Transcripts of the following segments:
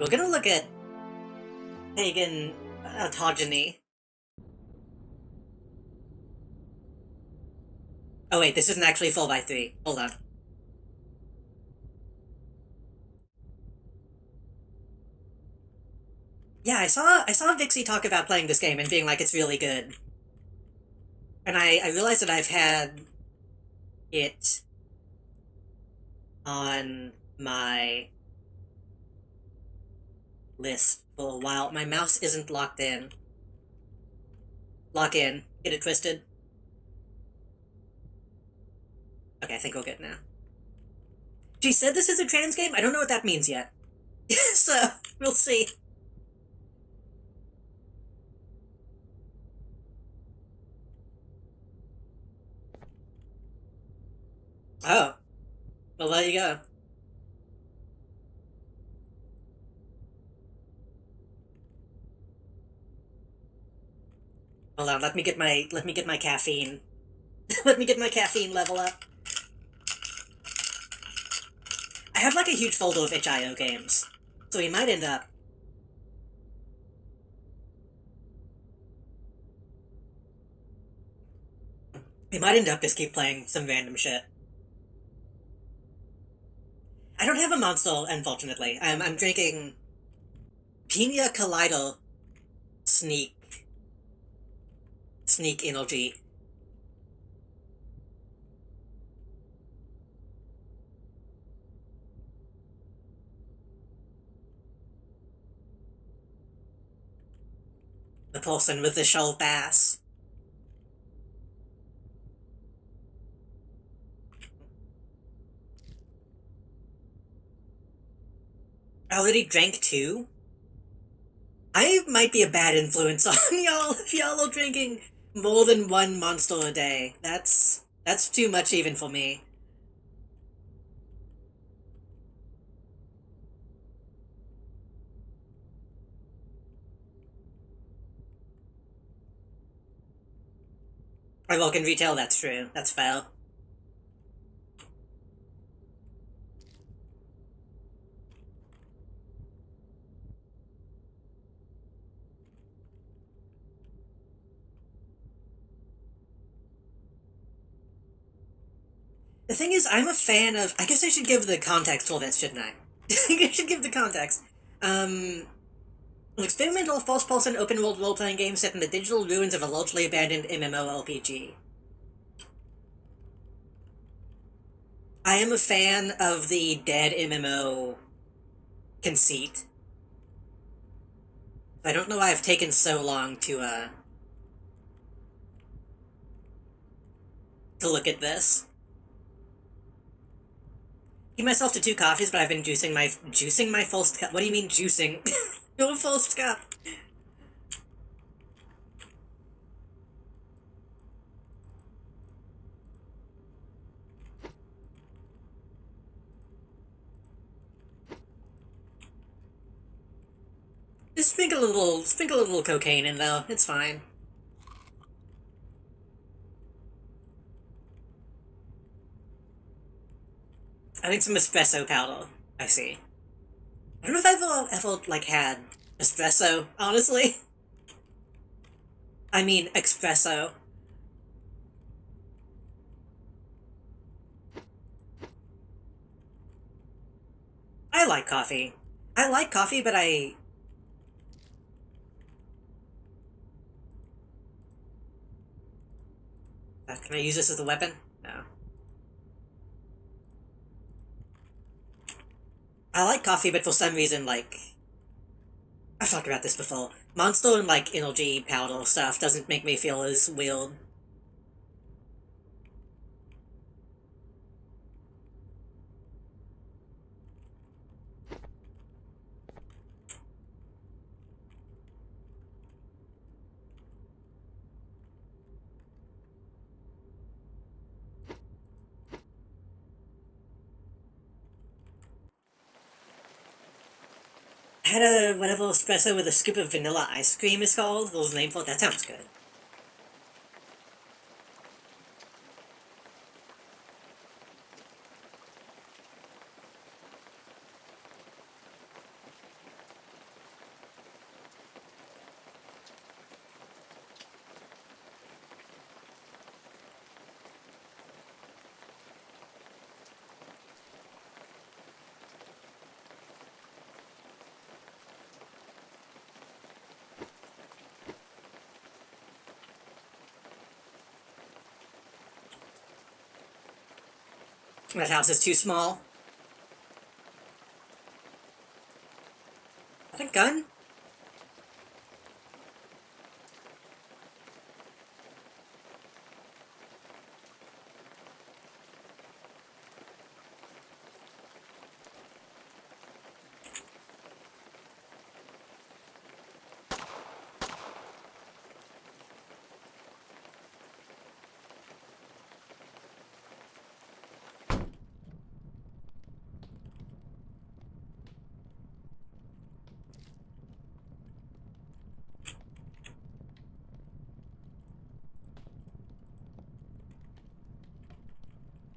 We're gonna look at Pagan Autogeny. Oh wait, this isn't actually 4x3. Hold on. Yeah, I saw Vixie talk about playing this game and being like it's really good. And I realized that I've had it on my list for a while. My mouse isn't locked in. Lock in. Get it twisted. Okay, I think we're good now. She said this is a trans game? I don't know what that means yet. So, we'll see. Oh. Well, there you go. Hold on, let me get my caffeine. Let me get my caffeine level up. I have like a huge folder of itch.io games, so we might end up. We might end up just keep playing some random shit. I don't have a monster, unfortunately. I'm drinking Pina Colada Sneak Energy. The person with the shoal bass. I already drank two. I might be a bad influence on y'all if y'all are drinking more than one monster a day. That's too much even for me. I work in retail, that's true. That's fair. The thing is, I'm a fan of. I guess I should give the context for this, shouldn't I? I should give the context. Um, an experimental first-person open-world role-playing game set in the digital ruins of a largely abandoned MMORPG. I am a fan of the dead MMO conceit. I don't know why I've taken so long to look at this. Give myself to two coffees, but I've been juicing my first cup. What do you mean juicing? Your first cup. Just sprinkle a little cocaine in though. It's fine. I think some espresso powder. I see. I don't know if I've ever like had espresso. Honestly, I mean espresso. I like coffee. I like coffee, but can I use this as a weapon? No. I like coffee, but for some reason, like I've talked about this before. Monster and like energy powder stuff doesn't make me feel as weird. I had a whatever espresso with a scoop of vanilla ice cream is called. What was the name for it? That sounds good. That house is too small. Is that a gun?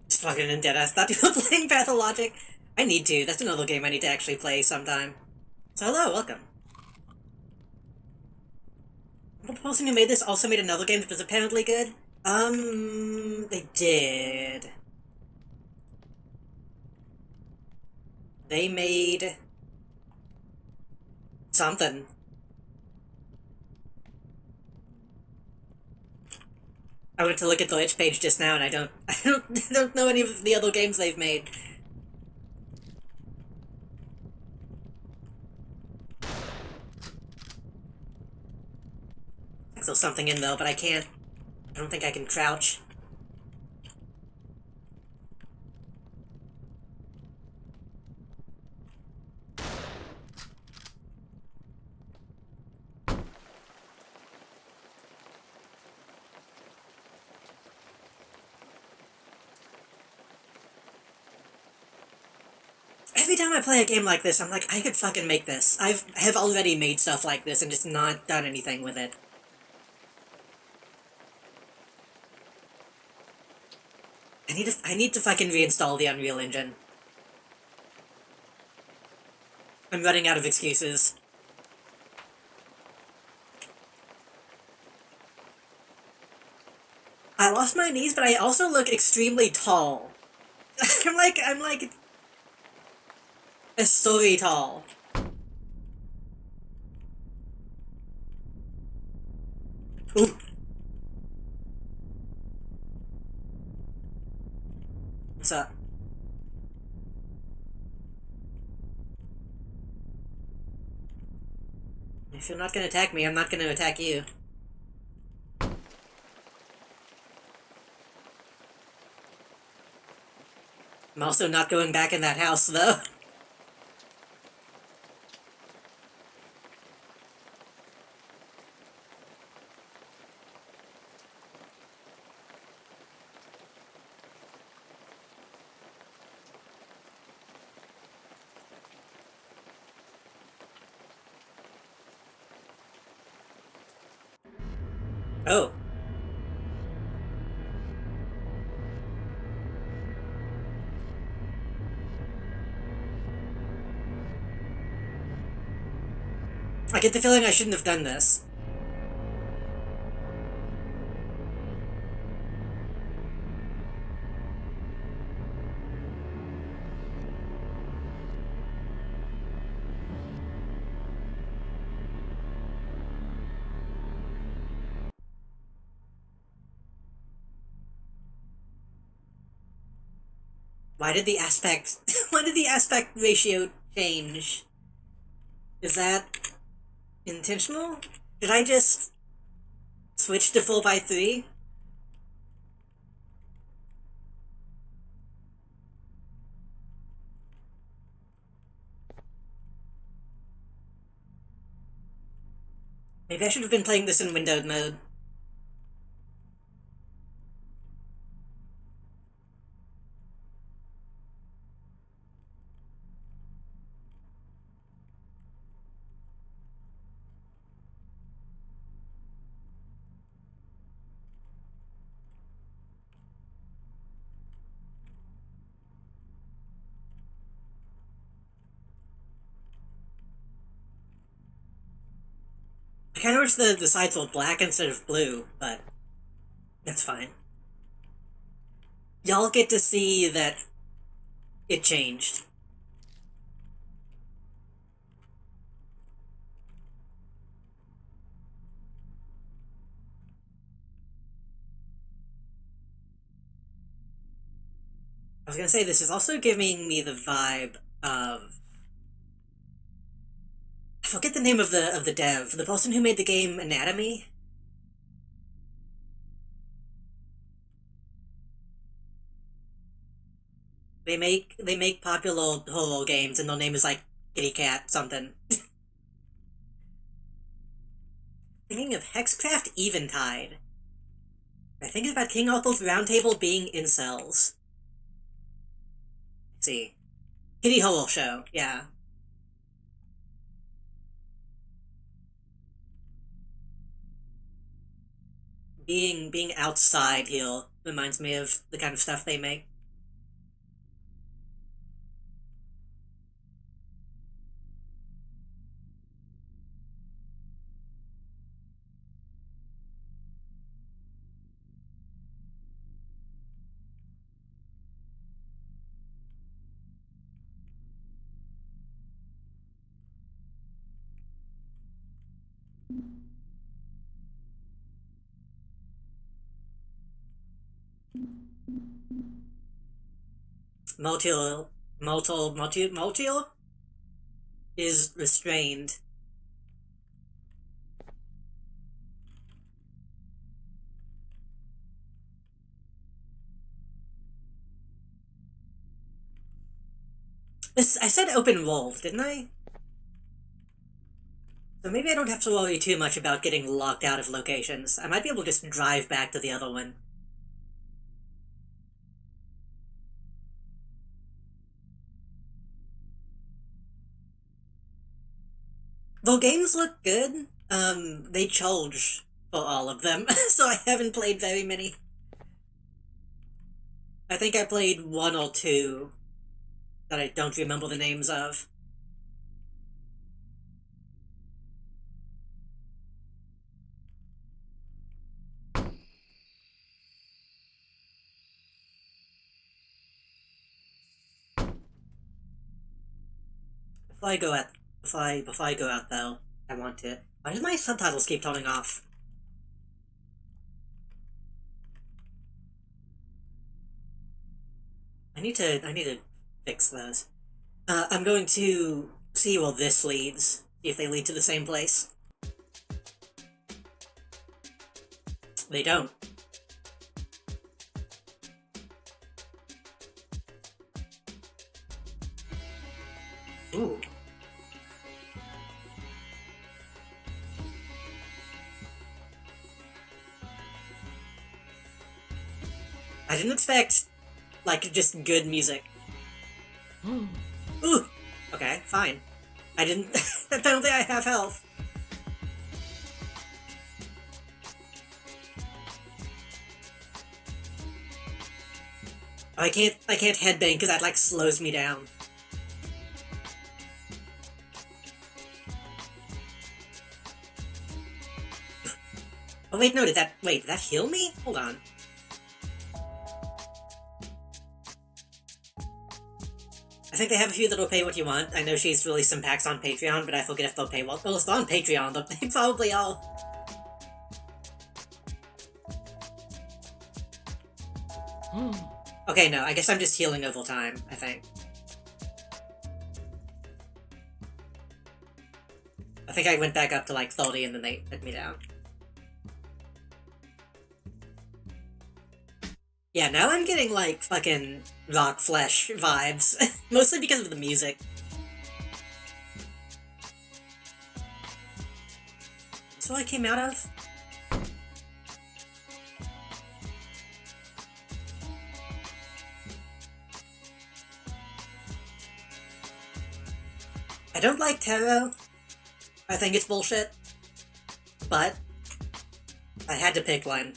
Just fucking in dead. I thought you were playing Pathologic. I need to. That's another game I need to actually play sometime. So hello, welcome. The person who made this also made another game that was apparently good. They did. They made something. I went to look at the itch page just now, and I don't know any of the other games they've made. There's still something in though, but I can't. I don't think I can crouch. Every time I play a game like this, I'm like, I could fucking make this. I have already made stuff like this and just not done anything with it. I need to fucking reinstall the Unreal Engine. I'm running out of excuses. I lost my knees, but I also look extremely tall. I'm like a story tall. Ooh. What's up? If you're not gonna attack me, I'm not gonna attack you. I'm also not going back in that house, though. Oh. I get the feeling I shouldn't have done this. Why did the aspect... why did the aspect ratio change? Is that intentional? Did I just switch to 4:3? Maybe I should have been playing this in windowed mode. I kinda wish the sides were black instead of blue, but that's fine. Y'all get to see that it changed. I was gonna say, this is also giving me the vibe of... I forget the name of the dev, the person who made the game Anatomy. They make popular horror games, and their name is like Kitty Cat something. Thinking of Hexcraft Eventide. I think it's about King Arthur's Round Table being incels. Let's see. Kitty Horror Show, yeah. Being outside here reminds me of the kind of stuff they make. Motil is restrained. I said open world, didn't I? So maybe I don't have to worry too much about getting locked out of locations. I might be able to just drive back to the other one. Though games look good, they charge for all of them, so I haven't played very many. I think I played one or two that I don't remember the names of. Before I go out though, I want to. Why does my subtitles keep turning off? I need to fix those. I'm going to see where this leads. See if they lead to the same place. They don't. Ooh. I didn't expect, like, just good music. Ooh! Okay, fine. I didn't... I don't think I have health. I can't headbang because that, like, slows me down. Oh wait, no, did that heal me? Hold on. I think they have a few that'll pay what you want. I know she's released some packs on Patreon, but I forget if they'll pay well. Well, it's on Patreon, but they probably all... Okay, no, I guess I'm just healing over time, I think. I think I went back up to like 30 and then they hit me down. Yeah, now I'm getting like fucking rock flesh vibes. Mostly because of the music. That's what I came out of? I don't like tarot. I think it's bullshit. But I had to pick one.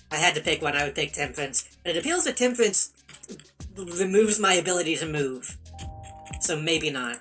I had to pick one, I would pick Temperance. But it appeals that Temperance removes my ability to move. So maybe not.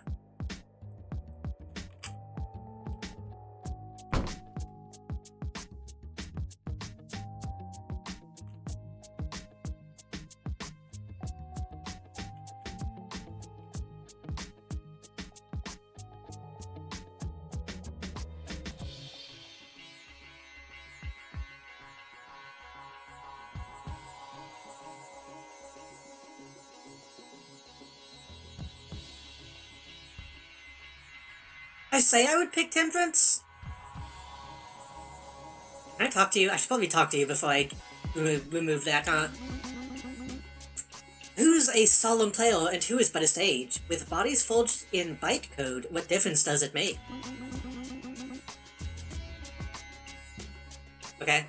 I say I would pick Temperance. Can I talk to you? I should probably talk to you before I remove that, huh? Who's a solemn player and who is but a stage? With bodies forged in bytecode, what difference does it make? Okay.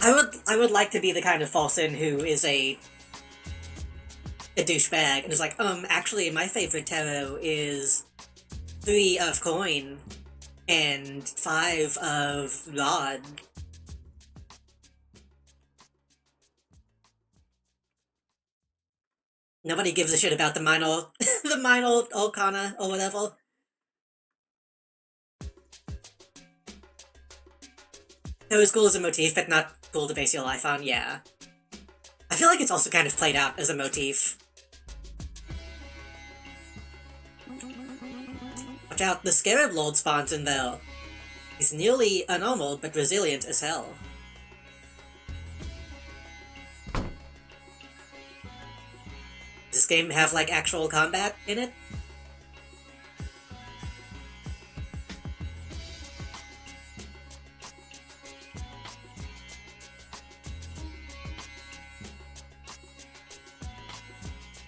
I would like to be the kind of Falson who is a douchebag and is like, actually my favorite tarot is 3 of coin and 5 of rod. Nobody gives a shit about the minor the minor arcana or whatever. It was cool as a motif, but not cool to base your life on, yeah. I feel like it's also kind of played out as a motif. Watch out, the Scarab Lord spawns in there. He's nearly unarmored, but resilient as hell. Does this game have, like, actual combat in it?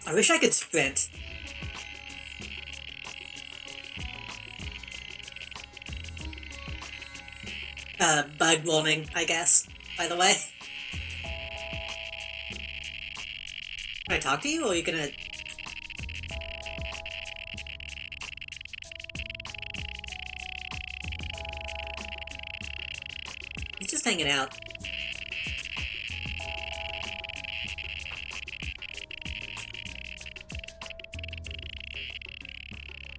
I wish I could sprint. Bug warning, I guess, by the way. Can I talk to you, or are you gonna... He's just hanging out.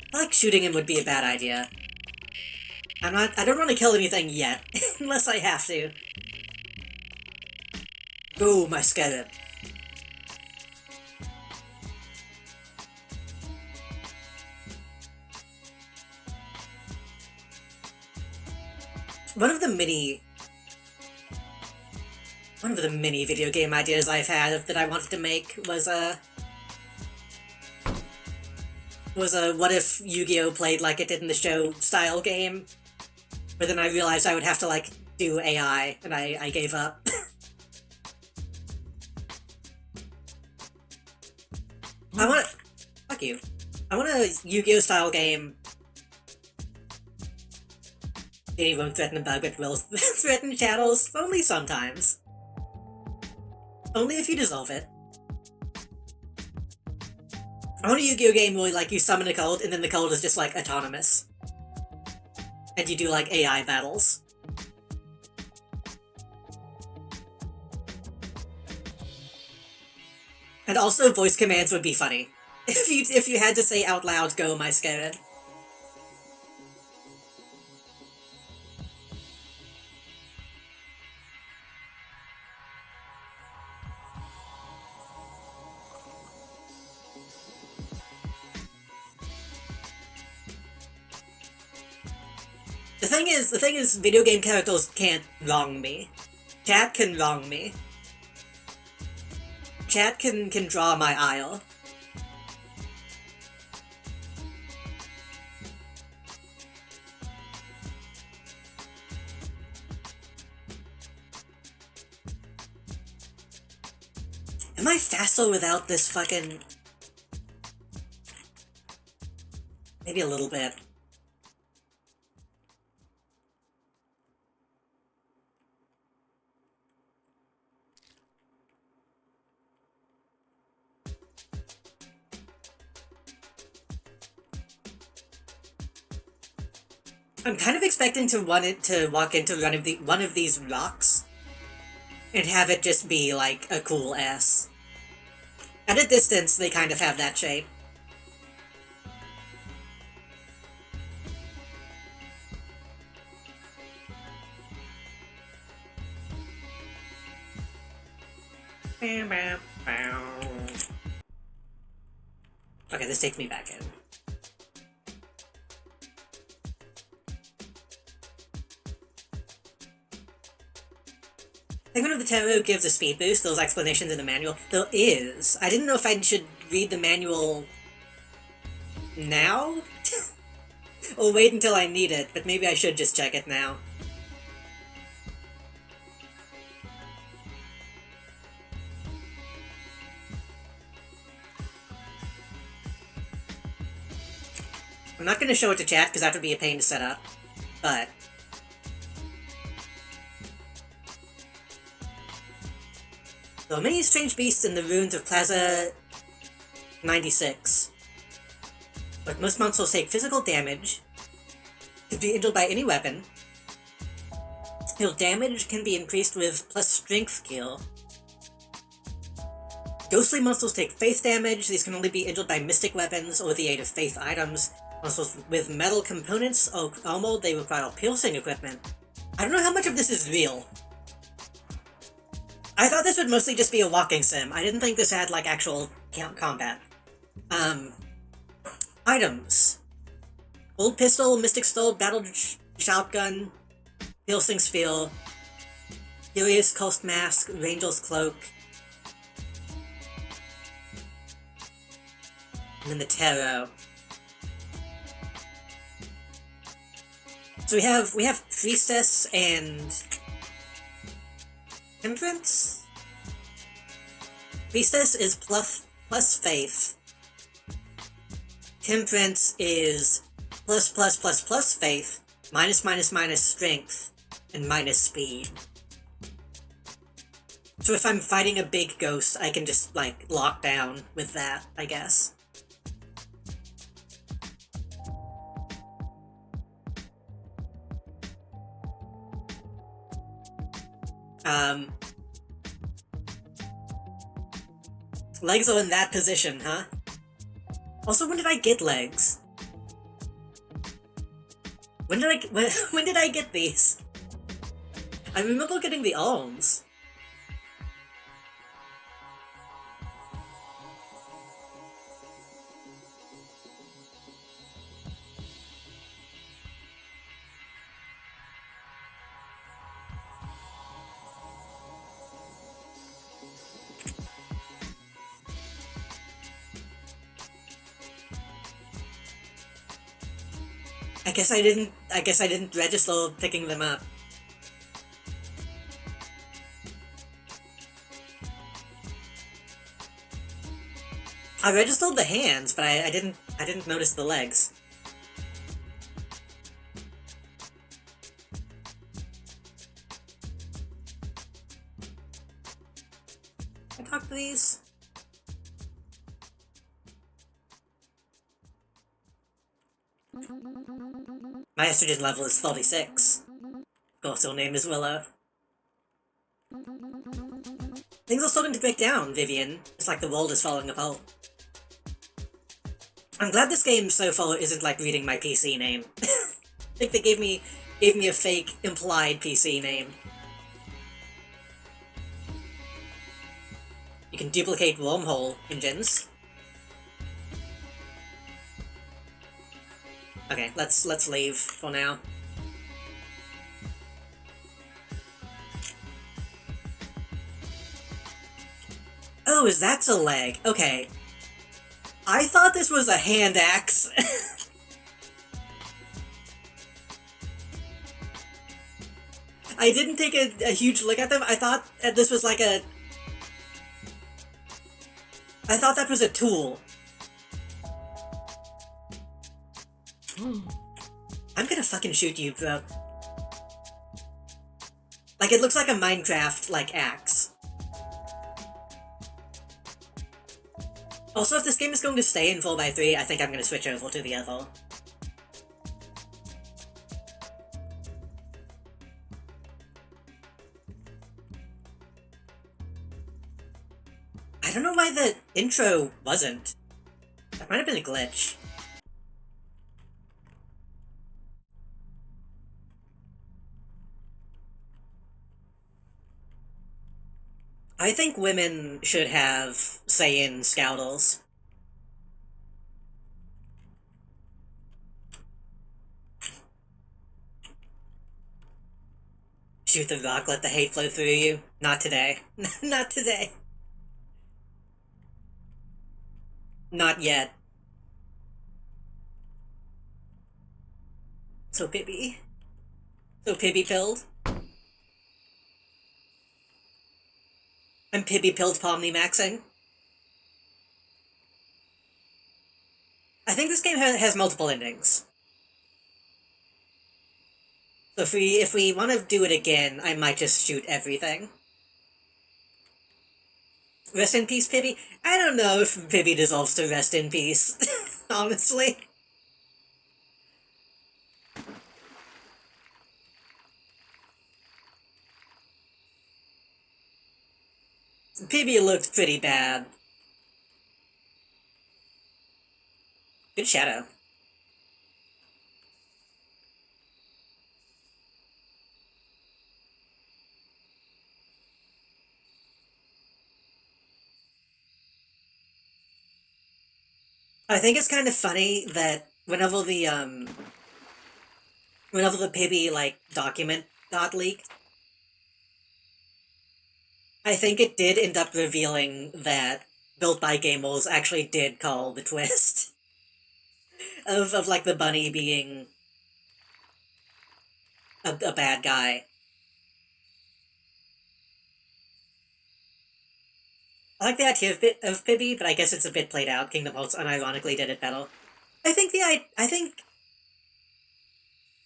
I feel like shooting him would be a bad idea. I don't want to kill anything yet, unless I have to. Go, my scarab. One of the many video game ideas I've had that I wanted to make was what if Yu-Gi-Oh! Played like it did in the show style game? But then I realized I would have to, like, do AI, and I gave up. Fuck you. I want a Yu-Gi-Oh! Style game. It won't threaten a bug, but will threaten channels, only sometimes. Only if you dissolve it. I want a Yu-Gi-Oh! Game where, like, you summon a card, and then the card is just, like, autonomous. And you do, like, AI battles. And also, voice commands would be funny. If you had to say out loud, go, my scarab. The thing is, video game characters can't wrong me. Chat can wrong me. Chat can draw my ire. Am I faster without this fucking... Maybe a little bit. I'm kind of expecting to want it to walk into one of these rocks and have it just be like a cool S. At a distance, they kind of have that shape. Okay, this takes me back in. Penguin of the Tarot gives a speed boost. Those explanations in the manual. There is. I didn't know if I should read the manual Now? Or wait until I need it, but maybe I should just check it now. I'm not gonna show it to chat because that would be a pain to set up, but... There are many strange beasts in the ruins of Plaza 96. But most monsters take physical damage, can be injured by any weapon. Your damage can be increased with plus strength skill. Ghostly monsters take faith damage. These can only be injured by mystic weapons or the aid of faith items. Monsters with metal components or armor, they require piercing equipment. I don't know how much of this is real. I thought this would mostly just be a walking sim. I didn't think this had, like, actual combat. Items. Old pistol, mystic stole, battle shotgun, piercing spear, Furious Coast Mask, Rangel's Cloak, and then the tarot. So we have Priestess and Temperance? Priestess is plus faith. Temperance is plus faith, minus strength, and minus speed. So if I'm fighting a big ghost, I can just, like, lock down with that, I guess. Legs are in that position, huh? Also, when did I get legs? When did I get these? I remember getting the arms. I guess I didn't register picking them up. I registered the hands, but I didn't notice the legs. Can I talk to these? My estrogen level is 36. Of course, her name is Willow. Things are starting to break down, Vivian. It's like the world is falling apart. I'm glad this game so far isn't like reading my PC name. I think they gave me a fake, implied PC name. You can duplicate wormhole engines. Okay, let's leave for now. Oh, is that a leg? Okay. I thought this was a hand axe. I didn't take a huge look at them. I thought this was like a... I thought that was a tool. I'm gonna fucking shoot you, bro. Like, it looks like a Minecraft, like, axe. Also, if this game is going to stay in 4x3, I think I'm gonna switch over to the other. I don't know why the intro wasn't. That might have been a glitch. I think women should have say in Scoutles. Shoot the rock, let the hate flow through you. Not today. Not today. Not yet. So Pibby. So Pibby pilled. I'm Pibby pilled Pomni maxing. I think this game has multiple endings. So if we want to do it again, I might just shoot everything. Rest in peace, Pibby. I don't know if Pibby deserves to rest in peace, honestly. Pibby looked pretty bad. Good shadow. I think it's kind of funny that whenever the Pibby, like, document got leaked, I think it did end up revealing that Built by Gamers actually did call the twist of like, the bunny being a bad guy. I like the idea of Pibby, but I guess it's a bit played out. Kingdom Hearts unironically did it better. I think,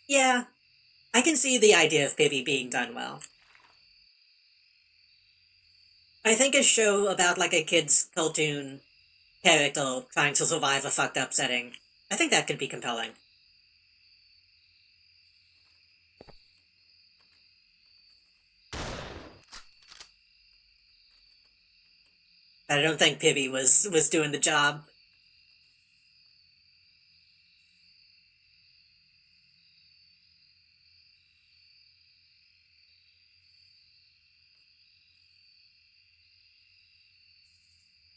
yeah, I can see the idea of Pibby being done well. I think a show about, like, a kid's cartoon character trying to survive a fucked up setting, I think that could be compelling. I don't think Pibby was doing the job.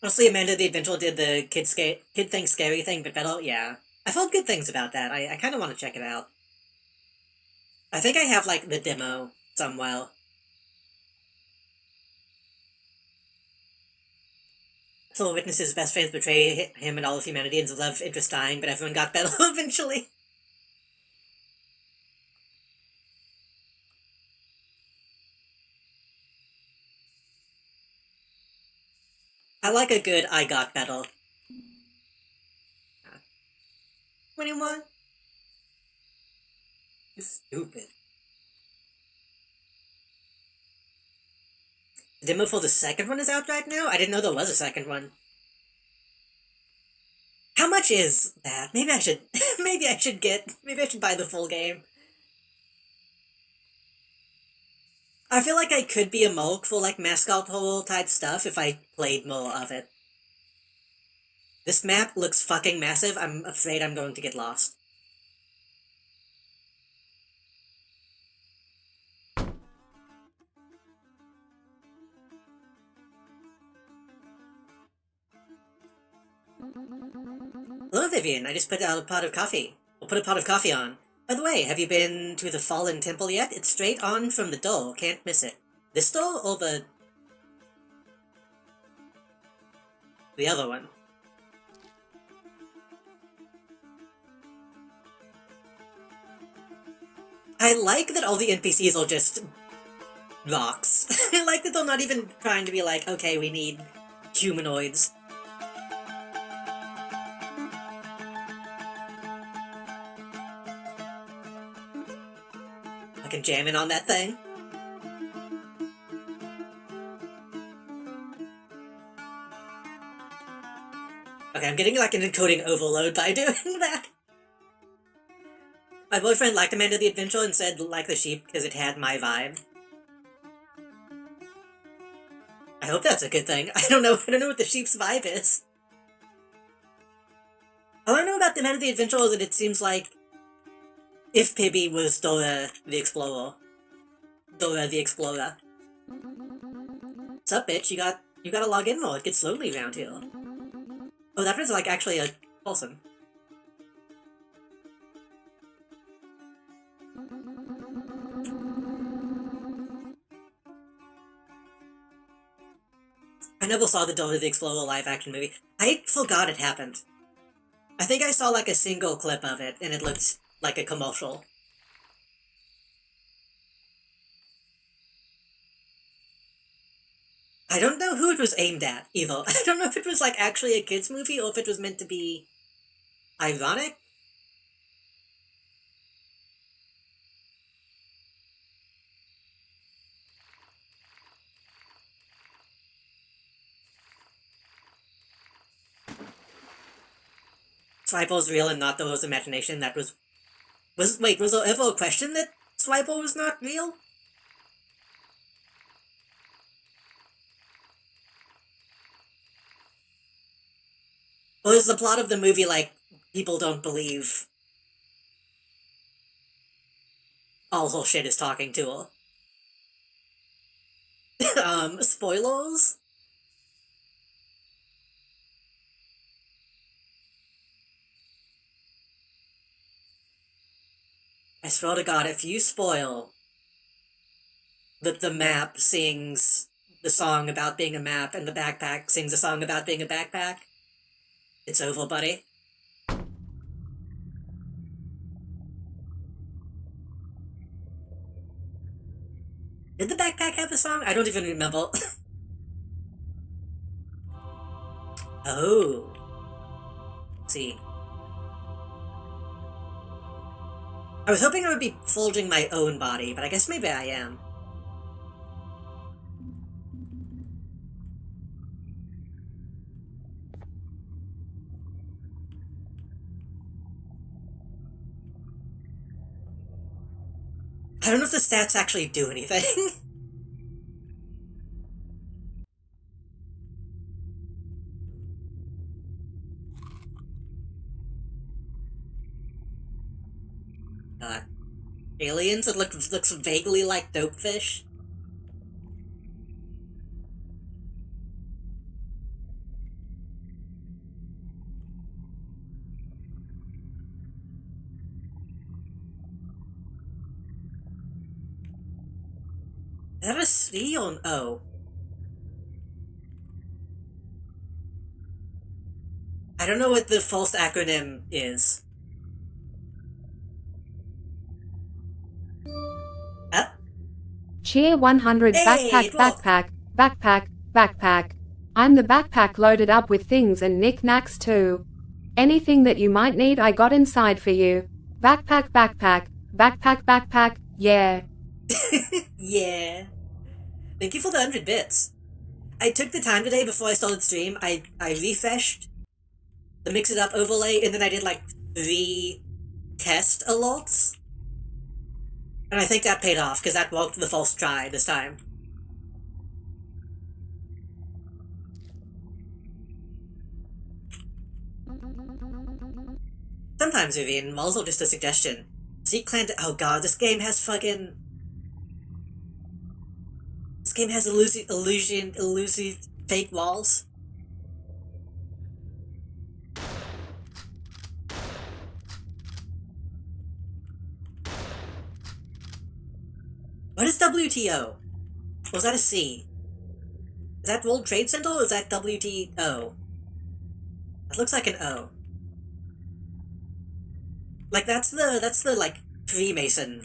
Honestly, Amanda the Adventurer did the kid thing scary thing, but better, yeah. I've heard good things about that. I kind of want to check it out. I think I have, like, the demo somewhere. So witnesses best friends betray him and all of humanity and love interest dying, but everyone got better eventually. I like a good I got better. 21? You stupid. The demo for the second one is out right now? I didn't know there was a second one. How much is that? Maybe I should maybe I should buy the full game. I feel like I could be a mulk for, like, mascot hole type stuff if I played more of it. This map looks fucking massive. I'm afraid I'm going to get lost. Hello, Vivian. I just put out a pot of coffee. I'll put a pot of coffee on. By the way, have you been to the Fallen Temple yet? It's straight on from the door. Can't miss it. This door or the other one? I like that all the NPCs are just rocks. I like that they're not even trying to be like, okay, we need humanoids. I can jam in on that thing. Okay, I'm getting, like, an encoding overload by doing that. My boyfriend liked Amanda the Adventurer and said like the sheep because it had my vibe. I hope that's a good thing. I don't know what the sheep's vibe is. All I know about the Amanda the Adventurer is that it seems like if Pibby was Dora the Explorer. Dora the Explorer. What's up, bitch? You gotta log in more. It gets lonely around here. Oh, that was, like, actually a person. I never saw the Dora the Explorer live-action movie. I forgot it happened. I think I saw, like, a single clip of it, and it looked like a commercial. I don't know who it was aimed at, either. I don't know if it was, like, actually a kid's movie, or if it was meant to be ironic. Swipe's real and not the Rose imagination. That was... Wait, was there ever a question that Swipe was not real? Or is the plot of the movie, like, people don't believe all her shit is talking to her? Spoilers? I swear to God, if you spoil that the map sings the song about being a map and the backpack sings a song about being a backpack, it's over, buddy. Did the backpack have a song? I don't even remember. Oh. Let's see. I was hoping I would be folding my own body, but I guess maybe I am. I don't know if the stats actually do anything. Aliens? It looks vaguely like dopefish. Is that a C or an O? I don't know what the false acronym is. Cheer 100 Hey, backpack. I'm the backpack loaded up with things and knickknacks too. Anything that you might need I got inside for you. Backpack, yeah. Yeah. Thank you for the 100 bits. I took the time today before I started stream. I refreshed the Mix It Up overlay, and then I did like 3 test alerts. And I think that paid off, because that worked the first try this time. Sometimes, Vivian, also just a suggestion. Seek Clan... Oh god, this game has fucking... This game has illusion fake walls. What is WTO? Was that a C? Is that World Trade Center or is that WTO? That looks like an O. Like that's the like Freemason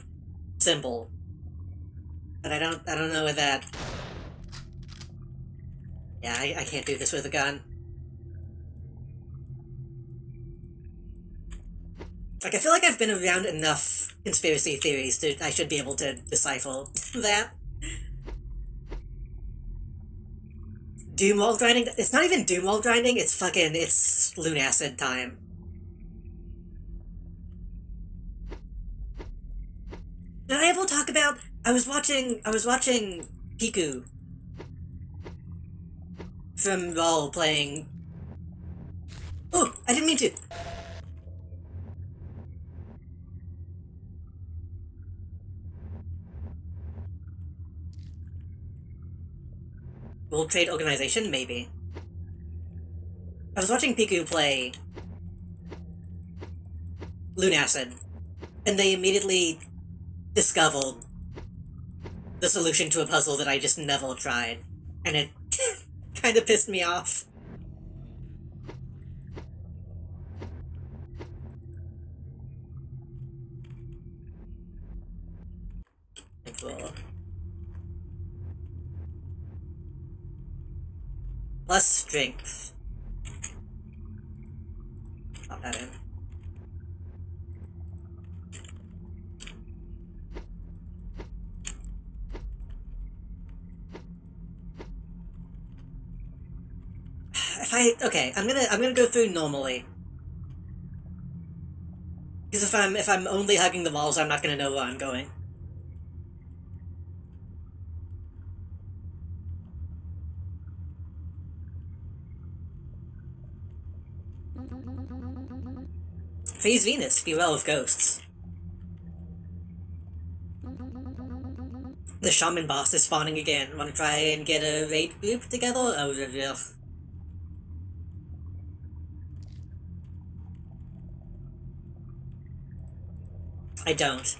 symbol. But I don't know what that. Yeah, I can't do this with a gun. Like, I feel like I've been around enough conspiracy theories to I should be able to decipher that. Doom wall grinding? It's not even doom wall grinding, it's lunacid time. Did I ever talk about... I was watching Piku from Roll playing... Oh, I didn't mean to! World Trade Organization, maybe. I was watching Piku play Lunacid, and they immediately discovered the solution to a puzzle that I just never tried, and it kind of pissed me off. Cool. Plus strength. Pop that in. Okay, I'm gonna go through normally. Because if I'm only hugging the walls, I'm not gonna know where I'm going. Phase Venus, beware of ghosts. The shaman boss is spawning again. Wanna try and get a raid group together? Oh, yeah. I don't.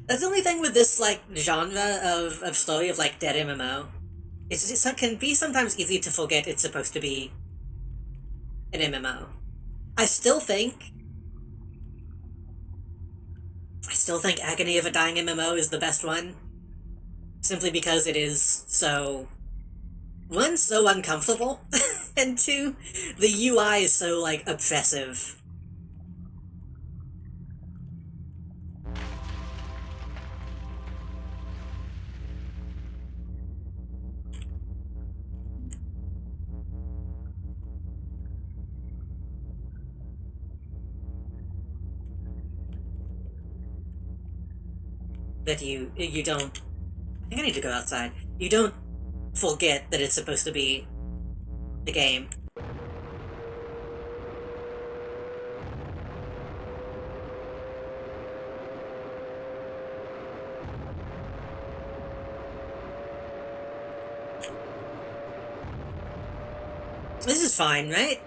That's the only thing with this, like, genre of story of, like, dead MMO. It can be sometimes easy to forget it's supposed to be an MMO. I still think Agony of a Dying MMO is the best one. Simply because it is so... One, so uncomfortable, and two, the UI is so, like, oppressive. That you don't... I think I need to go outside. You don't forget that it's supposed to be a game. This is fine, right?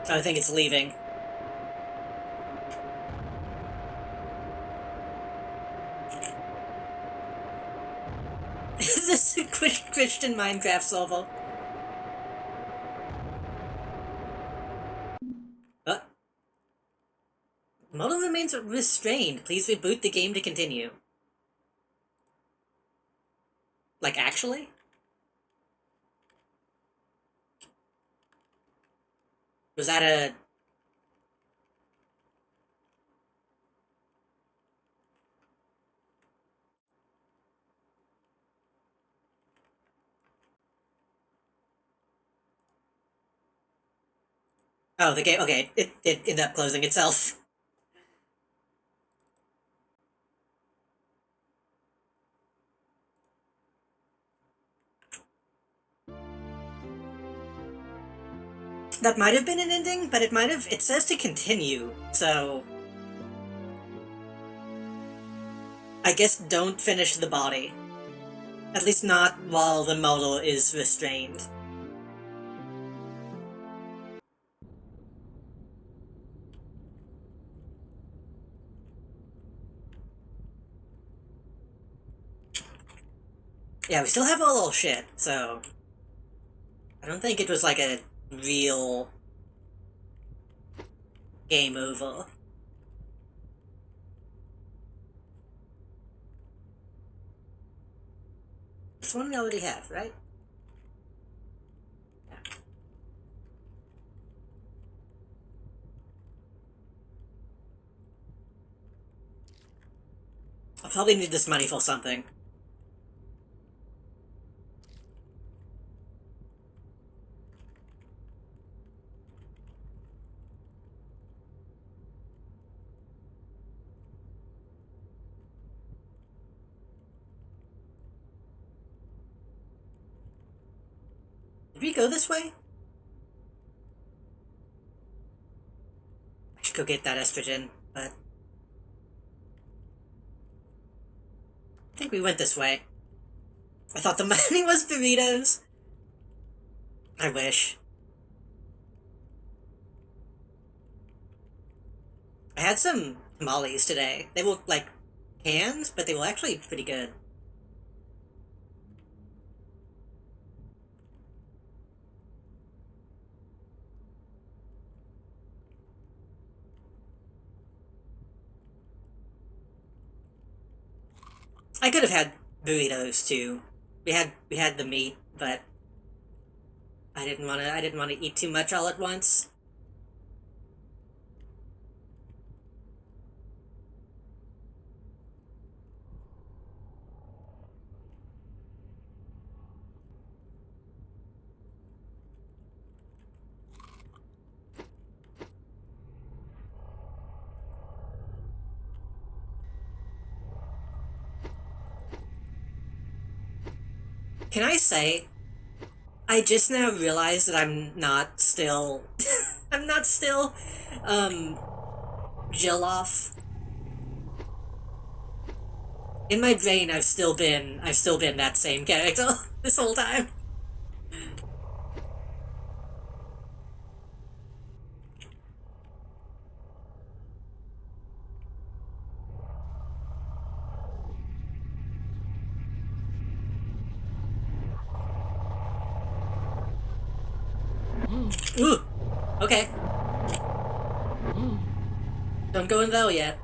I think it's leaving. Is this a Christian Minecraft server? What? Model remains restrained. Please reboot the game to continue. Like, actually? Was that a... Oh, the game... Okay, it ended up closing itself. That might have been an ending, but it might have... It says to continue, so... I guess don't finish the body. At least not while the model is restrained. Yeah, we still have a little shit, so... I don't think it was like a real... game over. This one we already have, right? Yeah. I'll probably need this money for something. Did we go this way? I should go get that estrogen, but... I think we went this way. I thought the money was burritos. I wish. I had some tamales today. They look like cans, but they were actually pretty good. I could have had burritos too. We had the meat, but I didn't want to eat too much all at once. Can I say I just now realized that I'm not still I'm not still um Jill off. In my brain I've still been that same character this whole time. Ooh. Okay. Don't go in though yet.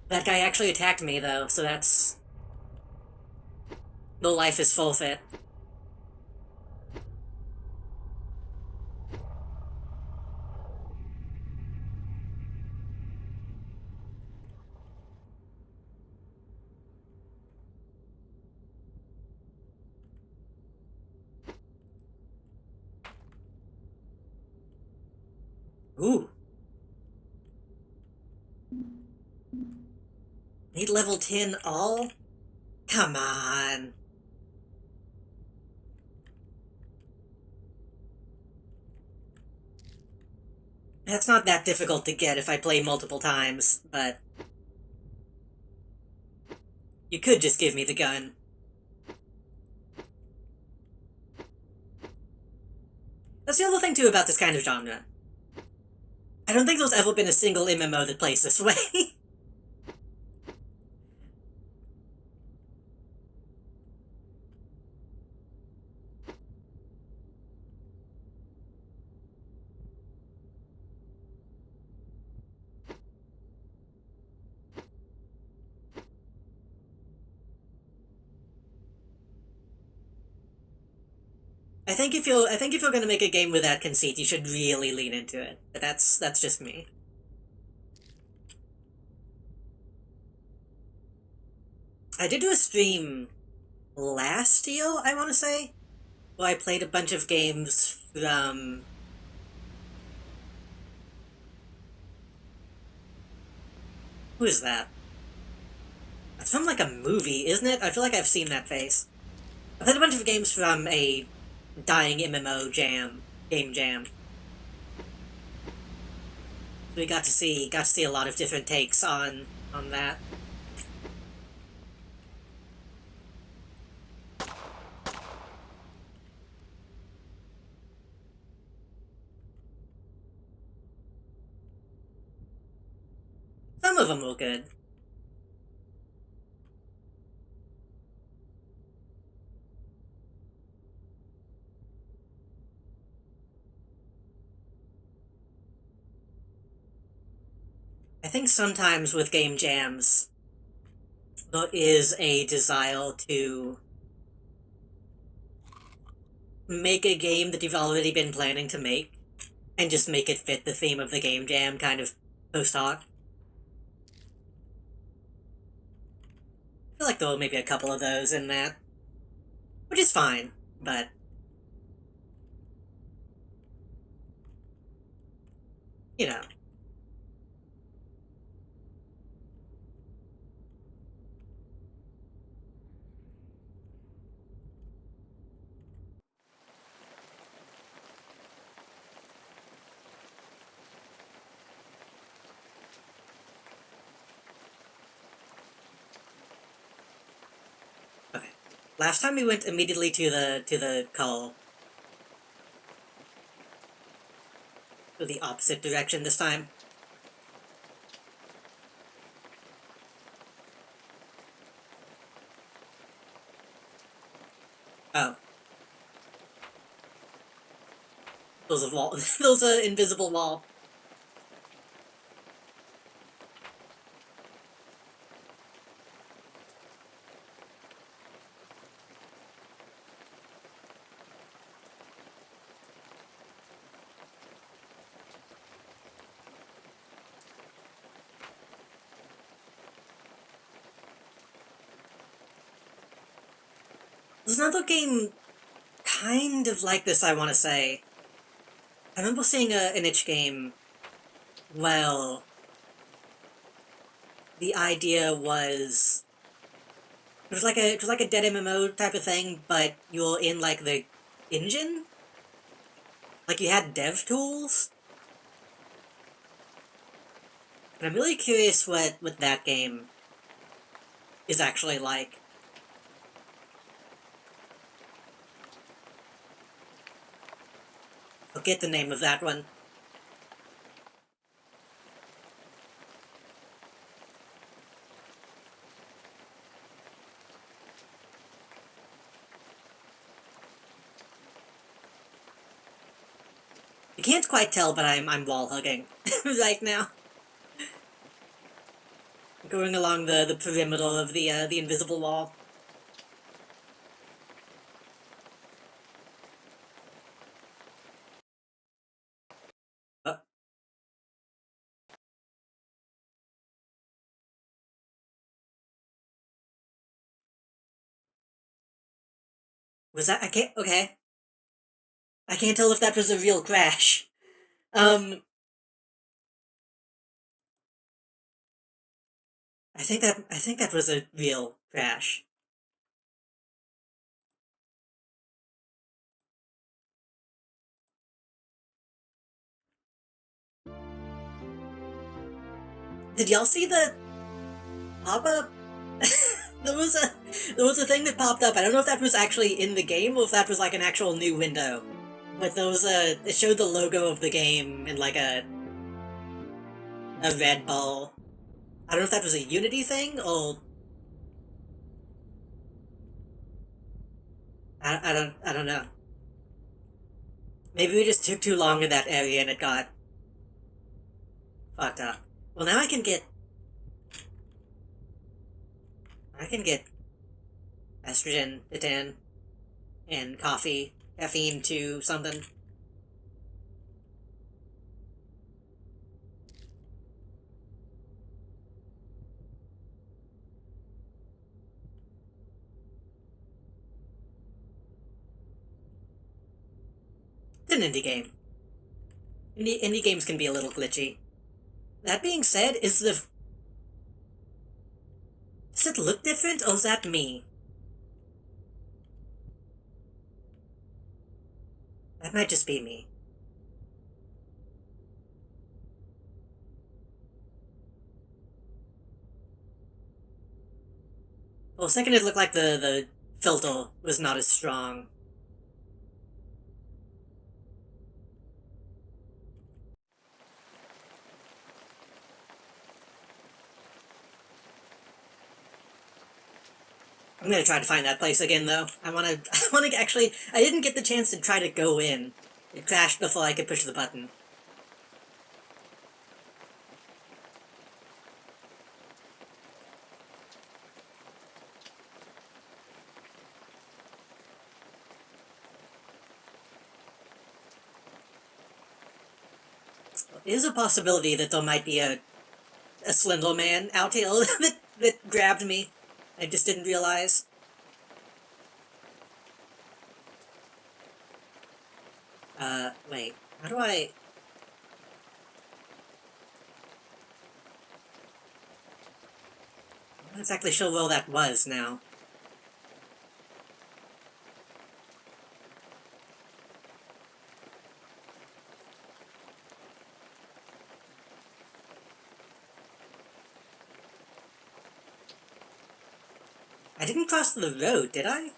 That guy actually attacked me though, so that's the life is forfeit. Ooh. Need level 10 all? Come on. That's not that difficult to get if I play multiple times, but you could just give me the gun. That's the other thing too about this kind of genre. I don't think there's ever been a single MMO that plays this way. I think if you're gonna make a game with that conceit, you should really lean into it. But that's just me. I did do a stream last year, I want to say, where I played a bunch of games from. Who is that? It's from like a movie, isn't it? I feel like I've seen that face. I've played a bunch of games from a dying MMO game jam. We got to see a lot of different takes on that. Some of them were good. I think sometimes with game jams, there is a desire to make a game that you've already been planning to make, and just make it fit the theme of the game jam, kind of post hoc. I feel like there were maybe a couple of those in that, which is fine, but you know. Last time we went immediately to the call. To the opposite direction this time. Oh. Those are wall. Those are invisible wall. There's another game kind of like this, I want to say. I remember seeing an itch game. Well, the idea was it was like a dead MMO type of thing, but you're in like the engine. Like you had dev tools. And I'm really curious what that game is actually like. Forget the name of that one. You can't quite tell, but I'm wall hugging right now. Going along the perimeter of the invisible wall. Uh, was that I can't okay. I can't tell if that was a real crash. Um I think that was a real crash. Did y'all see the pop-up? there was a there was a thing that popped up. I don't know if that was actually in the game or if that was like an actual new window. But there was it showed the logo of the game in like a red ball. I don't know if that was a Unity thing or I don't know. Maybe we just took too long in that area and it got fucked up. Well, now I can get estrogen, etan, and coffee, caffeine to something. It's an indie game. Indie games can be a little glitchy. That being said, does it look different or is that me? That might just be me. Well, a second it looked like the filter was not as strong. I'm gonna try to find that place again, though. I wanna actually, I didn't get the chance to try to go in. It crashed before I could push the button. It is a possibility that there might be a Slender Man out here that grabbed me. I just didn't realize. Wait. How do I... I'm not exactly sure where that was now. I didn't cross the road, did I?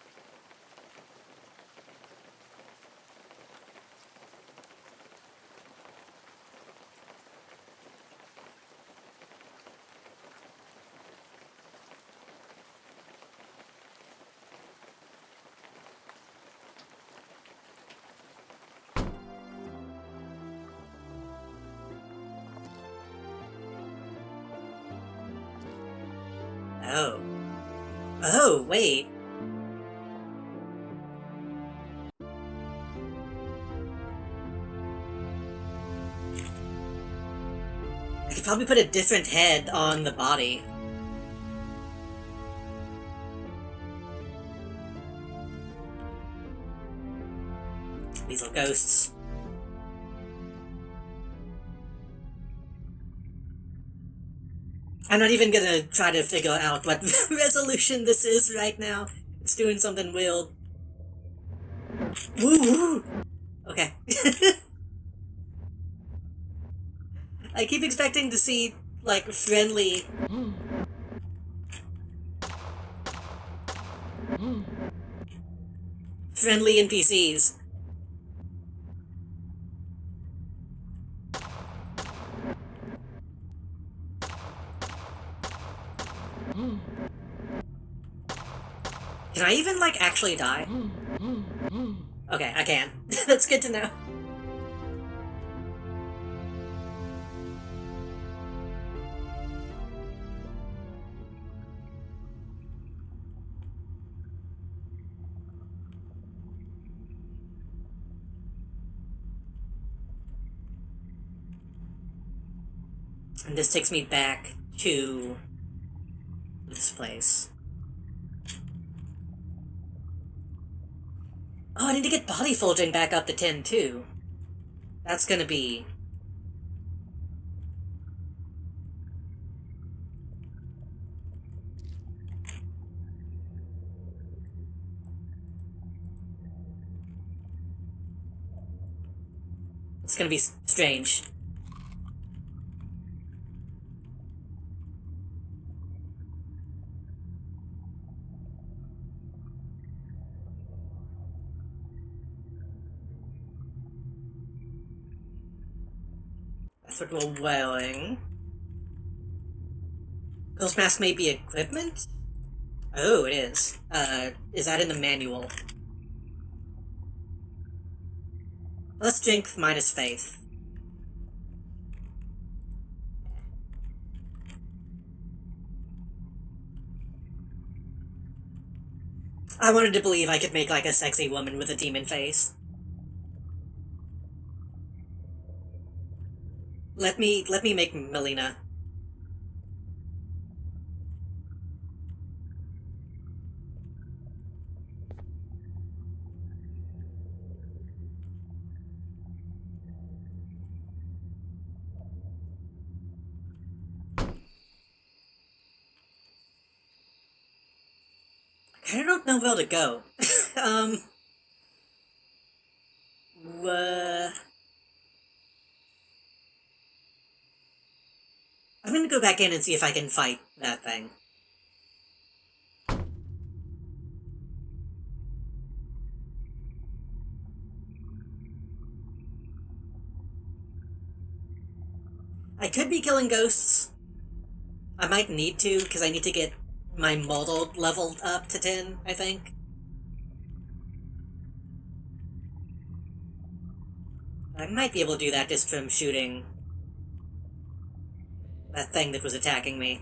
Oh. Oh, wait. I could probably put a different head on the body. These are ghosts. I'm not even gonna try to figure out what resolution this is right now. It's doing something weird. Woo woo! Okay. I keep expecting to see, like, friendly... friendly NPCs. Can I even, like, actually die? Okay, I can. That's good to know. And this takes me back to this place. Oh, I need to get body folding back up to 10 too. That's gonna be... it's gonna be strange. That's what we're wearing. Ghost mask may be equipment? Oh, it is. Is that in the manual? Plus strength minus faith. I wanted to believe I could make, like, a sexy woman with a demon face. Let me make Melina. I kinda don't know where to go. uh... I'm gonna go back in and see if I can fight that thing. I could be killing ghosts. I might need to, because I need to get my model leveled up to 10, I think. I might be able to do that just from shooting that thing that was attacking me.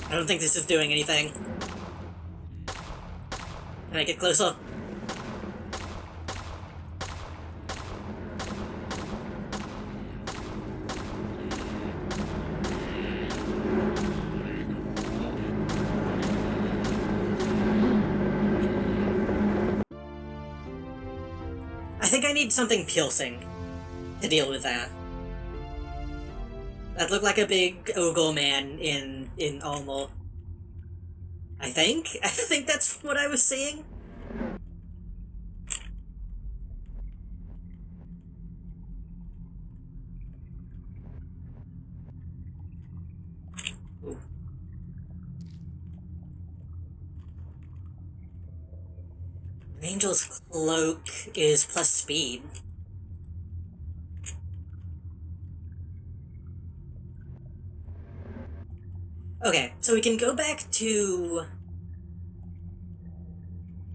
I don't think this is doing anything. Can I get closer? I think I need something piercing to deal with that. That looked like a big ogre man in Ulmo. I think? I think that's what I was seeing. Ooh. An angel's cloak is plus speed. Okay, so we can go back to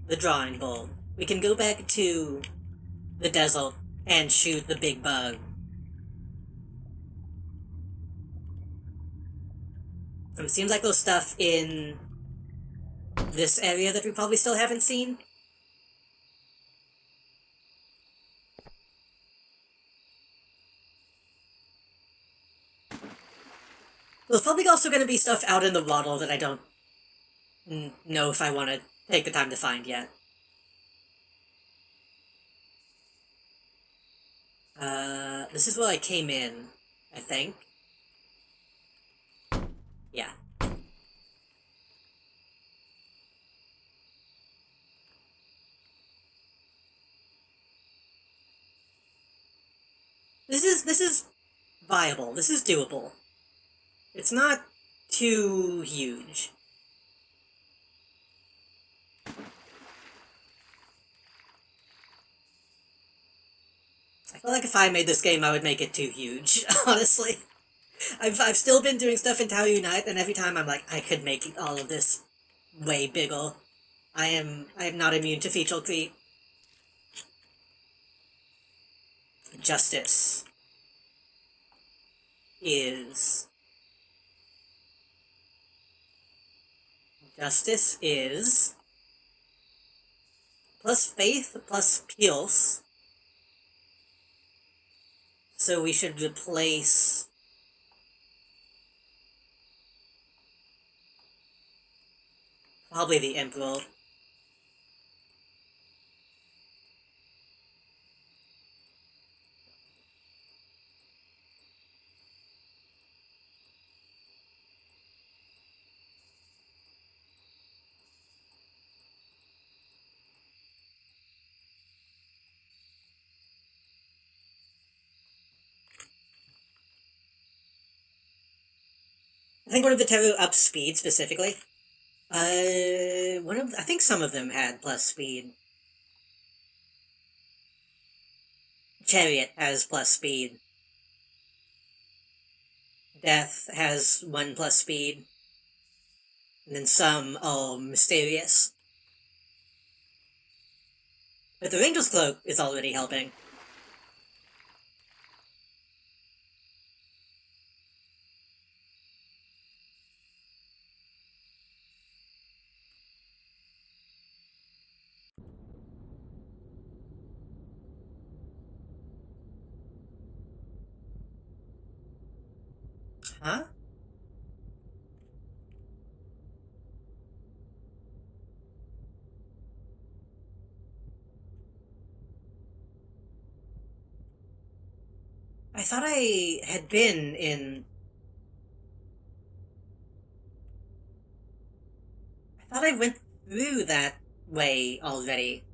the drawing board. We can go back to the desert and shoot the big bug. It seems like there's stuff in this area that we probably still haven't seen. There's probably also going to be stuff out in the water that I don't know if I want to take the time to find yet. This is where I came in, I think. Yeah. This is viable. This is doable. It's not too huge. I feel like if I made this game, I would make it too huge, honestly. I've still been doing stuff in Tower Unite, and every time I'm like, I could make all of this way bigger. I am not immune to feature creep. Justice is Justice is plus faith plus Pierce. So we should replace probably the Emperor. I think one of the Teru up speed specifically. I think some of them had plus speed. Chariot has plus speed. Death has 1 plus speed. And then some are mysterious. But the Ranger's Cloak is already helping. Huh? I thought I had been in... I thought I went through that way already.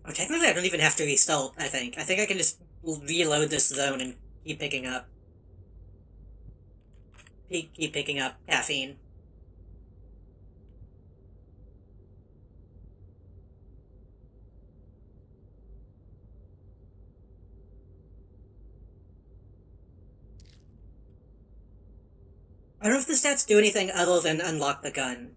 Oh, technically I don't even have to restart, I think. I think I can just reload this zone and keep picking up. Keep picking up caffeine. I don't know if the stats do anything other than unlock the gun.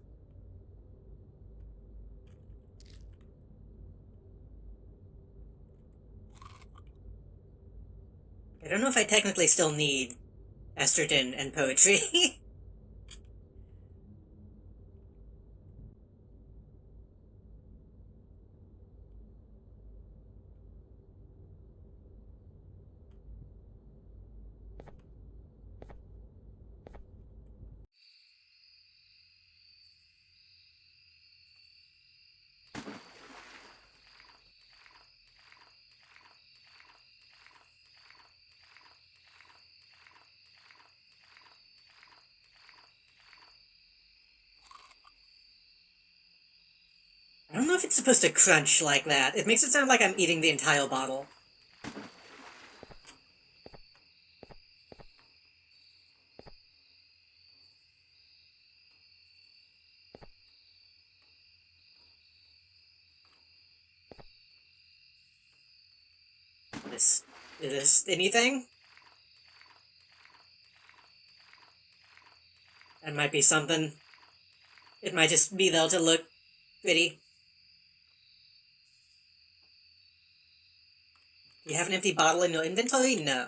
I don't know if I technically still need estrogen and poetry. I don't know if it's supposed to crunch like that. It makes it sound like I'm eating the entire bottle. Is this anything? That might be something. It might just be there to look pretty. Do you have an empty bottle in your inventory? No.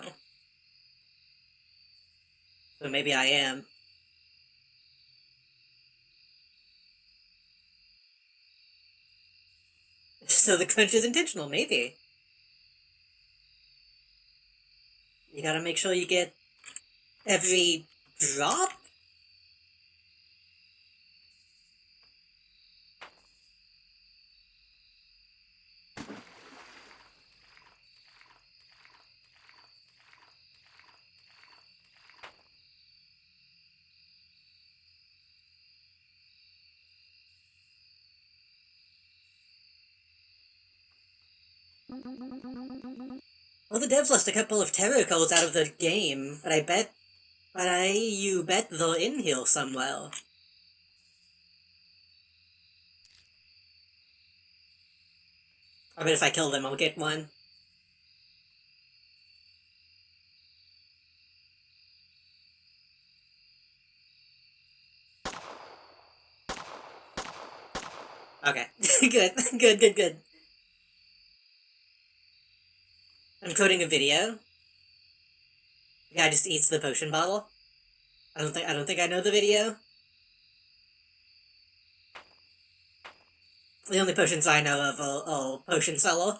So maybe I am. So the crunch is intentional, maybe. You gotta make sure you get every drop? Well, the devs lost a couple of terror codes out of the game, but you bet they're in here somewhere. I bet if I kill them, I'll get one. Okay. Good. I'm coding a video. The guy just eats the potion bottle. I don't think I know the video. The only potions I know of are potion seller.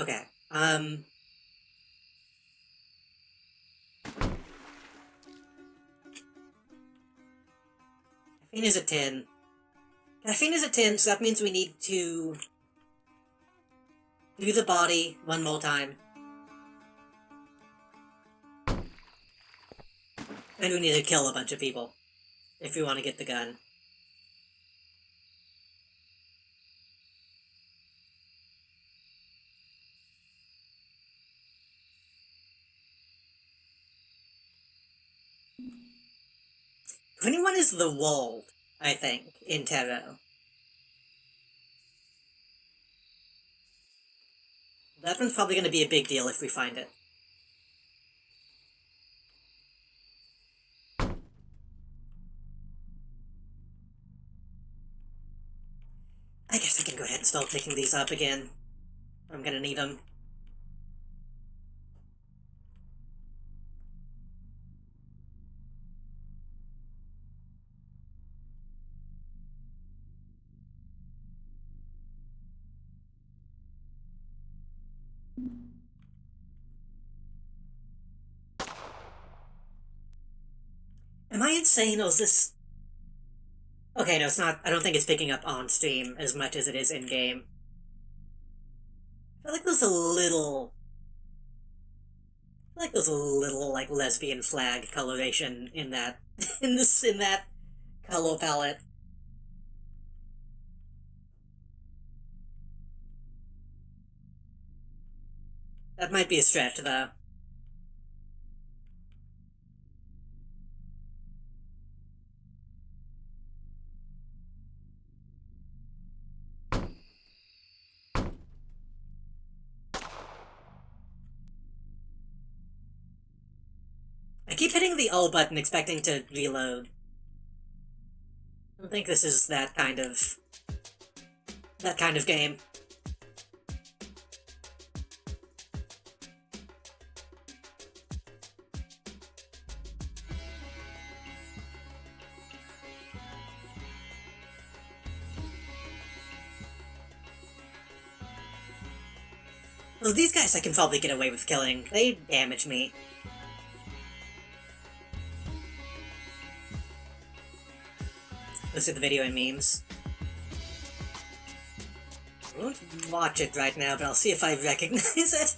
Okay. Caffeine is a 10. Caffeine is a 10, so that means we need to do the body one more time. And we need to kill a bunch of people if we want to get the gun. "21 is the wall, I think, in tarot. That one's probably going to be a big deal if we find it. I guess I can go ahead and start picking these up again. I'm gonna need them. Am I insane, or is this... Okay, no, it's not. I don't think it's picking up on stream as much as it is in-game. I feel like there's a little... like, lesbian flag coloration in that... in that color palette. That might be a stretch, though. I keep hitting the O button expecting to reload. I don't think this is that kind of game. Well, these guys I can probably get away with killing. They damage me. Let's see the video in memes. I won't watch it right now, but I'll see if I recognize it.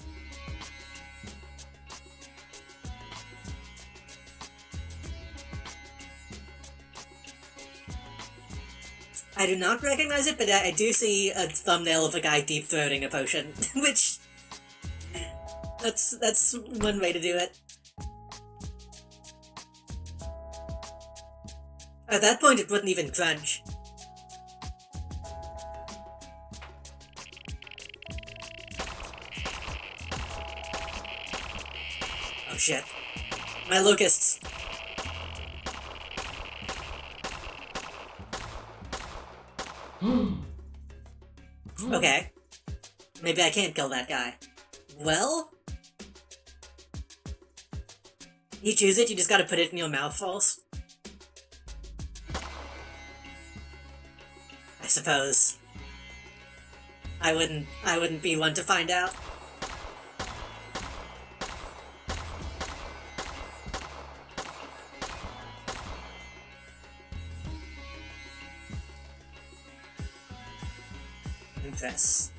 I do not recognize it, but I do see a thumbnail of a guy deep-throating a potion, which... That's one way to do it. At that point, it wouldn't even crunch. Oh shit. My locusts. Okay. Maybe I can't kill that guy. Well? You choose it, you just gotta put it in your mouth, False. I suppose. I wouldn't be one to find out. Impress.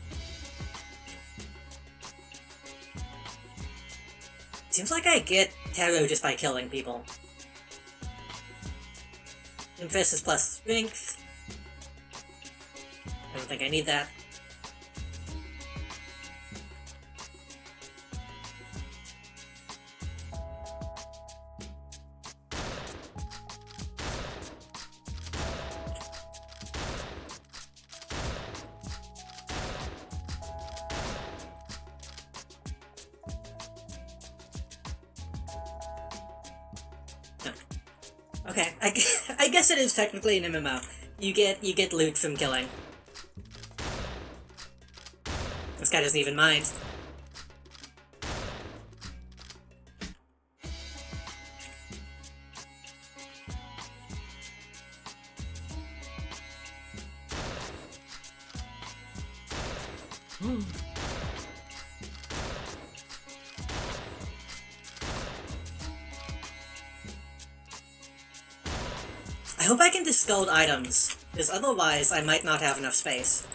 Seems like I get tarot just by killing people. Impress is plus strength. I don't think I need that. Okay, I guess it is technically an MMO. You get loot from killing. This guy doesn't even mind. I hope I can discard items, because otherwise I might not have enough space.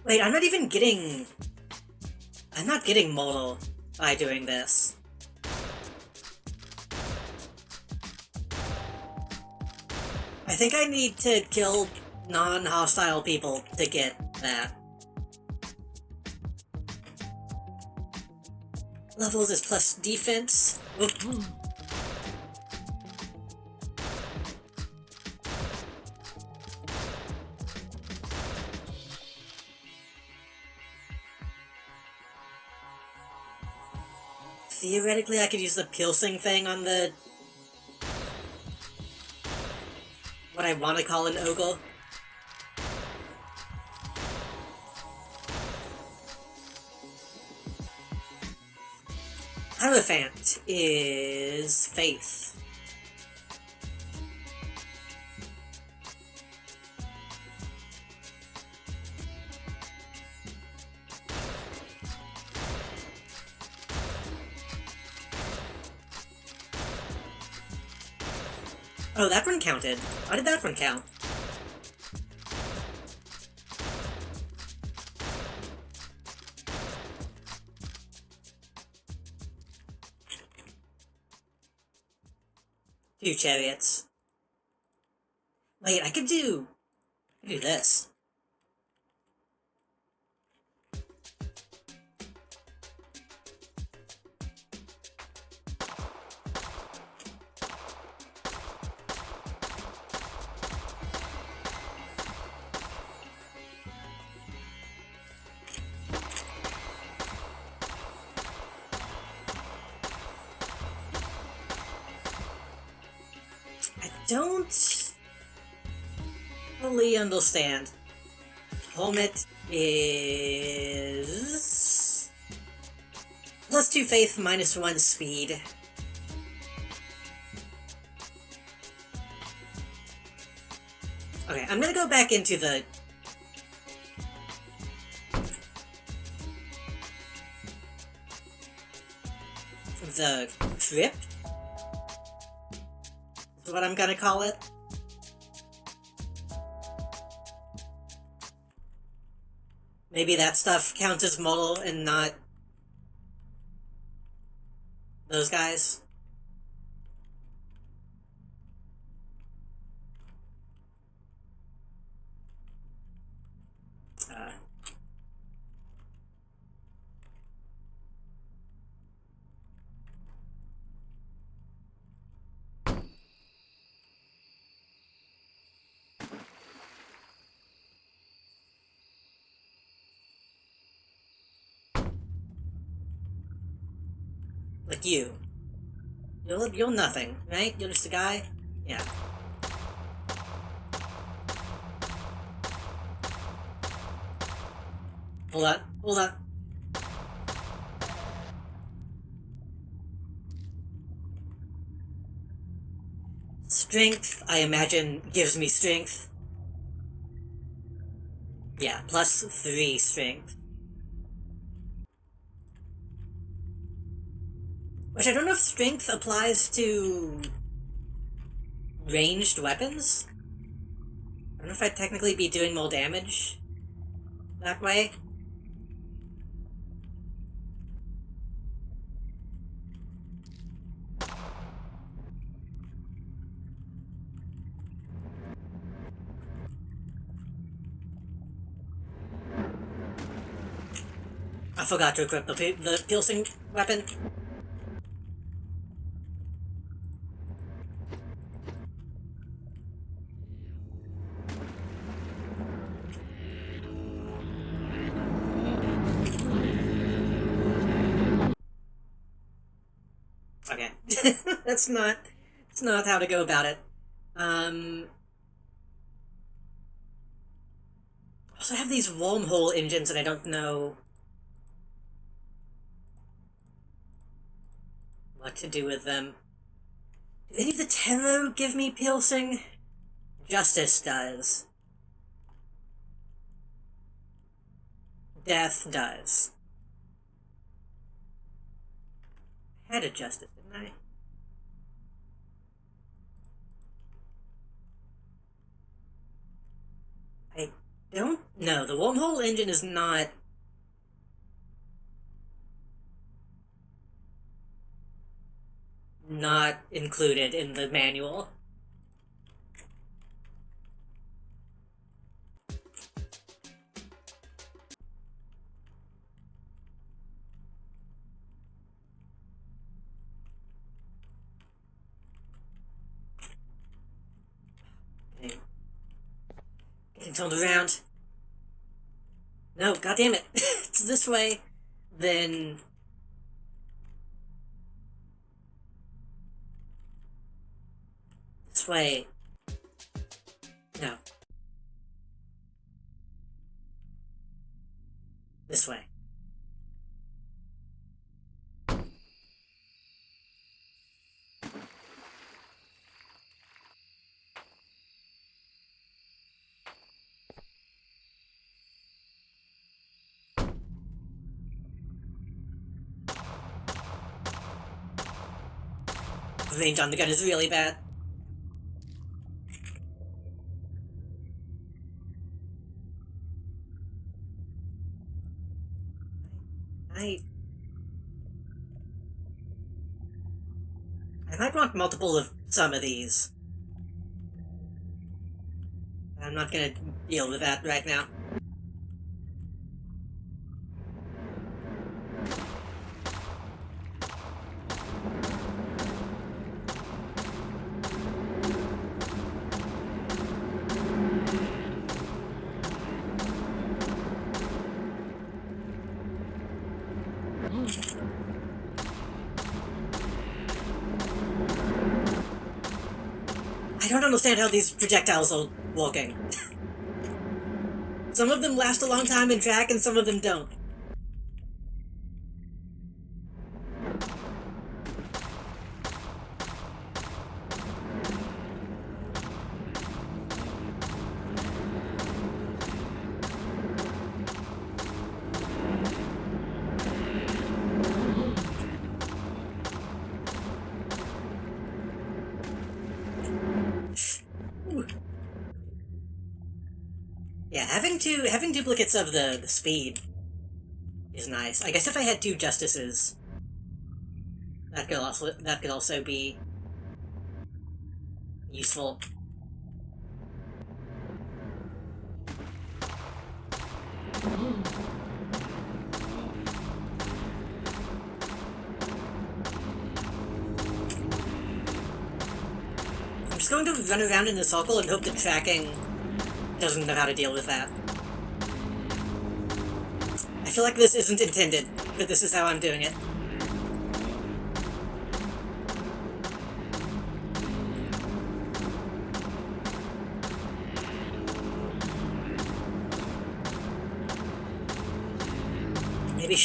Wait, I'm not getting mortal by doing this. I think I need to kill non-hostile people to get that. Levels is plus defense. Oop. Theoretically, I could use the piercing thing on the... what I want to call an ogre. Hierophant is faith. Oh, that one counted. Why did that one count? Two chariots. Wait, I could do this. I don't fully understand. Helmet is plus 2 faith, minus 1 speed. Okay, I'm gonna go back into the crypt. Is what I'm gonna call it. Maybe that stuff counts as model and not those guys. Like you. You're nothing, right? You're just a guy? Yeah. Hold on, hold on. Strength, I imagine, gives me strength. Yeah, +3 strength. Which I don't know if strength applies to ranged weapons. I don't know if I'd technically be doing more damage that way. I forgot to equip the piercing weapon. Okay. That's not how to go about it. Also have these wormhole engines and I don't know what to do with them. Do any of the tarot give me piercing? Justice does. Death does. I had a justice, didn't I? I don't know. The wormhole engine is not included in the manual. Getting turned around. No, goddammit. It's this way. Then this way. No. This way. The range on the gun is really bad. I might want multiple of some of these. I'm not gonna deal with that right now. I don't understand how these projectiles are working. Some of them last a long time in track and some of them don't. Yeah, having duplicates of the speed is nice. I guess if I had 2 justices, that could also be useful. I'm just going to run around in a circle and hope that tracking doesn't know how to deal with that. I feel like this isn't intended, but this is how I'm doing it.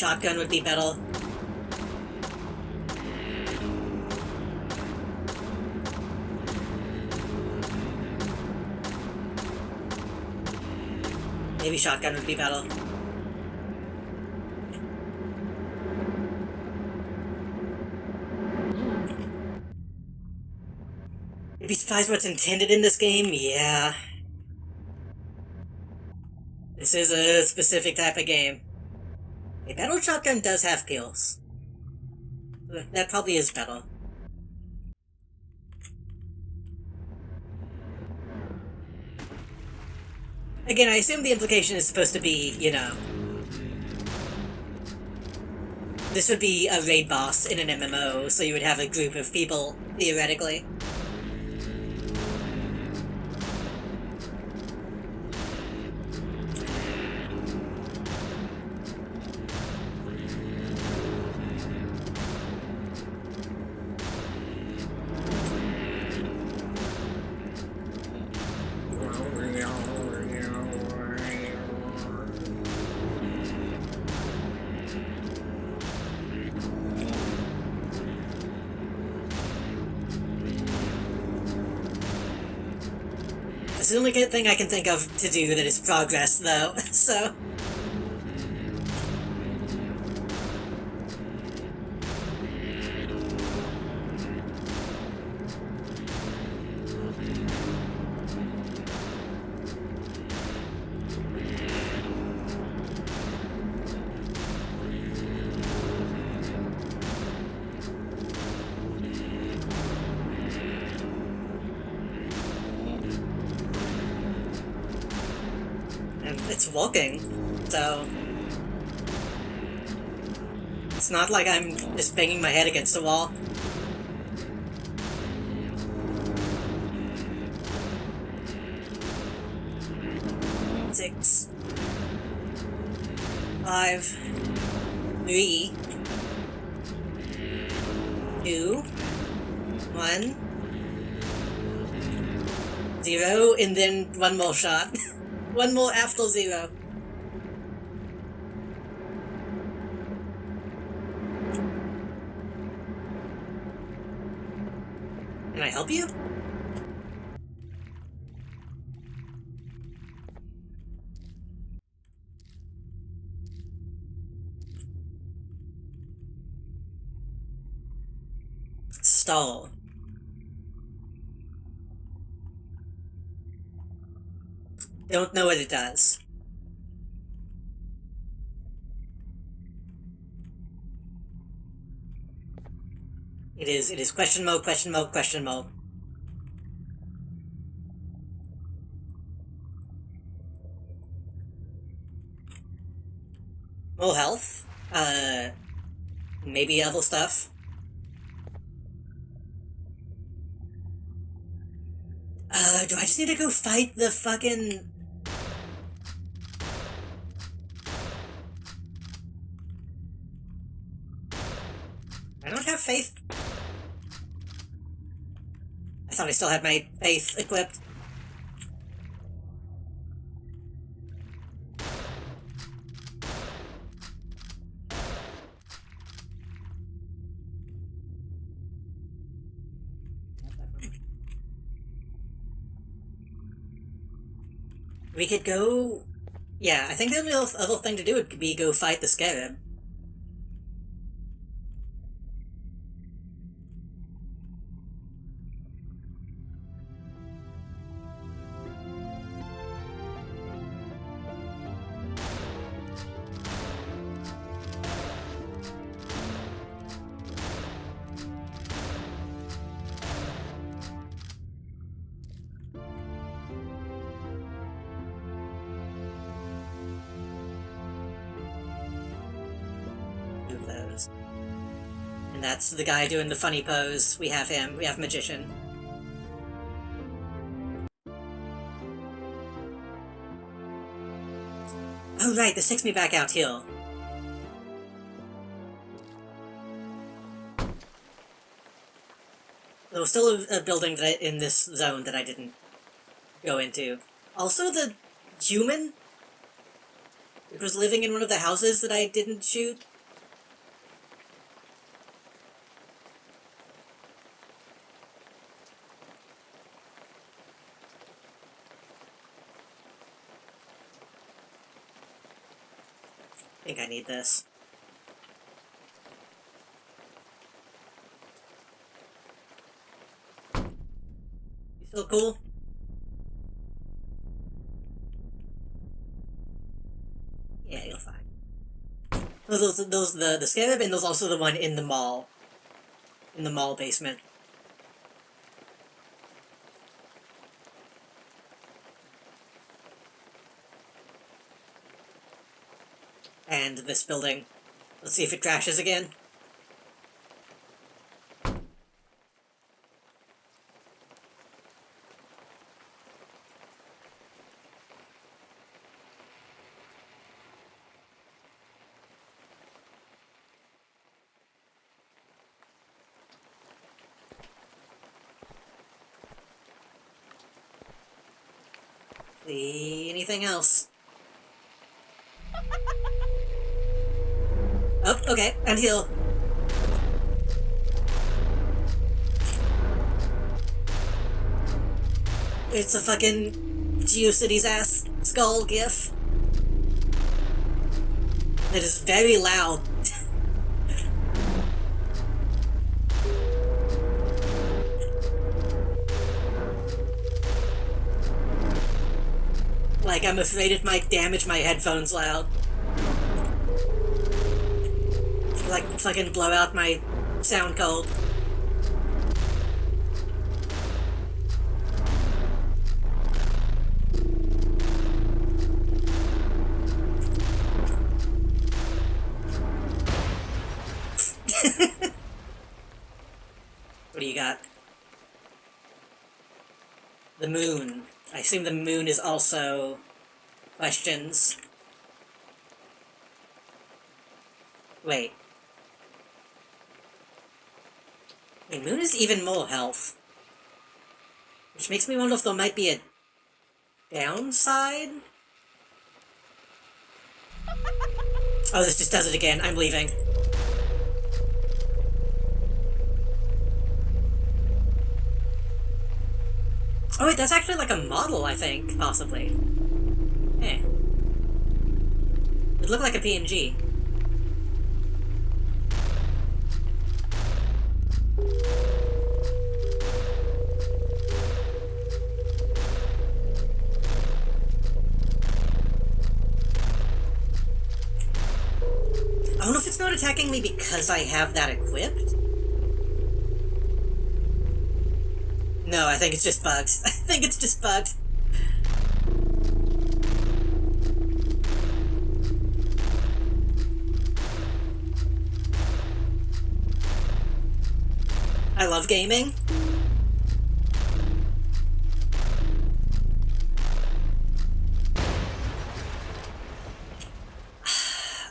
shotgun would be better. Maybe shotgun would be better. You'd be surprised what's intended in this game? Yeah. This is a specific type of game. A battle shotgun does have pills. That probably is better. Again, I assume the implication is supposed to be, you know, this would be a raid boss in an MMO, so you would have a group of people, theoretically. It's the only good thing I can think of to do that is progress, though, so... It's walking, so... It's not like I'm just banging my head against the wall. Six, 5, 3, 2, 1, 0, and then one more shot. One more after 0. Can I help you? Stall. Don't know what it does. It is question mode, question mode, question mode. More health? Maybe other stuff? Do I just need to go fight the fucking... I don't have faith. I thought I still had my faith equipped. We could go... Yeah, I think the only other thing to do would be go fight the scarab. Of those. And that's the guy doing the funny pose. We have him. We have Magician. Oh right, this takes me back out here. There was still a building that in this zone that I didn't go into. Also the human, it was living in one of the houses that I didn't shoot. I think I need this. You still cool? Yeah, you're fine. The scarab, and there's also the one in the mall. In the mall basement. And this building. Let's see if it crashes again. See anything else? Oh, okay, and heal. It's a fucking GeoCities ass skull gif. That is very loud. Like, I'm afraid it might damage my headphones loud. Like, fucking blow out my sound card. What do you got? The moon. I assume the moon is also questions. Wait. The moon is even more health. Which makes me wonder if there might be a downside? Oh, this just does it again. I'm leaving. Oh wait, that's actually like a model, I think, possibly. Eh. It looked like a PNG. I don't know if it's not attacking me because I have that equipped. No, I think it's just bugged. I think it's just bugged. I love gaming.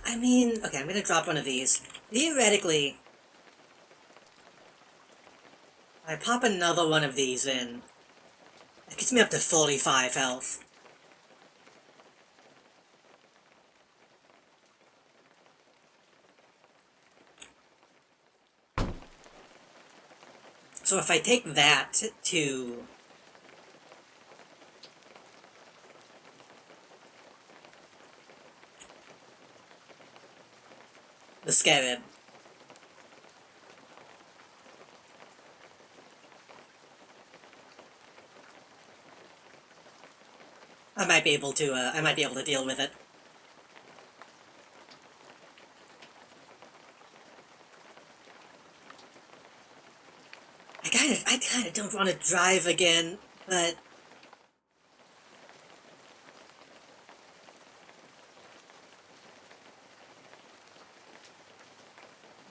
I mean, okay, I'm gonna drop one of these. Theoretically, I pop another one of these in. It gets me up to 45 health. So if I take that to the scarab, I might be able to deal with it. I kinda don't want to drive again, but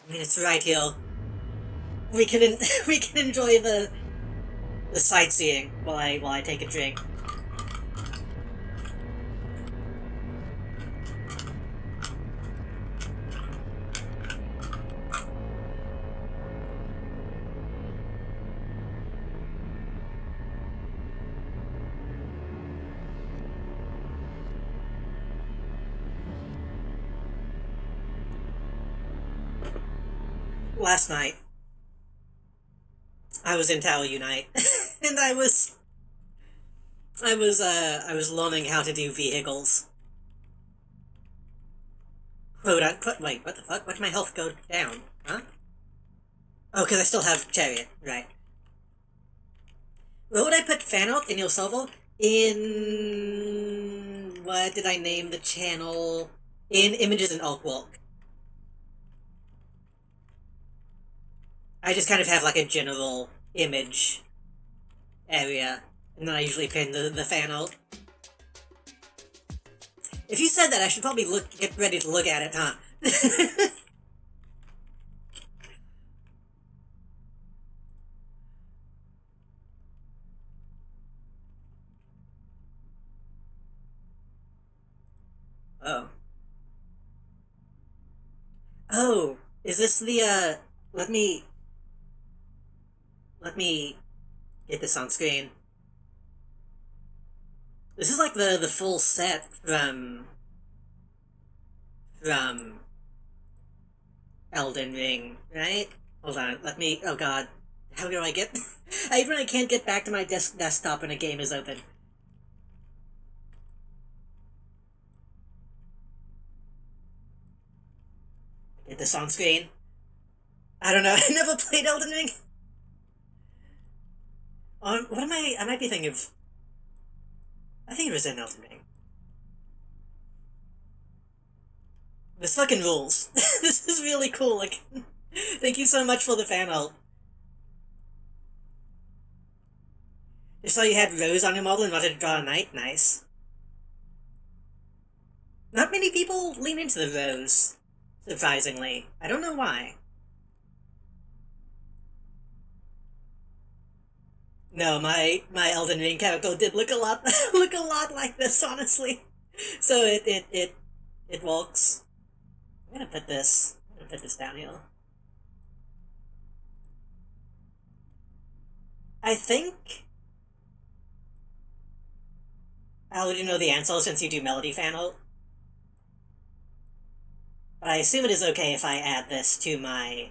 I mean, it's right here. We can we can enjoy the sightseeing while I take a drink. Last night, I was in Tower Unite, and I was learning how to do vehicles. Quote unquote. Wait, what the fuck? Why did my health go down? Huh? Oh, because I still have Chariot. Right. Where would I put Fanart in Il Solvo? In... What did I name the channel? In Images and Walk. I just kind of have like a general image area, and then I usually pin the Fanart. If you said that, I should probably get ready to look at it, huh? Oh. Oh, is this the, let me, let me get this on screen. This is like the full set from Elden Ring, right? Hold on, let me, oh god. How do I get, I really can't get back to my desktop when a game is open. Get this on screen. I don't know, I never played Elden Ring. What am I might be thinking of, I think it was in Elden Ring. This fucking rules. This is really cool, like, thank you so much for the fan art. Just saw you had Rose on your model and wanted to draw a knight, nice. Not many people lean into the Rose, surprisingly. I don't know why. No, my Elden Ring character did look a lot look a lot like this, honestly. So it works. I'm gonna put this down here. I think I already know the answer since you do melody fan art. But I assume it is okay if I add this to my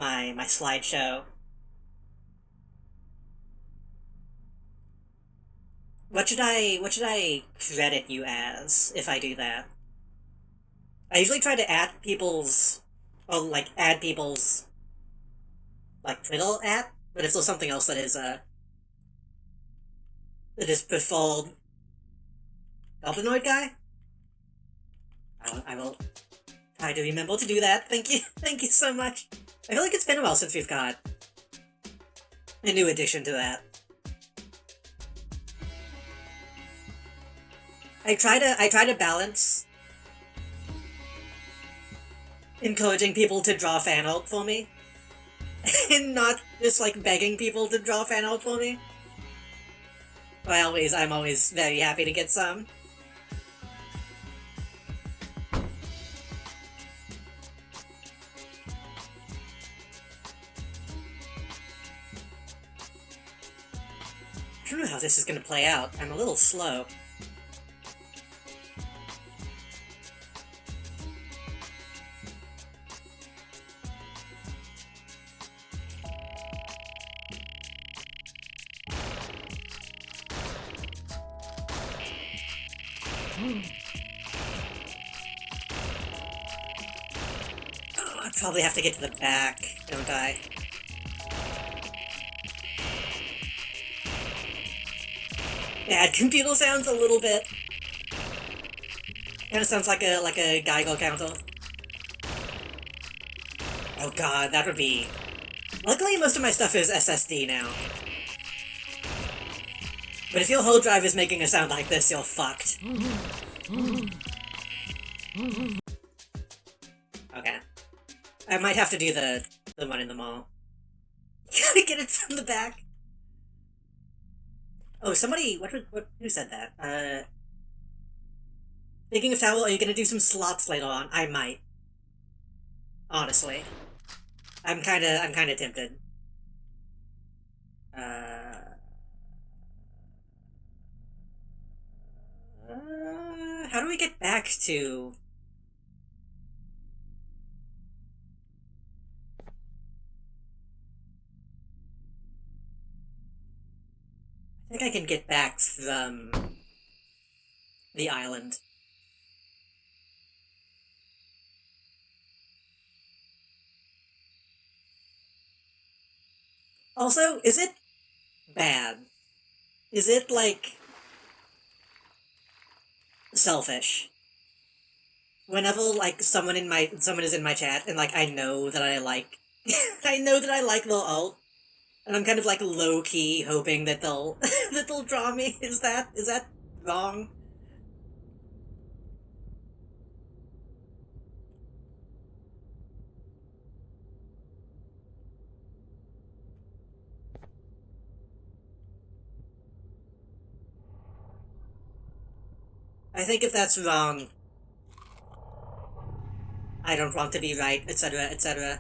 slideshow. What should I credit you as if I do that? I usually try to add people's like Twitter at, but if there's something else that is preferred Goblinoid guy, I will try to remember to do that. Thank you. Thank you so much. I feel like it's been a while since we've got a new addition to that. I try to balance encouraging people to draw fan art for me and not just like begging people to draw fan art for me. I'm always very happy to get some. I don't know how this is gonna play out. I'm a little slow. Oh, I probably have to get to the back, don't I? Bad computer sounds a little bit. Kinda sounds like a Geiger counter. Oh god, that would be... Luckily most of my stuff is SSD now. But if your whole drive is making a sound like this, you're fucked. Okay. I might have to do the one in the mall. Gotta get it from the back. Oh, somebody, who said that? Speaking of towel, are you gonna do some slots later on? I might. Honestly. I'm kinda tempted. How do we get back to... I think I can get back from the island. Also, is it bad? Is it, like, selfish? Whenever, like, someone is in my chat, and, like, I know that I like, I know that I like their alt, and I'm kind of, like, low-key hoping that they'll, that they'll draw me. Is that wrong? I think if that's wrong, I don't want to be right, etc., etc.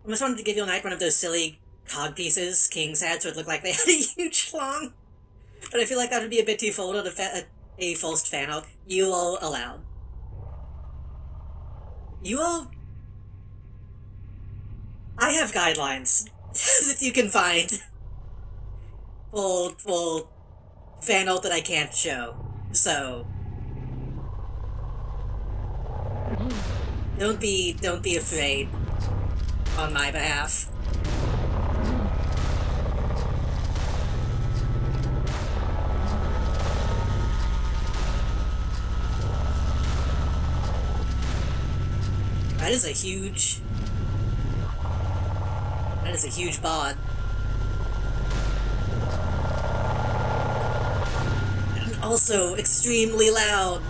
I just wanted to give you a night one of those silly cog pieces Kings had, so it looked like they had a huge schlong. But I feel like that would be a bit too forward of a forced fan art. You all allowed. You all... I have guidelines that you can find for fan art that I can't show. So don't be afraid on my behalf. That is a huge... That is a huge bod. And also extremely loud.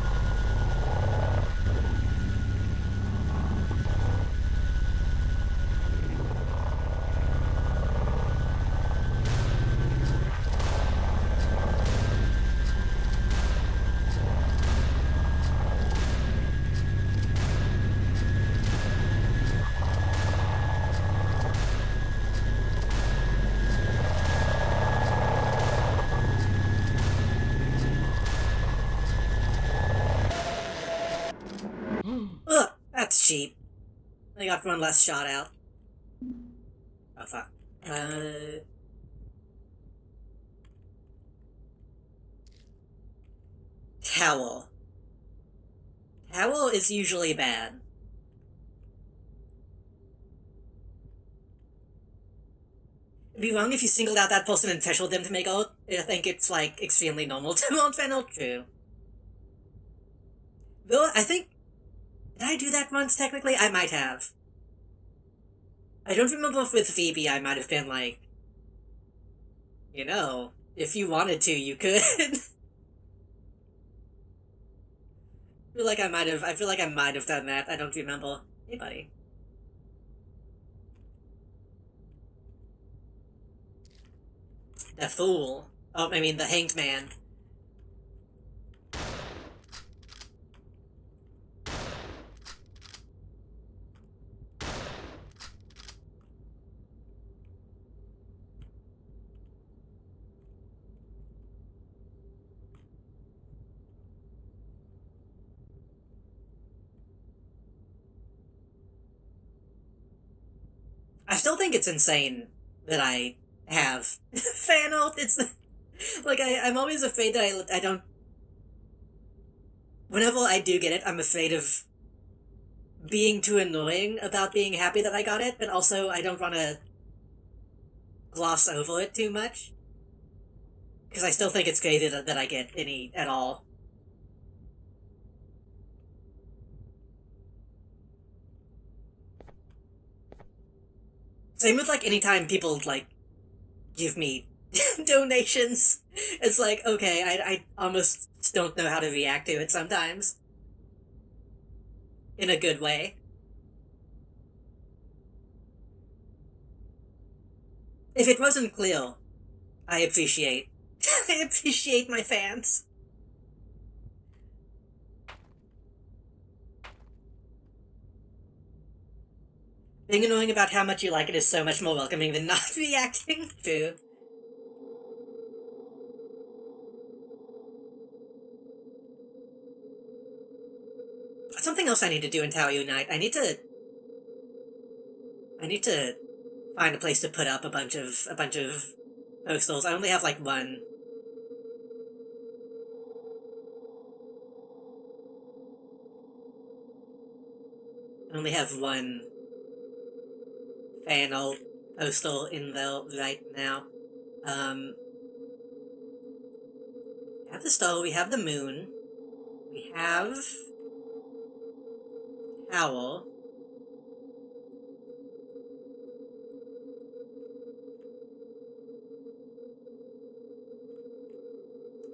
Ugh, that's cheap. I got one less shot out. Oh, fuck. Towel. Towel is usually bad. It'd be wrong if you singled out that person and threshold them to make out. I think it's, like, extremely normal to want fennel. True. Though, I think... Did I do that once, technically? I might have. I don't remember if with Phoebe I might have been like... You know, if you wanted to, you could. I feel like I might have done that. I don't remember. Hey, buddy. The fool. Oh, I mean, the hanged man. I still think it's insane that I have fan art. It's like I'm always afraid that I don't. Whenever I do get it, I'm afraid of being too annoying about being happy that I got it, but also I don't want to gloss over it too much because I still think it's crazy that I get any at all. Same with like anytime people like give me donations. It's like, okay, I almost don't know how to react to it sometimes. In a good way. If it wasn't clear, I appreciate. I appreciate my fans. Being annoying about how much you like it is so much more welcoming than not reacting. True. Something else I need to do in Tower Unite. I need to find a place to put up a bunch of postals. I only have like one. I only have one fan art postal in there right now. We have the star, we have the moon, we have Owl.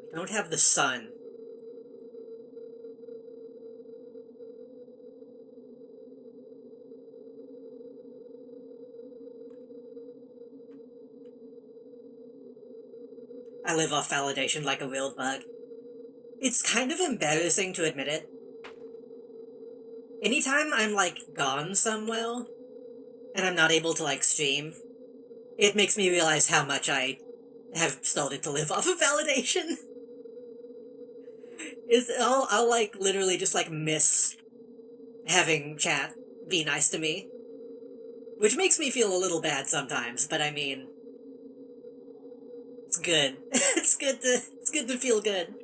We don't have the sun. I live off validation like a real bug. It's kind of embarrassing to admit it. Anytime I'm, like, gone somewhere, and I'm not able to, like, stream, it makes me realize how much I have started to live off of validation. I'll, like, literally just, like, miss having chat be nice to me. Which makes me feel a little bad sometimes, but I mean... It's good. It's good to feel good.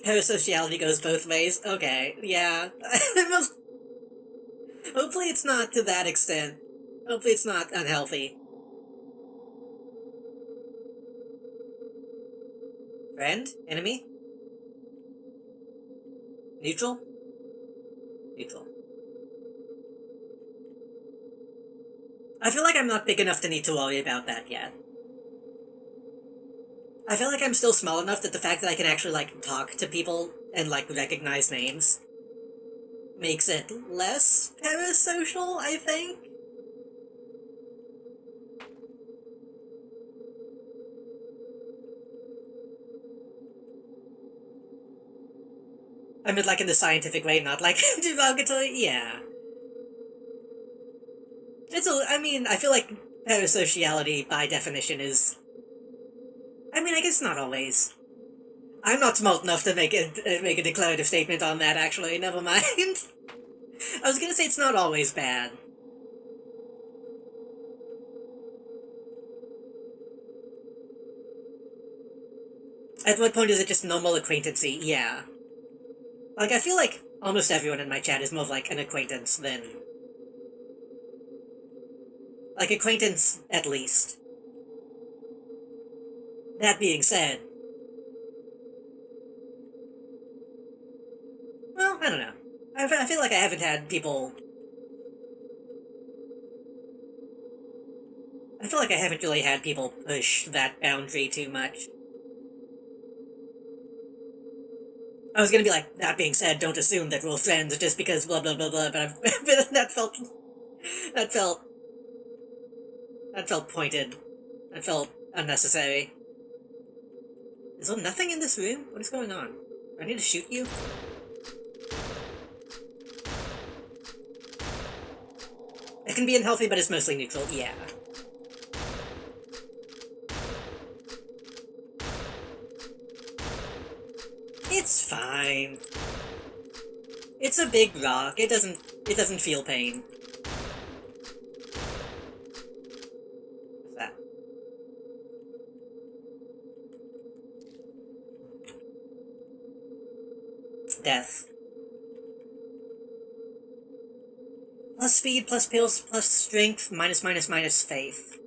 Parasociality goes both ways. Okay, yeah. Hopefully it's not to that extent. Hopefully it's not unhealthy. Friend? Enemy? Neutral? Neutral. I feel like I'm not big enough to need to worry about that yet. I feel like I'm still small enough that the fact that I can actually, like, talk to people and, like, recognize names makes it less parasocial, I think? I mean, like, in the scientific way, not, like, derogatory? Yeah. I mean, I feel like parasociality, by definition, is... I mean, I guess not always. I'm not smart enough to make a declarative statement on that, actually. Never mind. I was gonna say it's not always bad. At what point is it just normal acquaintancy? Yeah. Like, I feel like almost everyone in my chat is more of, like, an acquaintance than... Like, acquaintance, at least. That being said... Well, I don't know. I feel like I haven't had people... I feel like I haven't really had people push that boundary too much. I was gonna be like, that being said, don't assume that we're friends just because blah blah blah blah, but that felt... That felt... That felt pointed. That felt unnecessary. Is there nothing in this room? What is going on? Do I need to shoot you? It can be unhealthy, but it's mostly neutral. Yeah. It's fine. It's a big rock. It doesn't feel pain. What's that? Death. Plus speed, plus pills, plus strength, minus minus minus faith.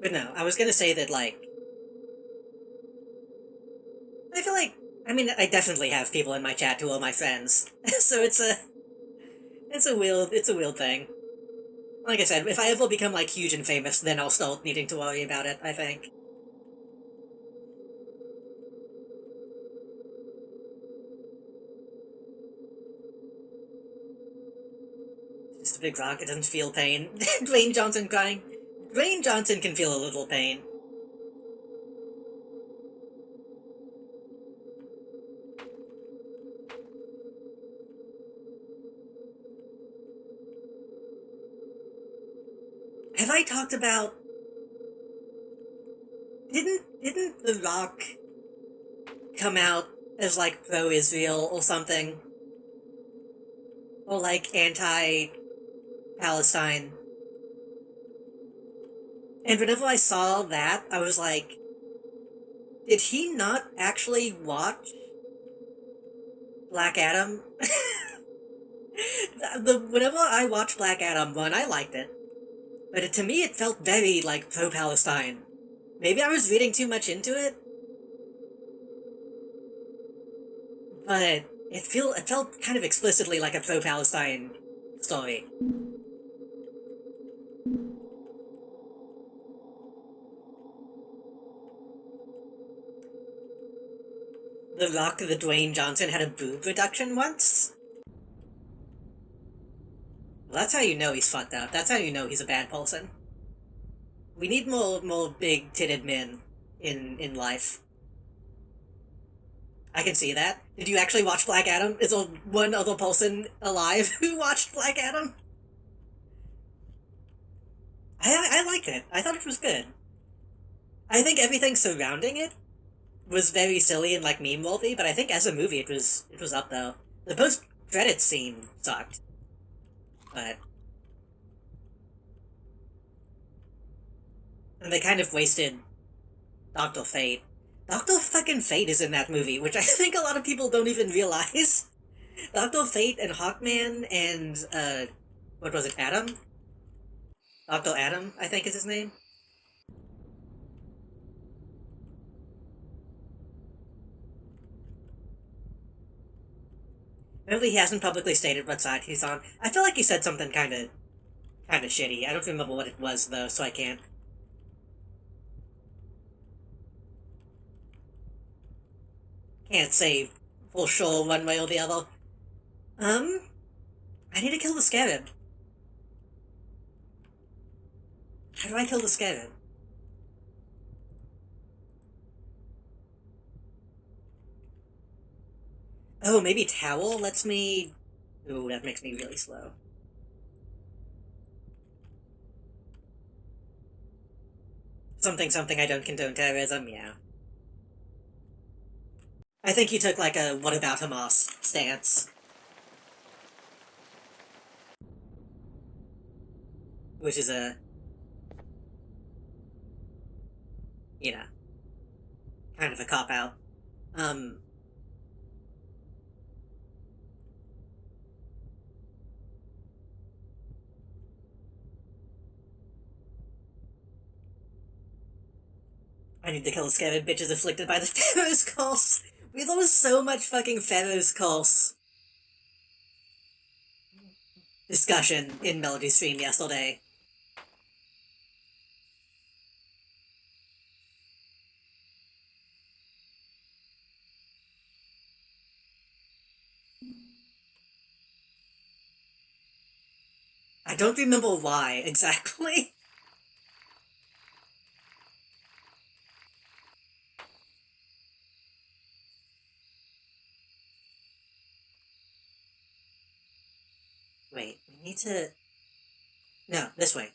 But no, I was gonna say that, like... I feel like... I mean, I definitely have people in my chat who are my friends. So it's a weird thing. Like I said, if I ever become, like, huge and famous, then I'll start needing to worry about it, I think. Just a big rock, it doesn't feel pain. Dwayne Johnson crying. Dwayne Johnson can feel a little pain. Have I talked about... Didn't The Rock come out as, like, pro-Israel or something? Or, like, anti-Palestine? And whenever I saw that, I was like, did he not actually watch Black Adam? Whenever I watched Black Adam 1, I liked it. But to me, it felt very, like, pro-Palestine. Maybe I was reading too much into it? But it felt kind of explicitly like a pro-Palestine story. The Rock the Dwayne Johnson had a boob reduction once? Well, that's how you know he's fucked up. That's how you know he's a bad person. We need more big-titted men in life. I can see that. Did you actually watch Black Adam? Is there one other person alive who watched Black Adam? I liked it. I thought it was good. I think everything surrounding it was very silly and, like, meme-worthy, but I think as a movie it was up, though. The post-credits scene sucked. But... and they kind of wasted Dr. Fate. Dr. fucking Fate is in that movie, which I think a lot of people don't even realize. Dr. Fate and Hawkman and, what was it, Adam? Dr. Adam, I think is his name. Apparently he hasn't publicly stated what side he's on. I feel like he said something kinda shitty. I don't remember what it was, though, so I can't say for sure one way or the other. I need to kill the scarab. How do I kill the scarab? Oh, maybe towel lets me... ooh, that makes me really slow. Something I don't condone terrorism, yeah. I think he took, like, a what about Hamas stance. Which is a... you know, kind of a cop-out. I need to kill scared bitches afflicted by the Pharaoh's curse. There was so much fucking Pharaoh's curse discussion in Melody Stream yesterday. I don't remember why exactly. Wait, we need to... no, this way.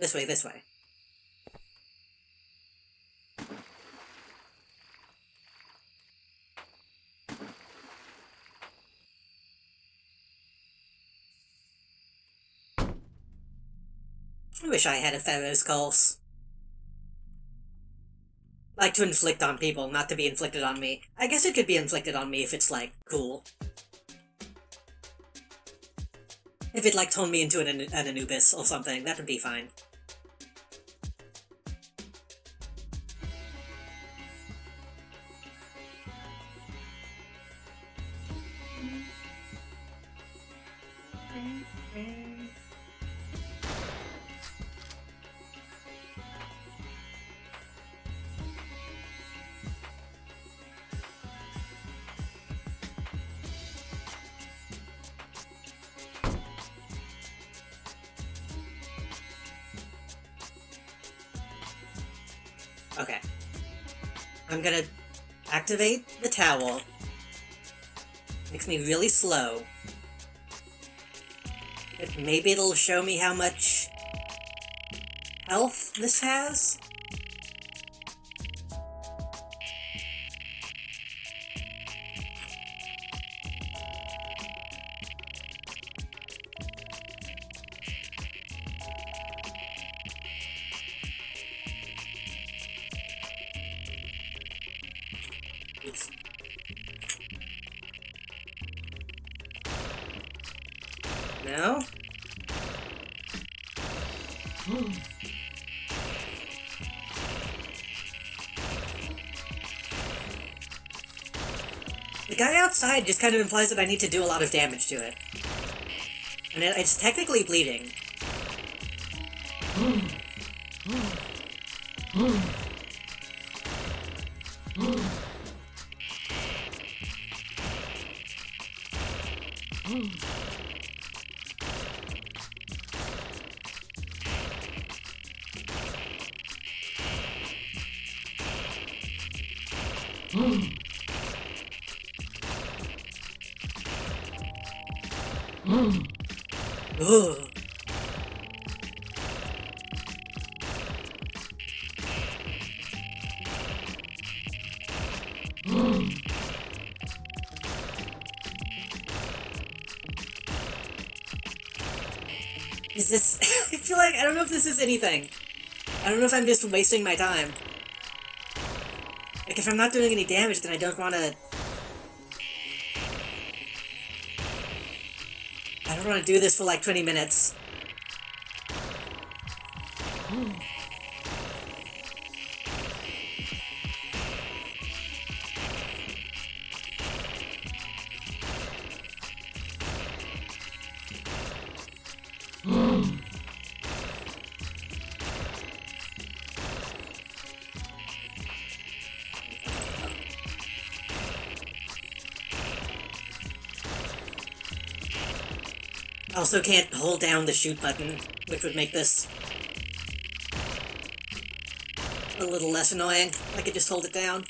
I wish I had a Pharaoh's curse. Like to inflict on people, not to be inflicted on me. I guess it could be inflicted on me if it's, like, cool. If it, like, turned me into an Anubis or something, that would be fine. Okay. I'm gonna activate the towel. Makes me really slow. But maybe it'll show me how much health this has. No? The guy outside just kind of implies that I need to do a lot of damage to it. And it's technically bleeding. Ugh. Is this... I feel like... I don't know if this is anything. I don't know if I'm just wasting my time. Like, if I'm not doing any damage, then I don't want to... I don't want to do this for like 20 minutes. Also can't hold down the shoot button, which would make this a little less annoying. I could just hold it down.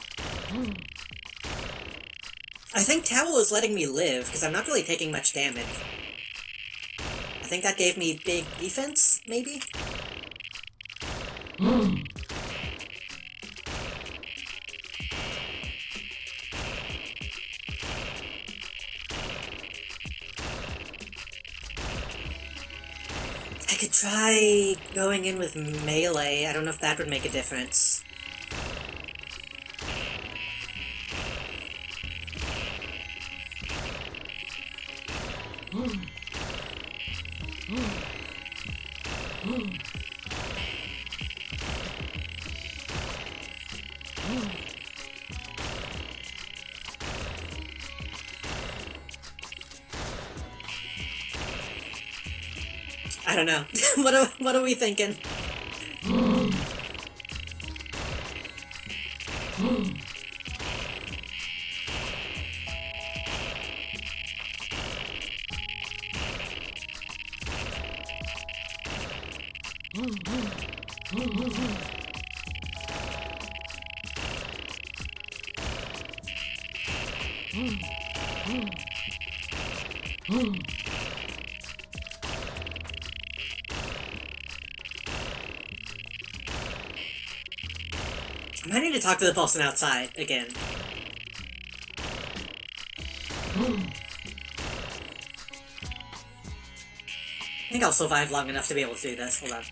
I think Towel is letting me live, because I'm not really taking much damage. I think that gave me big defense, maybe? I could try going in with melee. I don't know if that would make a difference. I don't know. What are we thinking? I might need to talk to the person outside again. I think I'll survive long enough to be able to do this. Hold on.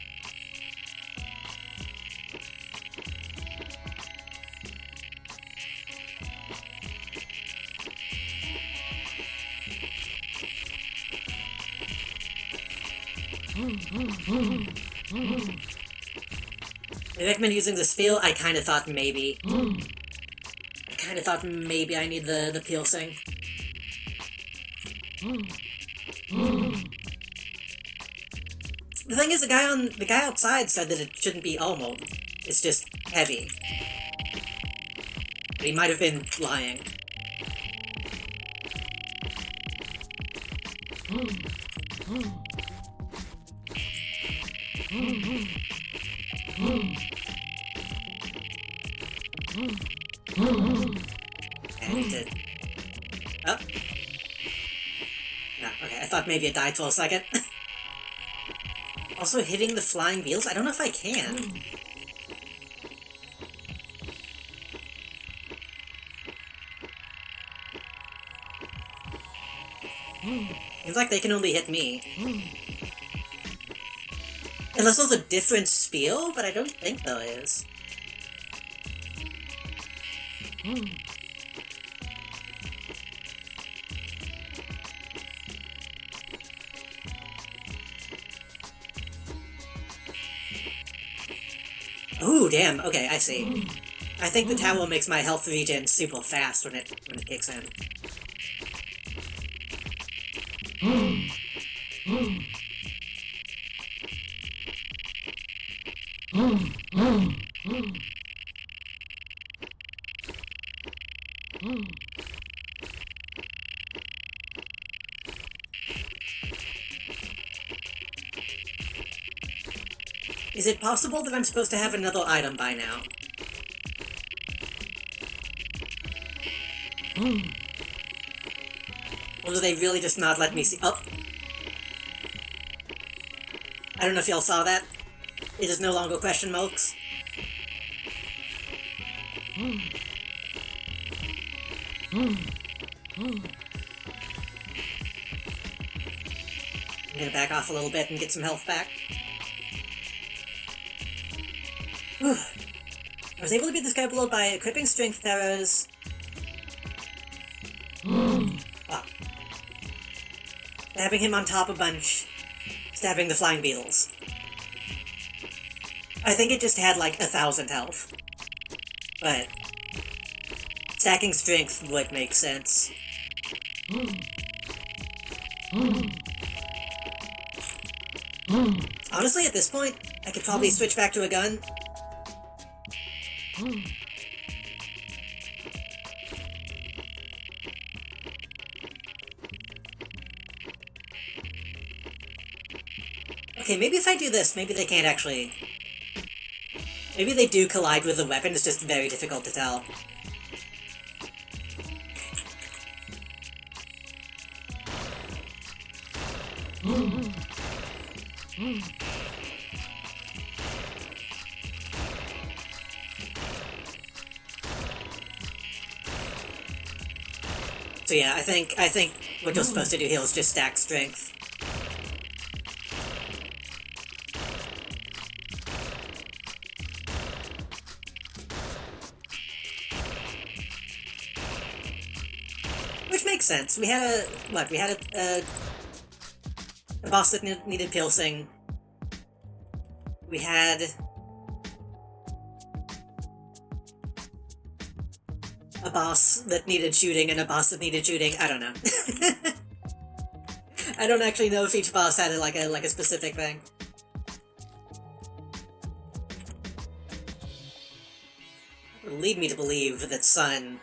They recommend using the spiel. I kind of thought maybe. I kind of thought maybe I need the piercing. The thing is, the guy outside said that it shouldn't be armor. It's just heavy. But he might have been lying. I need to... Oh. No, okay, I thought maybe it died for a second. Also hitting the flying beetles? I don't know if I can. Seems like they can only hit me. Unless there's a different spiel, but I don't think there is. Ooh, damn. Okay, I see. I think the tower makes my health regen super fast when it kicks in. Is it possible that I'm supposed to have another item by now? Or do they really just not let me see? Oh! I don't know if y'all saw that. It is no longer question marks. I'm gonna back off a little bit and get some health back. Whew. I was able to beat this guy below by equipping strength arrows. Wow. Stabbing him on top a bunch. Stabbing the flying beetles. I think it just had like 1,000 health. But stacking strength would make sense. Honestly, at this point, I could probably switch back to a gun. Okay, maybe if I do this, maybe they can't actually... Maybe they do collide with the weapon, it's just very difficult to tell. So yeah, I think what you're supposed to do here is just stack strength. Which makes sense. We had a... what? We had a boss that needed piercing. We had... a boss that needed shooting and a boss that needed shooting. I don't know. I don't actually know if each boss had like a specific thing. It would lead me to believe that Sun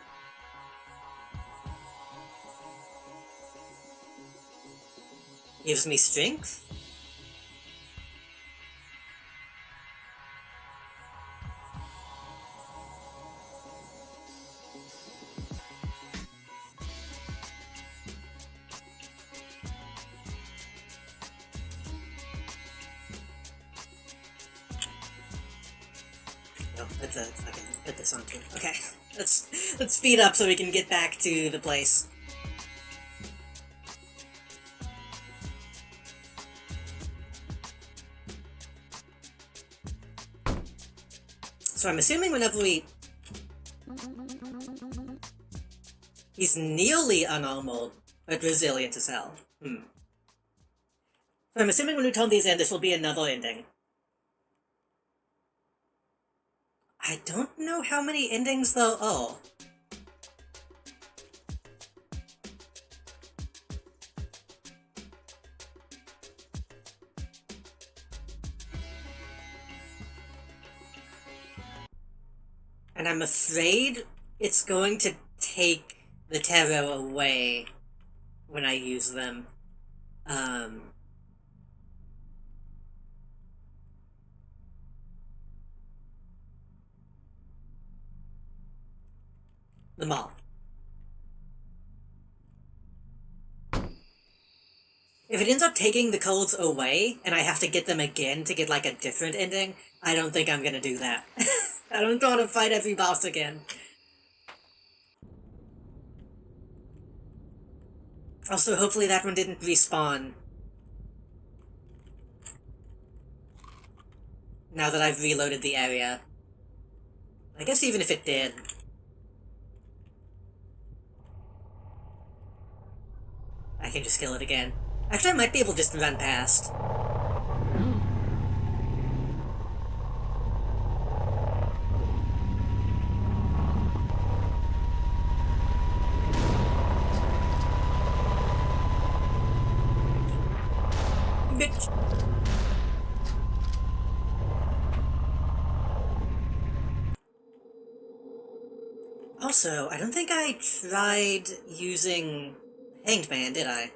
gives me strength? Oh, let's fucking put this on too. Okay, let's speed up so we can get back to the place. So I'm assuming whenever we... He's nearly unarmored, but resilient as hell. So I'm assuming when we turn these in, this will be another ending. I don't know how many endings there are. And I'm afraid it's going to take the tarot away when I use them. Them all. If it ends up taking the codes away, and I have to get them again to get, like, a different ending, I don't think I'm gonna do that. I don't want to fight every boss again. Also, hopefully that one didn't respawn. Now that I've reloaded the area. I guess even if it did. I can just kill it again. Actually, I might be able to just run past. Bitch. Also, I don't think I tried using Hanged Man, did I?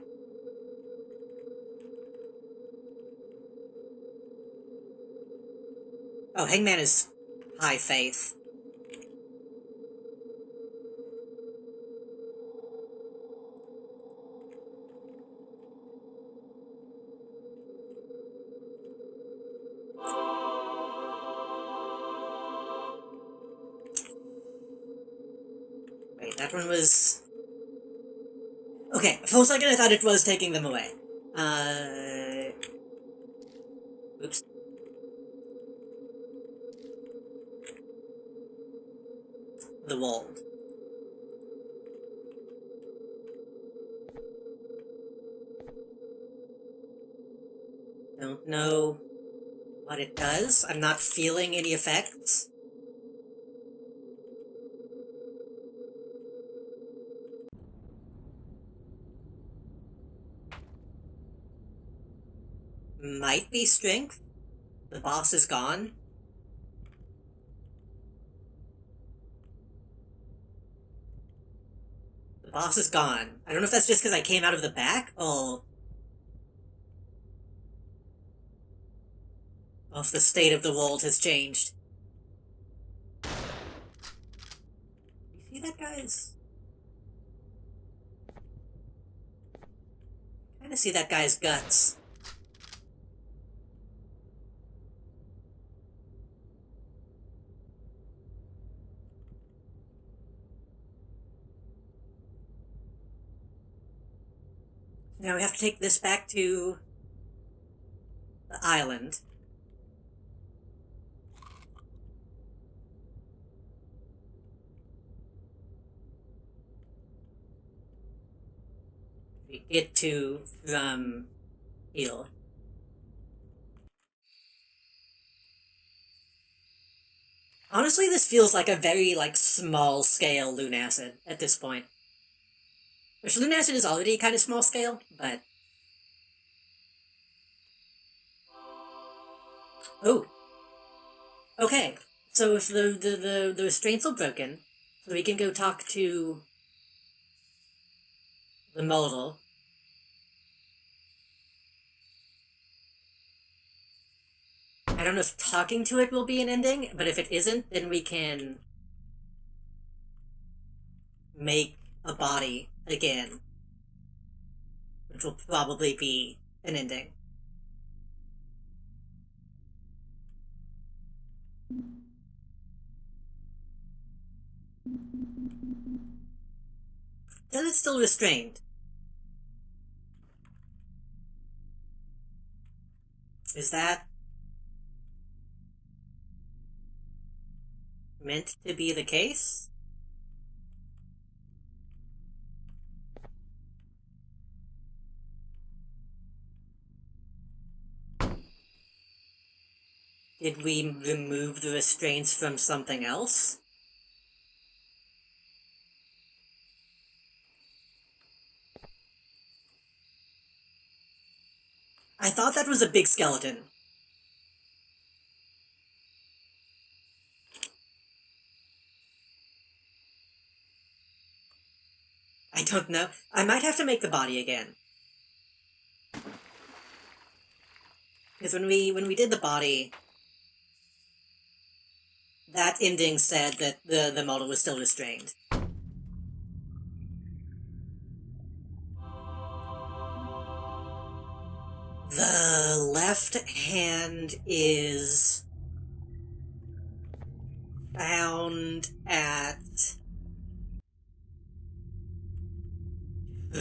Oh, Hangman is high faith. Wait, that one was... Okay, for a second I thought it was taking them away. Oops. The Wold. Don't know what it does. I'm not feeling any effects. Might be strength. The boss is gone. The boss is gone. I don't know if that's just because I came out of the back, or if the state of the world has changed. You see that, guys? Kinda see that guy's guts. Now we have to take this back to the island. We get to heal. Honestly, this feels like a very, like, small-scale Lunacid at this point. Which Lunacid is already kind of small-scale, but... Oh! Okay, so if the restraints are broken, so we can go talk to the model. I don't know if talking to it will be an ending, but if it isn't, then we can make a body again, which will probably be an ending. Then it's still restrained. Is that meant to be the case? Did we remove the restraints from something else? I thought that was a big skeleton. I don't know. I might have to make the body again. Because when we did the body, that ending said that the model was still restrained. left hand is found at... I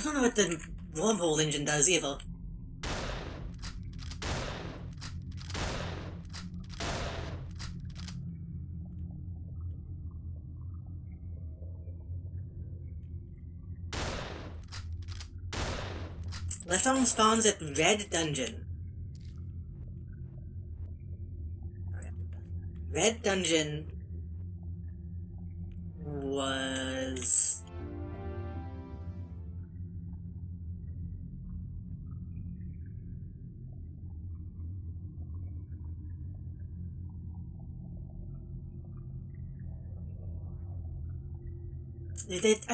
don't know what the wormhole engine does either. Left arm spawns at Red Dungeon. Red Dungeon was...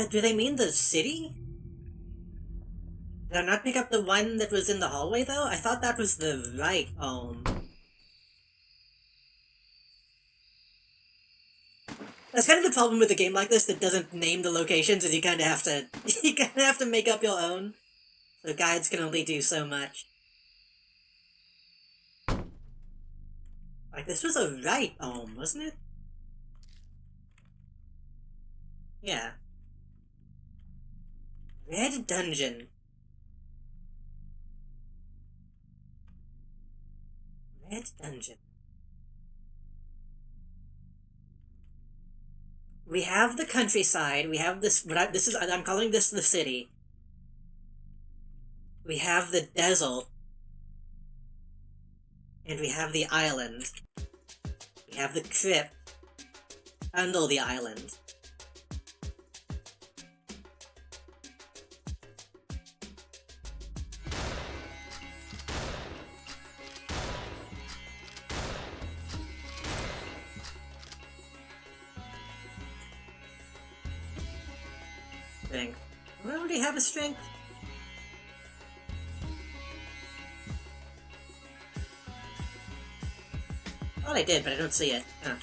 do they mean the city? Did I not pick up the one that was in the hallway, though? I thought that was the right home. That's kind of the problem with a game like this that doesn't name the locations, is you kind of have to make up your own. So guides can only do so much. Like, this was a right home, wasn't it? Yeah. Red Dungeon. Red Dungeon. We have the countryside, we have this, I'm calling this the city. We have the desert. And we have the island. We have the crypt under the island. Strength. Do I already have a strength? Well, I did, but I don't see it. Huh.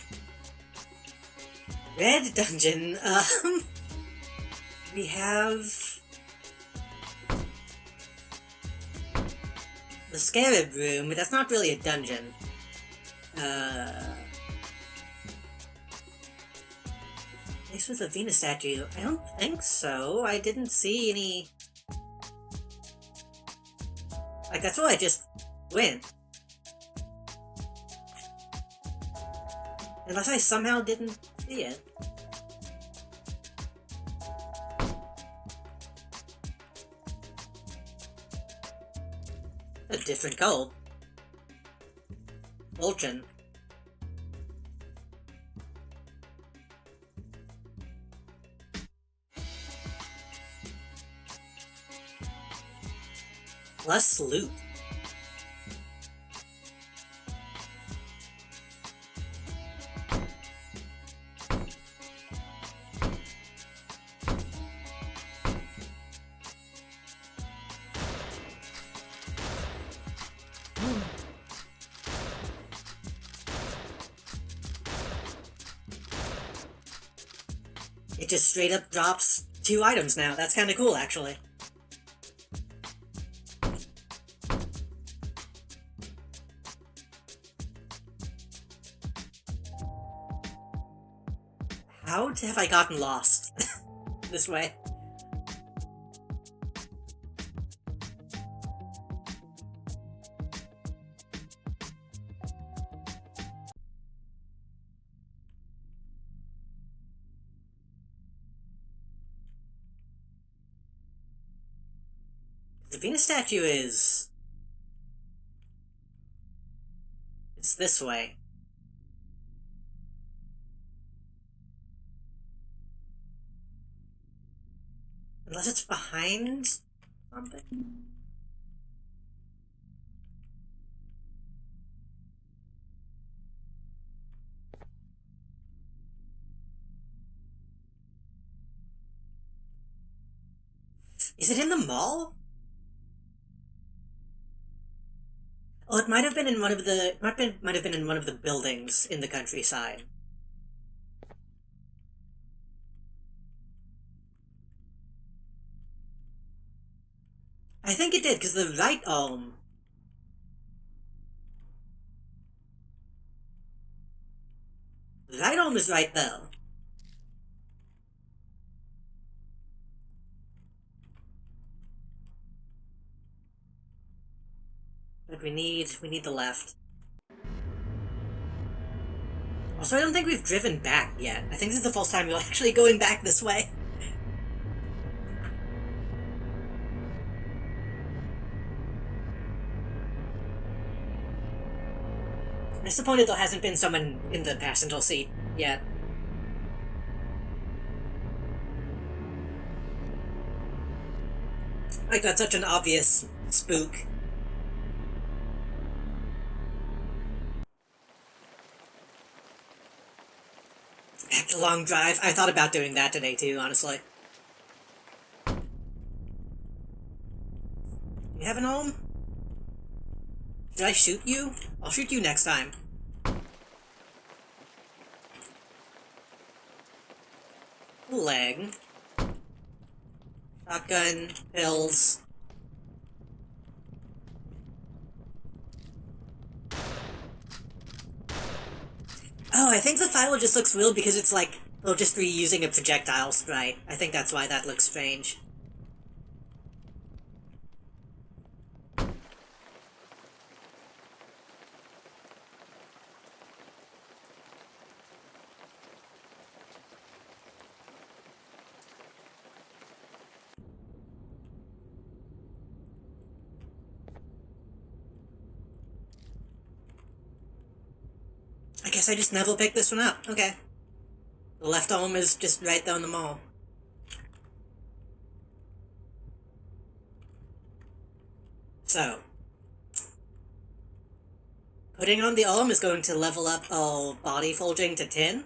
Red Dungeon, we have... the Scarab Room, but that's not really a dungeon. This was a Venus statue. I don't think so. I didn't see any... Like, that's where I just went. Unless I somehow didn't see it. A different goal. Vulcan. Plus loot. It just straight up drops 2 items now. That's kinda cool, actually. How have I gotten lost this way? The Venus statue is... it's this way. Unless it's behind something? Is it in the mall? Oh, it might have been in one of the might have been in one of the buildings in the countryside. I think it did, because the right arm is right though. But we need the left. Also, I don't think we've driven back yet. I think this is the first time we're actually going back this way. I'm disappointed there hasn't been someone in the passenger seat yet. Like, that's such an obvious spook. After a long drive, I thought about doing that today too, honestly. You have an home? Did I shoot you? I'll shoot you next time. Leg. Shotgun. Pills. Oh, I think the file just looks weird because it's like, they're just reusing a projectile sprite. I think that's why that looks strange. I guess I just never picked this one up. Okay. The left arm is just right down the mall. So, putting on the arm is going to level up our body forging to 10.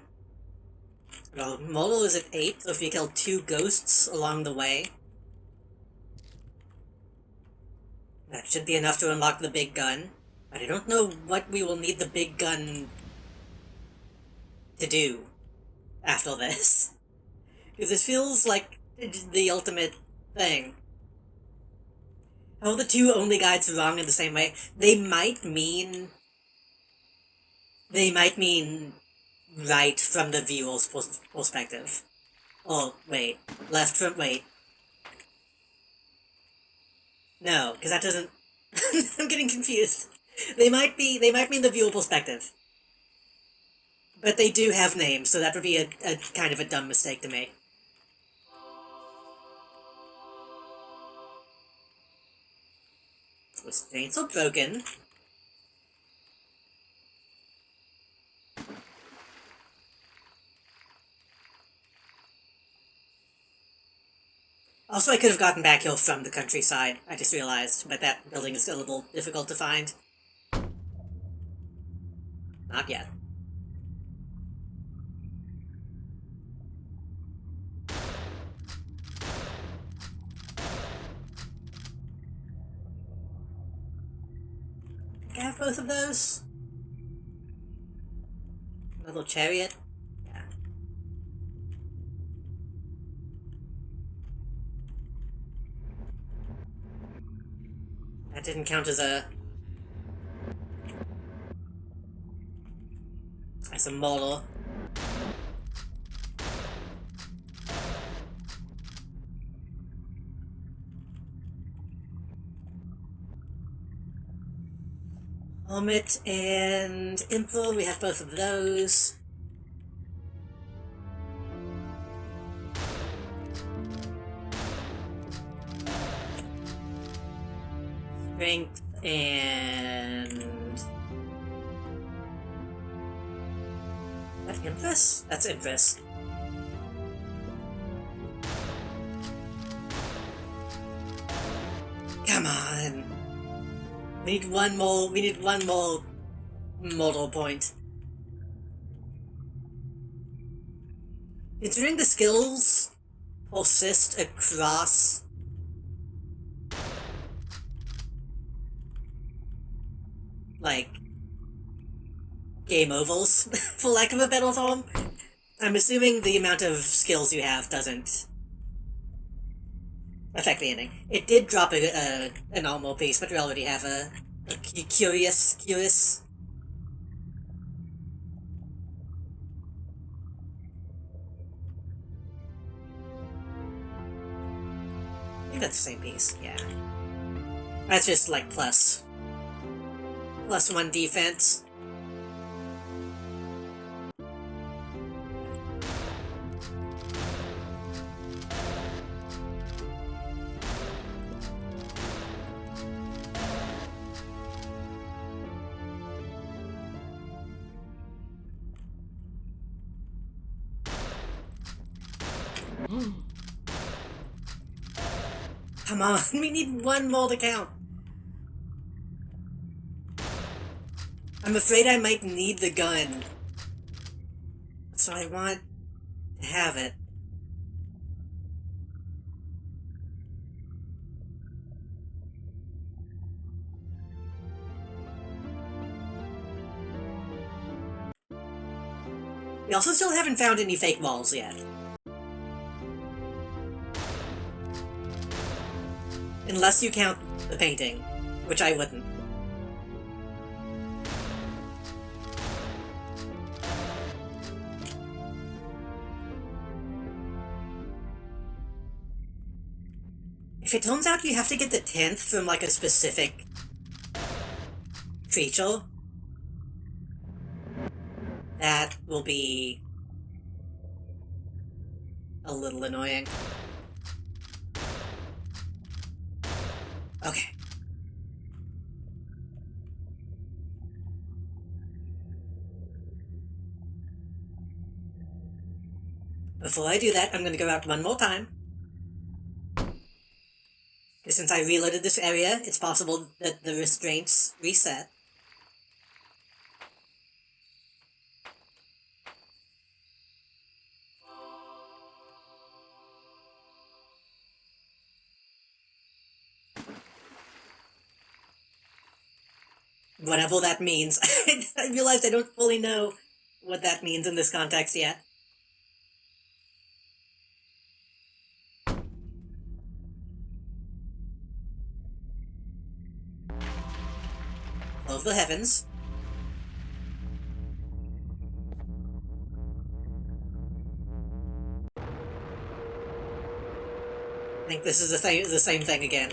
Our model is at 8, so if you kill 2 ghosts along the way, that should be enough to unlock the big gun. But I don't know what we will need the big gun to do after this. Because this feels like the ultimate thing. How the 2 only guides wrong in the same way? They might mean right from the viewer's perspective. Oh, wait. Left from... wait. No, because that doesn't... I'm getting confused. They might mean the viewer perspective. But they do have names, so that would be a kind of a dumb mistake to make. Restraints are broken. Also, I could have gotten back here from the countryside, I just realized, but that building is still a little difficult to find. Not yet. Can I have both of those? A little chariot? Yeah. That didn't count as a model. Helmet and Emperor, we have both of those. Strength and... Is that Empress? That's Empress. Come on! We need one more model point. Considering the skills persist across... game ovals, for lack of a better term. I'm assuming the amount of skills you have doesn't affect the ending. It did drop a normal piece, but we already have a curious. I think that's the same piece, yeah. That's just like plus 1 defense. Come on, we need 1 more to count. I'm afraid I might need the gun, so I want to have it. We also still haven't found any fake walls yet. Unless you count the painting, which I wouldn't. If it turns out you have to get the 10th from like a specific creature, that will be a little annoying. Okay. Before I do that, I'm gonna go out 1 more time. Since I reloaded this area, it's possible that the restraints reset. Whatever that means. I realized I don't fully know what that means in this context yet. Of the heavens. I think this is the same thing again.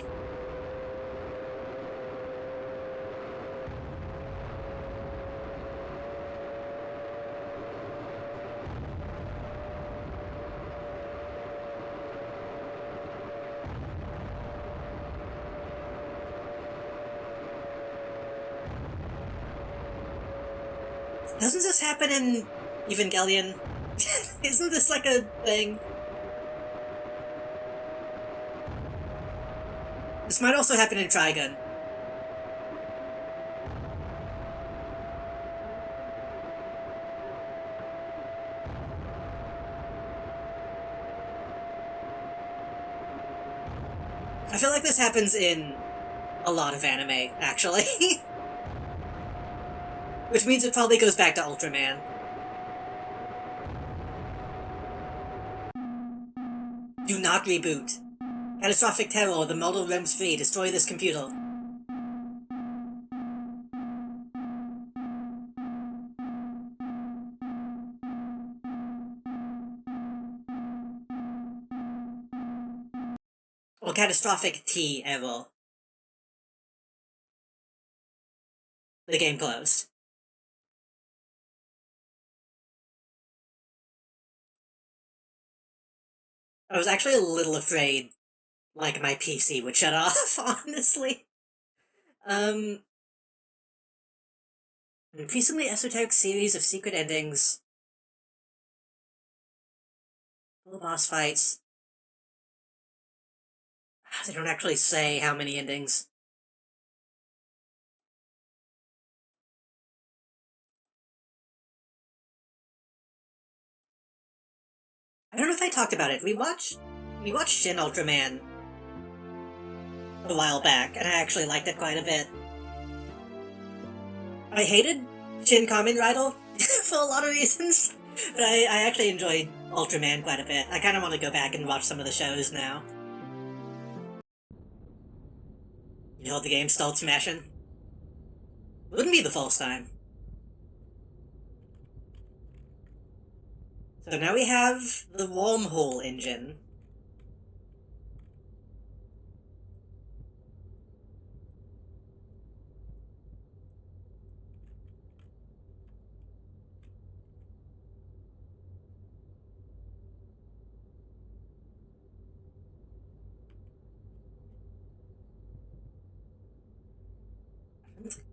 Doesn't this happen in Evangelion? Isn't this like a thing? This might also happen in Trigun. I feel like this happens in a lot of anime, actually. Which means it probably goes back to Ultraman. Do not reboot. Catastrophic terror, the model roams free, destroy this computer. Or catastrophic T error. The game closed. I was actually a little afraid, like, my PC would shut off, honestly. An increasingly esoteric series of secret endings. Full boss fights. They don't actually say how many endings. I don't know if I talked about it. We watched Shin Ultraman a while back, and I actually liked it quite a bit. I hated Shin Kamen Rider for a lot of reasons. But I actually enjoy Ultraman quite a bit. I kind of want to go back and watch some of the shows now. You know, the game started smashing. Wouldn't be the first time. So now we have the wormhole engine.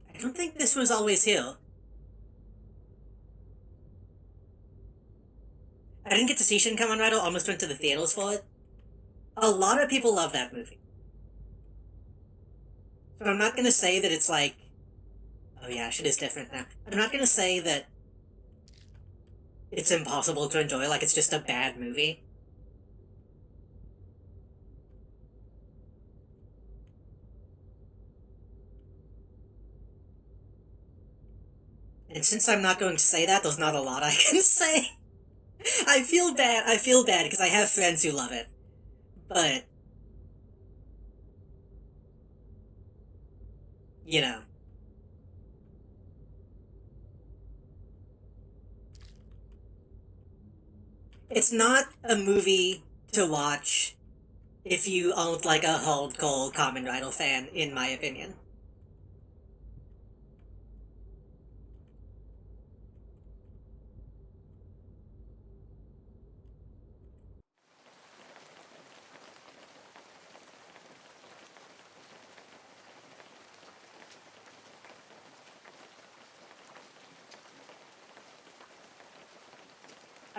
I don't think this was always here. I didn't get to see Shin Kamen Rider, almost went to the theaters for it. A lot of people love that movie. So I'm not gonna say that it's like, oh yeah, shit is different now. I'm not gonna say that it's impossible to enjoy, like it's just a bad movie. And since I'm not going to say that, there's not a lot I can say. I feel bad because I have friends who love it. But, you know. It's not a movie to watch if you aren't like a hardcore Kamen Rider fan, in my opinion.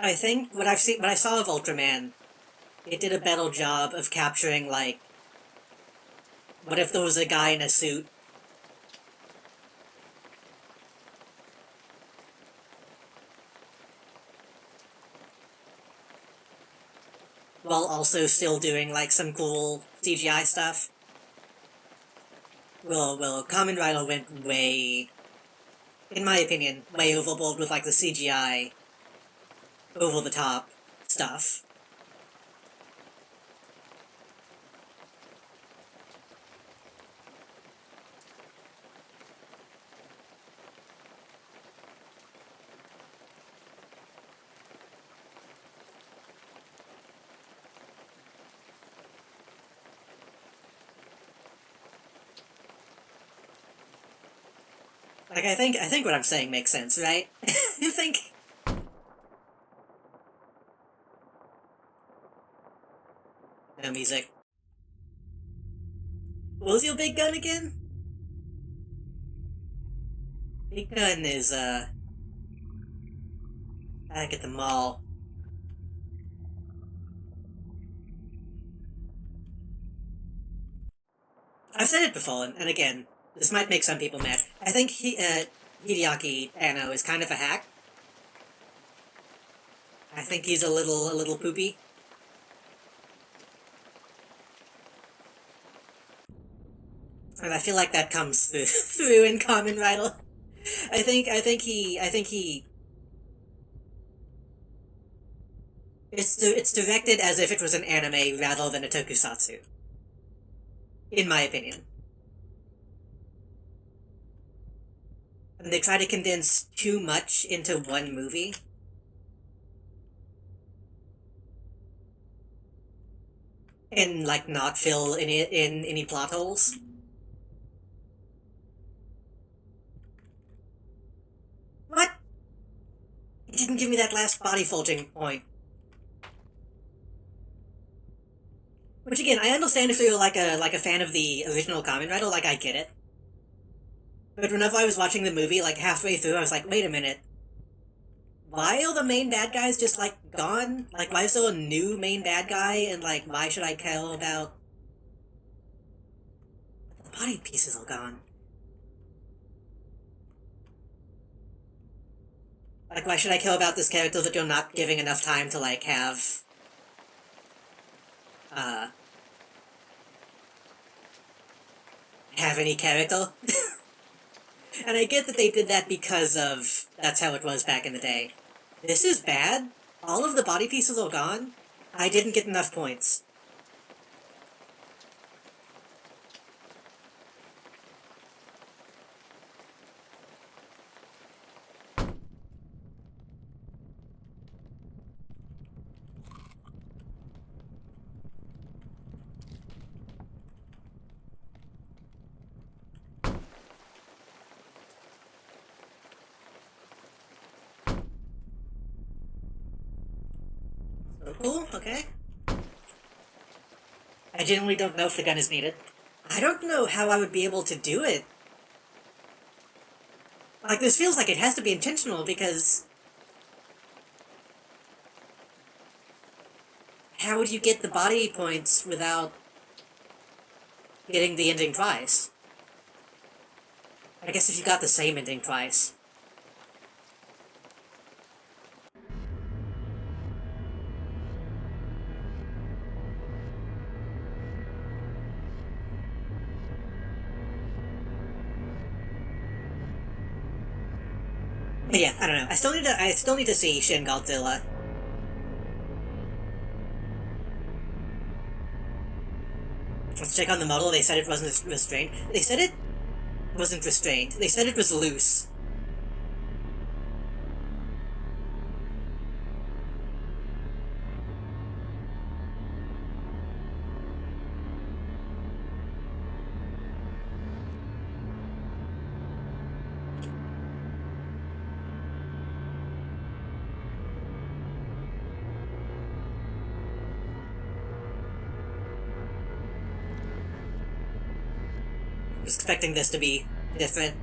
I think what I saw of Ultraman, it did a better job of capturing, like, what if there was a guy in a suit while also still doing, like, some cool CGI stuff? Well, Kamen Rider went way, in my opinion, way overboard with, like, the CGI over-the-top stuff. Like, I think what I'm saying makes sense, right? You think... No music. What was your big gun again? Big gun is, back at the mall. I've said it before, and again, this might make some people mad. I think Hideaki Anno is kind of a hack. I think he's a little poopy. And I feel like that comes through, through in Kamen Rider. I think he... It's directed as if it was an anime rather than a tokusatsu. In my opinion. And they try to condense too much into one movie. And, like, not fill in any plot holes. What? It didn't give me that last body folding point. Which again, I understand if you're like a fan of the original Kamen Rider, like I get it. But whenever I was watching the movie, like halfway through, I was like, wait a minute. Why are the main bad guys just like gone? Like, why is there a new main bad guy? And like, why should I care about... The body pieces are gone. Like, why should I care about this character that you're not giving enough time to like have... have any character? And I get that they did that because of that's how it was back in the day. This is bad. All of the body pieces are gone. I didn't get enough points. Cool, okay. I genuinely don't know if the gun is needed. I don't know how I would be able to do it. Like, this feels like it has to be intentional, because... how would you get the body points without getting the ending twice? I guess if you got the same ending twice. But yeah, I don't know. I still need to see Shin Godzilla. Let's check on the model. They said it wasn't restrained. They said it wasn't restrained. They said it was loose. I was expecting this to be different.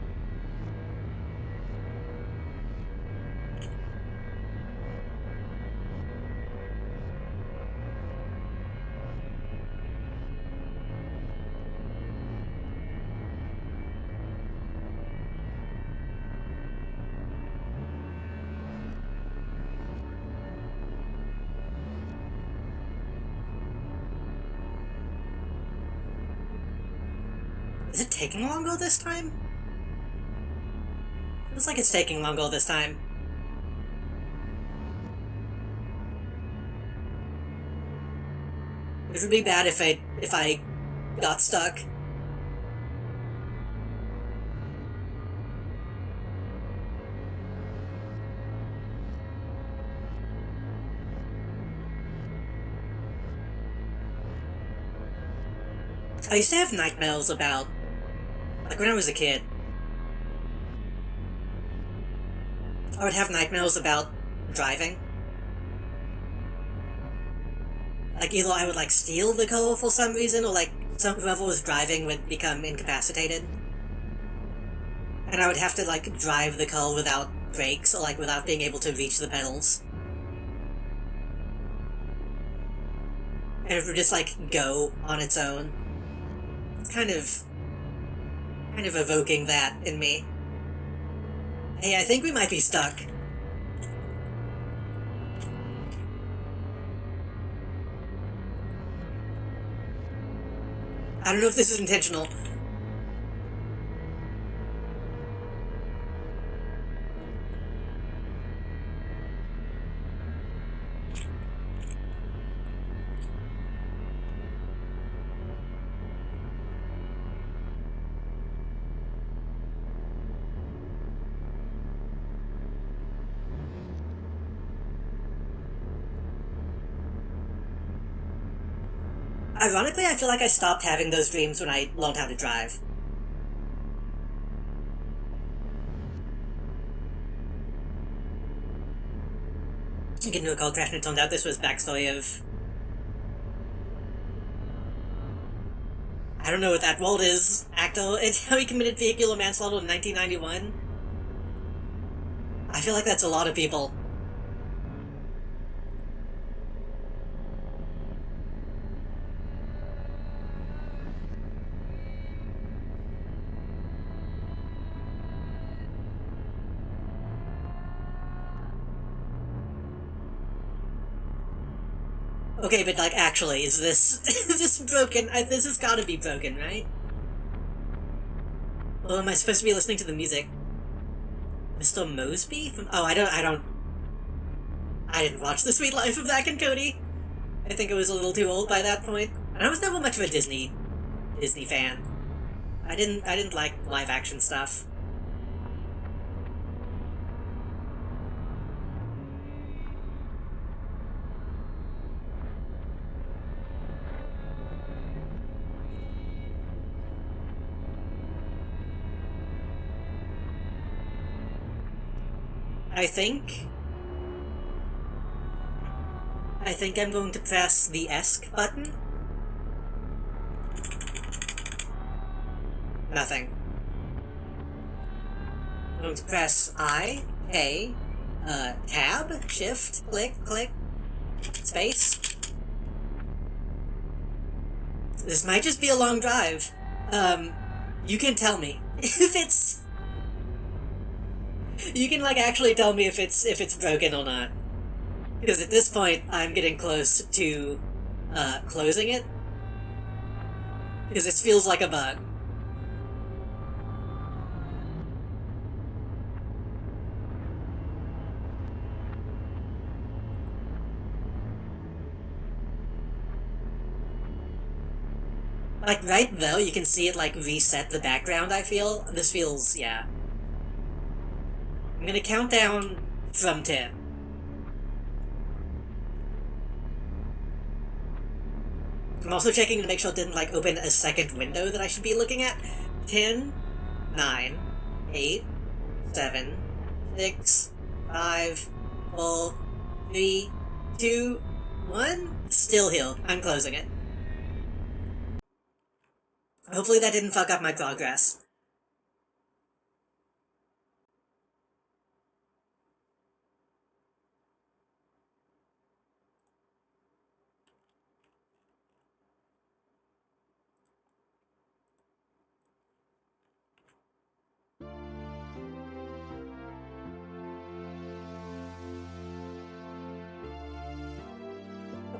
Is it taking longer this time? Feels like it's taking longer this time. It would be bad if I got stuck. I used to have nightmares about, like, when I was a kid. I would have nightmares about driving. Like, either I would, like, steal the car for some reason, or, like, whoever was driving would become incapacitated. And I would have to, like, drive the car without brakes, or, like, without being able to reach the pedals. And it would just, like, go on its own. It's kind of evoking that in me. Hey, I think we might be stuck. I don't know if this is intentional. Ironically, I feel like I stopped having those dreams when I learned how to drive. You get into a car crash and it turned out this was backstory of... I don't know what that world is, actor. It's how he committed vehicular manslaughter in 1991. I feel like that's a lot of people. Okay, but, like, actually, is this... is this broken? This has gotta be broken, right? Well, am I supposed to be listening to the music? Mr. Mosby? I didn't watch The Sweet Life of Zack and Cody. I think I was a little too old by that point. And I was never much of a Disney fan. I didn't like live action stuff. I think I'm going to press the ESC button. Nothing. I'm going to press I, A, tab, shift, click, space. This might just be a long drive. You can tell me if it's... You can, actually tell me if it's broken or not. Because at this point, I'm getting close to, closing it. Because this feels like a bug. Right though, you can see it, reset the background, I feel. This feels, yeah. I'm gonna count down from 10. I'm also checking to make sure it didn't, open a second window that I should be looking at. 10, 9, 8, 7, 6, 5, 4, 3, 2, 1. Still here. I'm closing it. Hopefully that didn't fuck up my progress.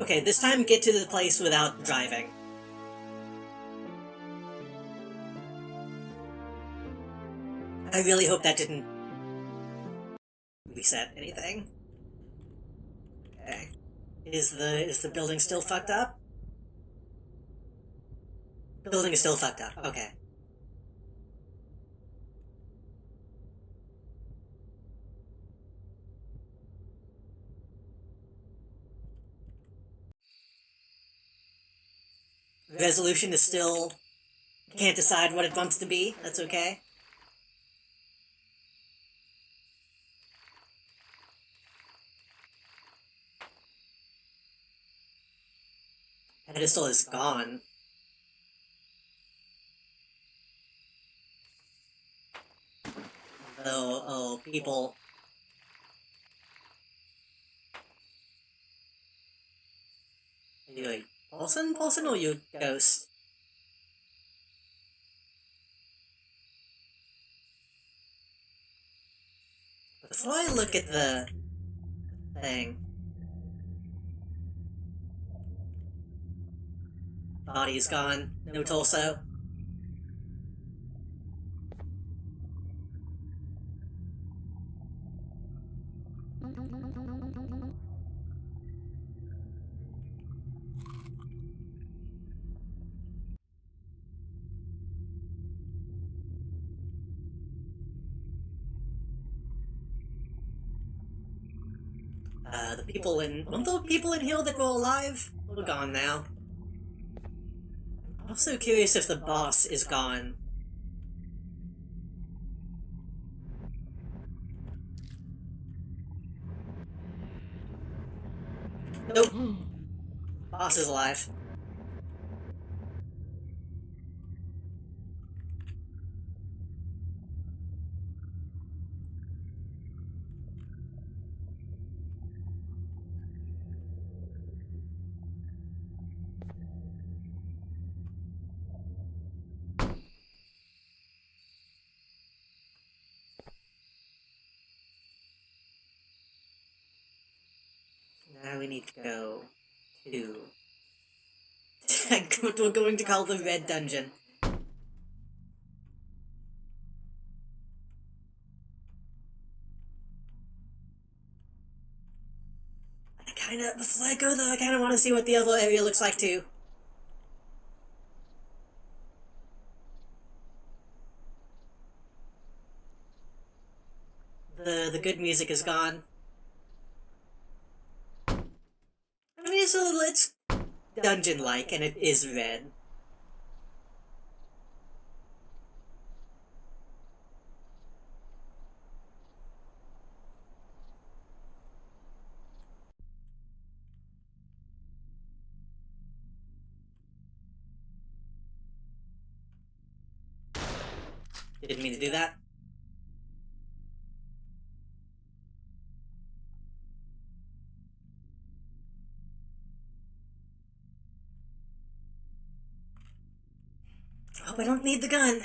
Okay, this time get to the place without driving. I really hope that didn't reset anything. Okay. Is the building still fucked up? The building is still fucked up. Okay. The resolution is still... Can't decide what it wants to be. That's okay. Pedestal is gone. Oh, people... Are you a Paulson or you ghost? Before I look at the thing... Body's gone. No torso. The people in... Weren't the people in here that were alive? We're gone now. I'm also curious if the boss is gone. Nope. Boss is alive. Now we need to go to... what we're going to call the Red Dungeon. Before I go though, I kinda wanna see what the other area looks like too. The good music is gone. I mean, it's dungeon-like, and it is red. Didn't mean to do that. Hope I don't need the gun.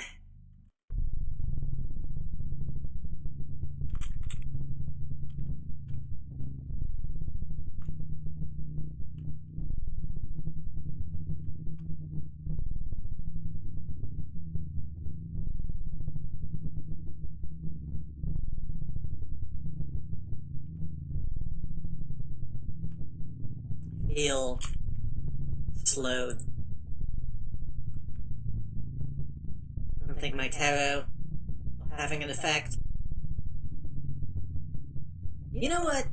Feel slowed. I don't think my tarot will having an effect. You know what?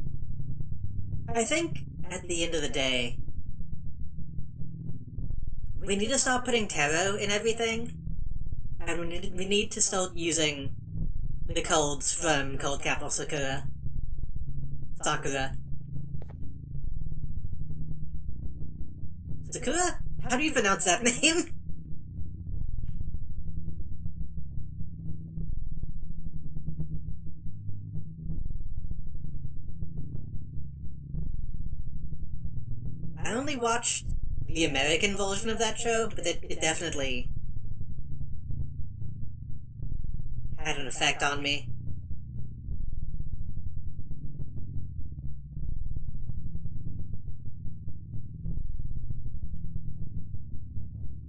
I think at the end of the day, we need to stop putting tarot in everything, and we need to start using the codes from Cold Capital Sakura. Sakura? How do you pronounce that name? I only watched the American version of that show, but it definitely had an effect on me.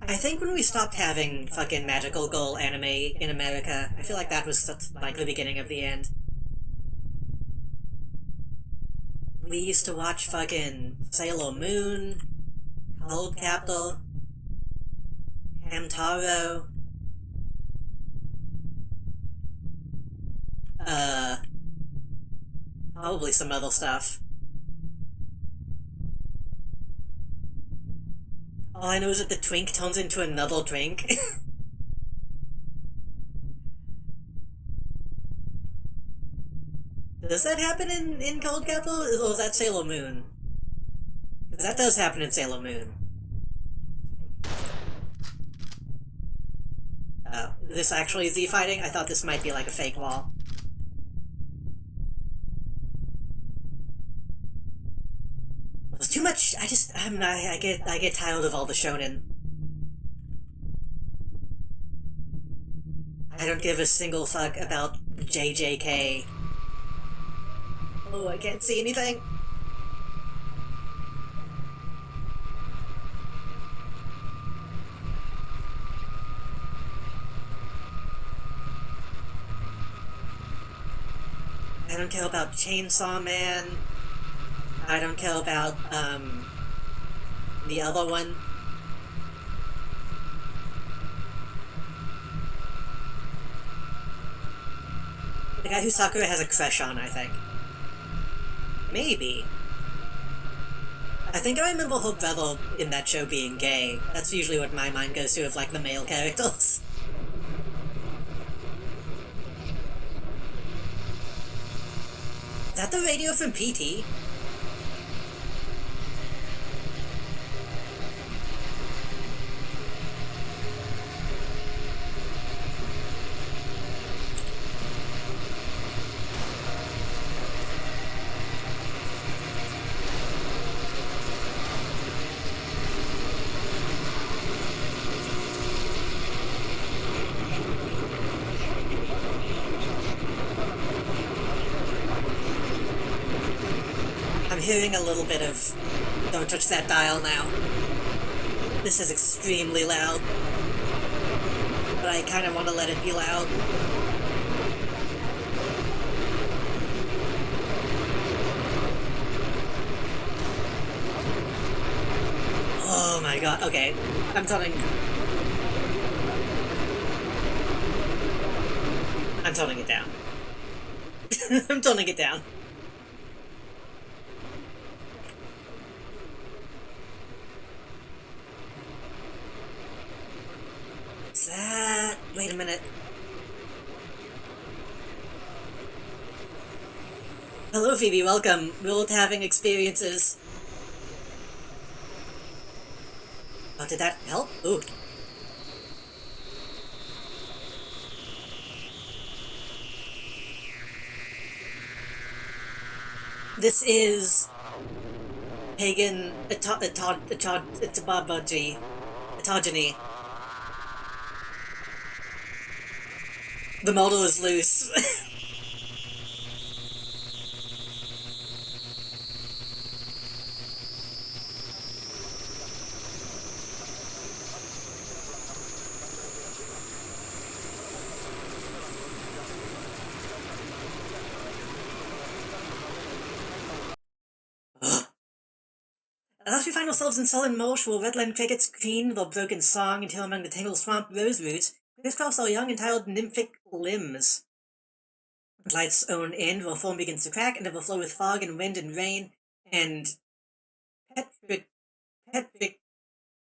I think when we stopped having fucking magical girl anime in America, I feel like that was like the beginning of the end. We used to watch fucking Sailor Moon, Cold Capital, Hamtaro, probably some other stuff. All I know is that the twink turns into another twink. Does that happen in Cold Capital? Or is that Sailor Moon? Because that does happen in Sailor Moon. Oh, this actually Z fighting? I thought this might be like a fake wall. It's too much. I get tired of all the shonen. I don't give a single fuck about JJK. Oh, I can't see anything. I don't care about Chainsaw Man. I don't care about, the other one. The guy who Sakura has a crush on, I think. Maybe. I think I remember her brother in that show being gay. That's usually what my mind goes to of, like, the male characters. Is that the radio from PT? I'm hearing a little bit of "Don't touch that dial" now. This is extremely loud, but I kind of want to let it be loud. my god, okay. I'm toning. I'm toning it down. I'm toning it down. What's that? Wait a minute. Hello, Phoebe, welcome. We're having experiences. Oh, did that help? Ooh. This is Pagan Autogeny. The model is loose. As we find ourselves in sullen marsh, where wetland crickets scream their broken song until among the tangled swamp rose roots, crisscross our young and tired nymphic limbs. At light's own end, where foam begins to crack and overflow with fog and wind and rain, and Petrick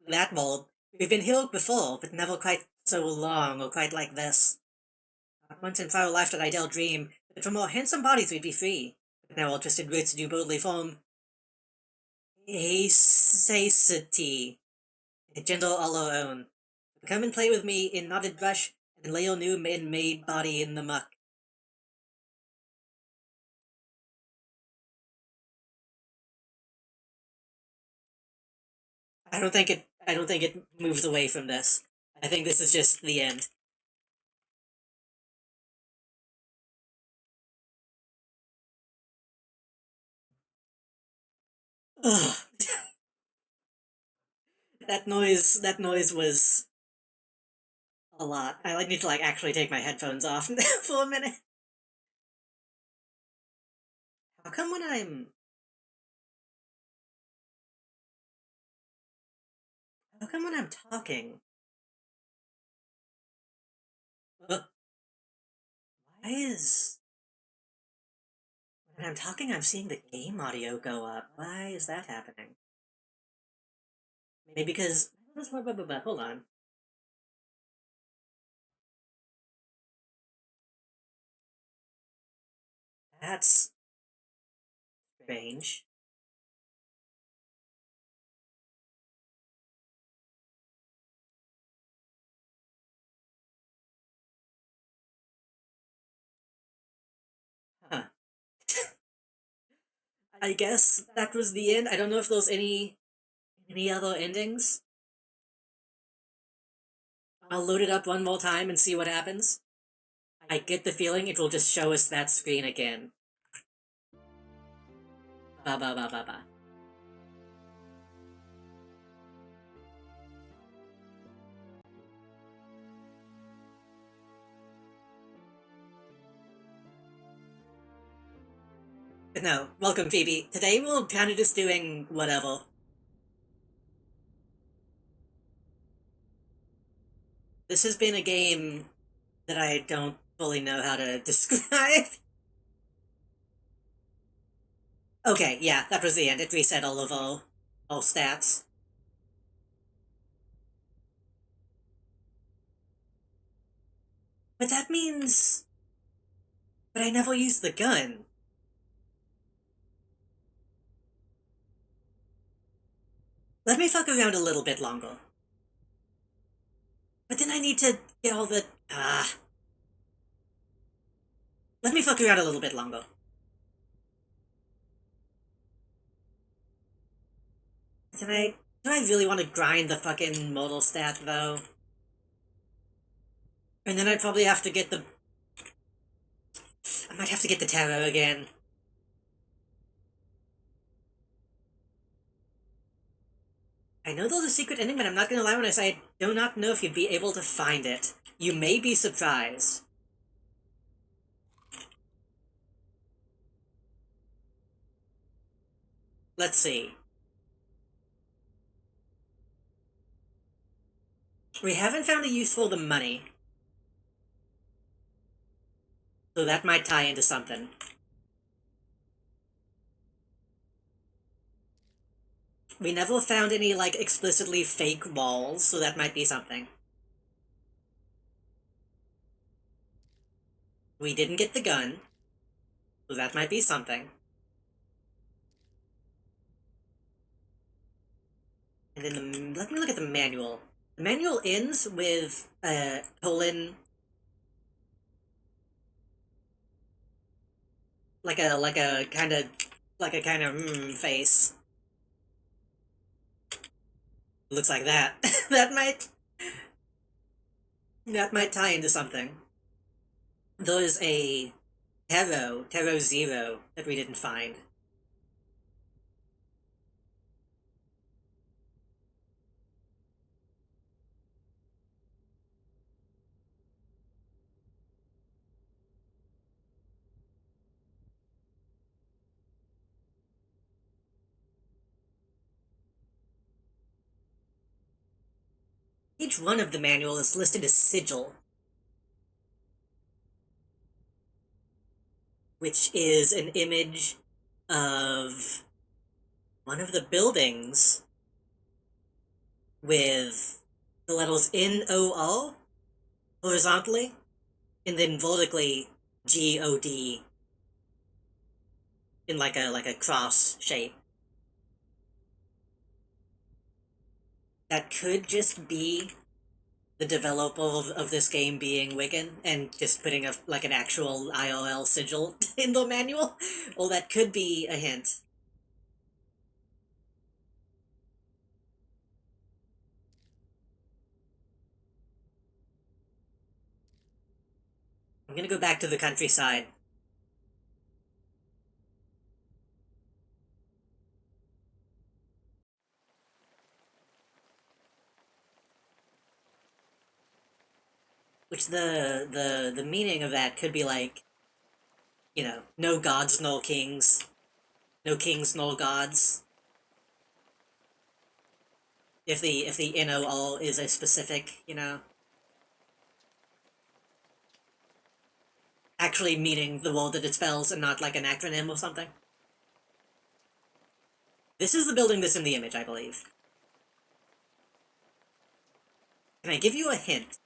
that mold. We've been healed before, but never quite so long or quite like this. Not once in our life did I dare dream that from our handsome bodies we'd be free, but now our twisted roots do boldly form Acacity, a gentle all our own. Come and play with me in knotted brush, and lay your new man-made body in the muck. I don't think it moves away from this. I think this is just the end. Ugh. That noise was a lot. I need to actually take my headphones off for a minute. How come when I'm talking? Uh, why is when I'm talking I'm seeing the game audio go up? Why is that happening? Maybe because hold on. That's strange. Huh. I guess that was the end. I don't know if there's any other endings. I'll load it up one more time and see what happens. I get the feeling it will just show us that screen again. Ba ba ba ba ba. But no, welcome Phoebe. Today we're kind of just doing whatever. This has been a game that I don't fully know how to describe. Okay, yeah, that was the end. It reset all of all stats. But that means... But I never used the gun. Let me fuck around a little bit longer. But then I need to get all the... Let me fuck around a little bit longer. Do I really want to grind the fucking modal stat, though? And then I'd probably have to get the... I might have to get the tarot again. I know there's a secret ending, but I'm not gonna lie when I say I do not know if you'd be able to find it. You may be surprised. Let's see. We haven't found a use for the money. So that might tie into something. We never found any, like, explicitly fake walls, so that might be something. We didn't get the gun, so that might be something. And then let me look at the manual. The manual ends with colon, like a kind of face. Looks like that. that might tie into something. There's a Tarot Zero that we didn't find. Each one of the manual is listed as sigil, which is an image of one of the buildings with the letters NOO horizontally, and then vertically GOD in like a cross shape. That could just be the developer of this game being Wiccan and just putting like an actual IOL sigil in the manual. Well, that could be a hint. I'm gonna go back to the countryside. Which the meaning of that could be like, no gods, no kings. No kings, no gods. If the NOL is a specific, actually meaning the word that it spells and not like an acronym or something. This is the building that's in the image, I believe. Can I give you a hint?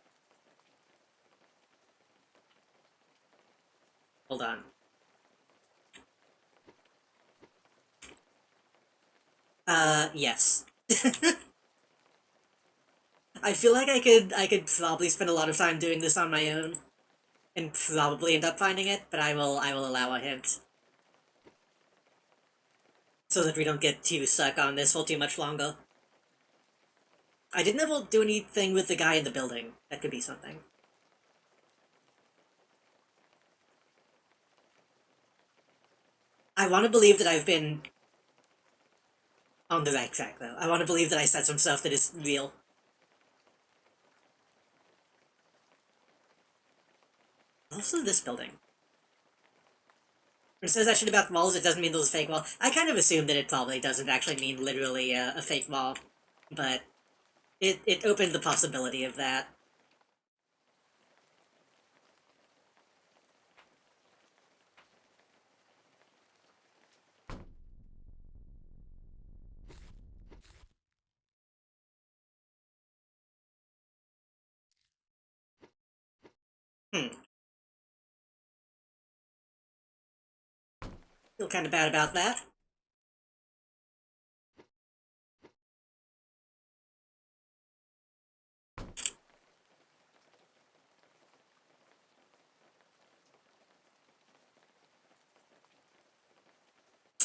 Hold on. Yes. I feel like I could probably spend a lot of time doing this on my own and probably end up finding it, but I will allow a hint. So that we don't get too stuck on this for too much longer. I didn't ever do anything with the guy in the building. That could be something. I want to believe that I've been on the right track, though. I want to believe that I said some stuff that is real. Also, this building. It says that shit about walls, it doesn't mean those fake walls. I kind of assumed that it probably doesn't actually mean literally a fake wall, but it opened the possibility of that. Hmm. Feel kind of bad about that.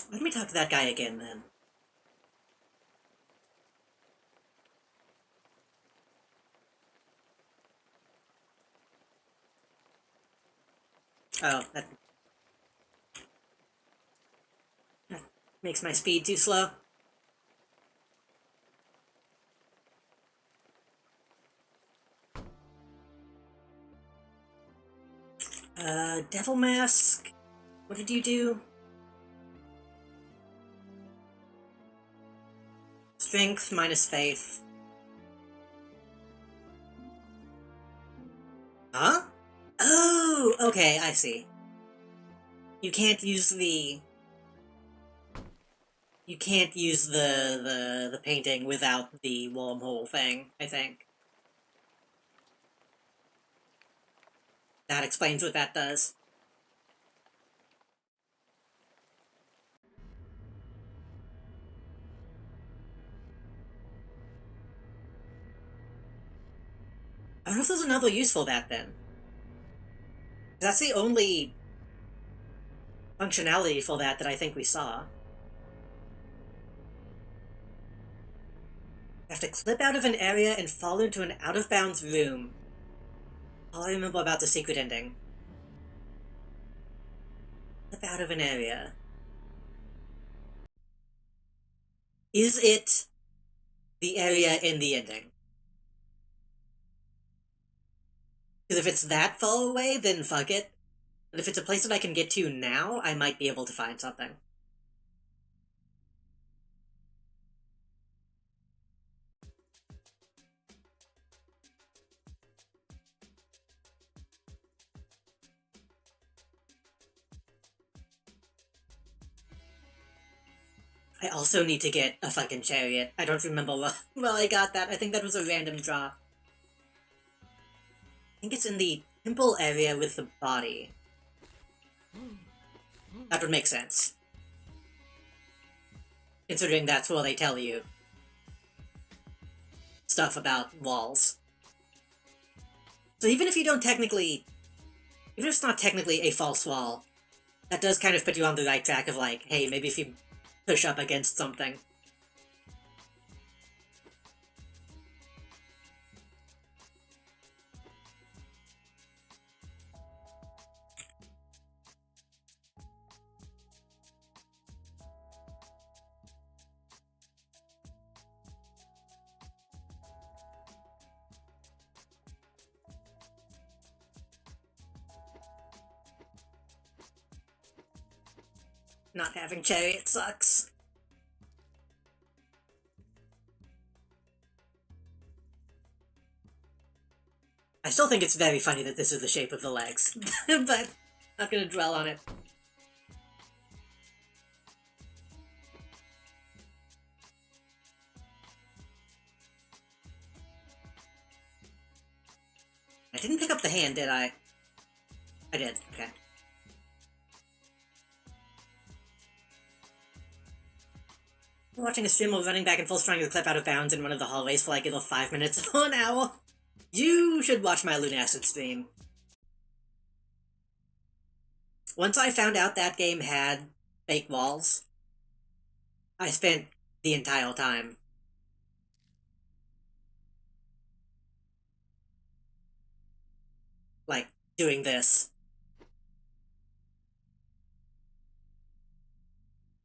Let me talk to that guy again, then. Oh, that makes my speed too slow. Devil Mask? What did you do? Strength minus faith. Okay, I see. You can't use the... You can't use the painting without the wormhole thing, I think. That explains what that does. I don't know if there's another use for that, then. That's the only functionality for that I think we saw. You have to clip out of an area and fall into an out-of-bounds room. All I remember about the secret ending. Clip out of an area. Is it the area in the ending? Because if it's that far away, then fuck it. But if it's a place that I can get to now, I might be able to find something. I also need to get a fucking chariot. I don't remember well I got that. I think that was a random drop. I think it's in the temple area with the body. That would make sense. Considering that's where they tell you stuff about walls. So even if you don't technically... Even if it's not technically a false wall, that does kind of put you on the right track of like, hey, maybe if you push up against something. Not having chariot sucks. I still think it's very funny that this is the shape of the legs, but not gonna dwell on it. I didn't pick up the hand, did I? I did, okay. I'm watching a stream of running back and forth trying to clip out of bounds in one of the hallways for like either 5 minutes or an hour. You should watch my Lunacid stream. Once I found out that game had fake walls, I spent the entire time like, doing this.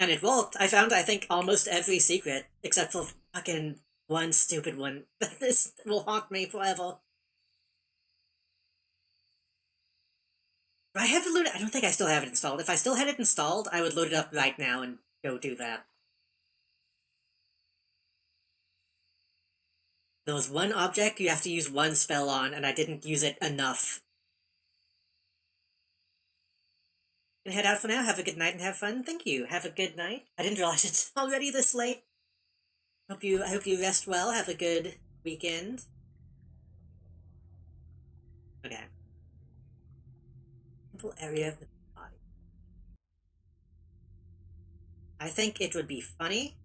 And it worked. I found, I think, almost every secret, except for fucking one stupid one. This will haunt me forever. I have I don't think I still have it installed. If I still had it installed, I would load it up right now and go do that. There was one object you have to use one spell on, and I didn't use it enough. Gonna head out for now. Have a good night and have fun. Thank you. Have a good night. I didn't realize it's already this late. I hope you rest well. Have a good weekend. Okay. Simple area of the body. I think it would be funny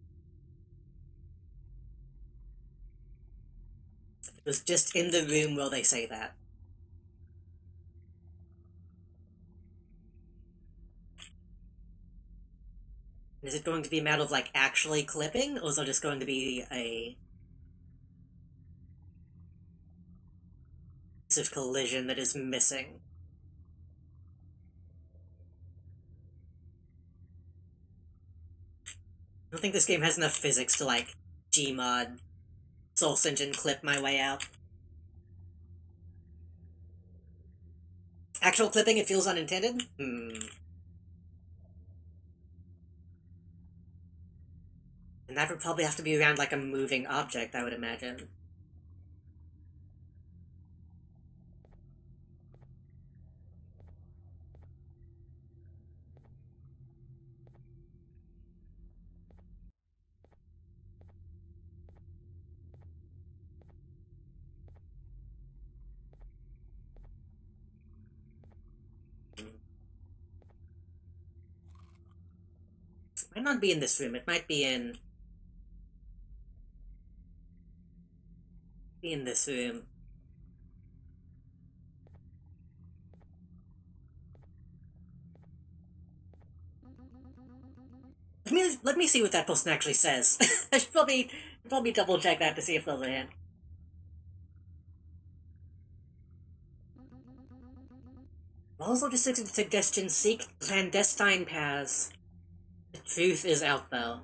if it was just in the room where they say that. Is it going to be a matter of, like, actually clipping, or is it just going to be a piece of collision that is missing? I don't think this game has enough physics to, like, Gmod Source Engine clip my way out. Actual clipping, it feels unintended? And that would probably have to be around, like, a moving object, I would imagine. Might not be in this room. It might be in this room. Let me see what that person actually says. I should probably double check that to see if there's a hint. Walls logistics and suggestions seek clandestine paths. The truth is out though.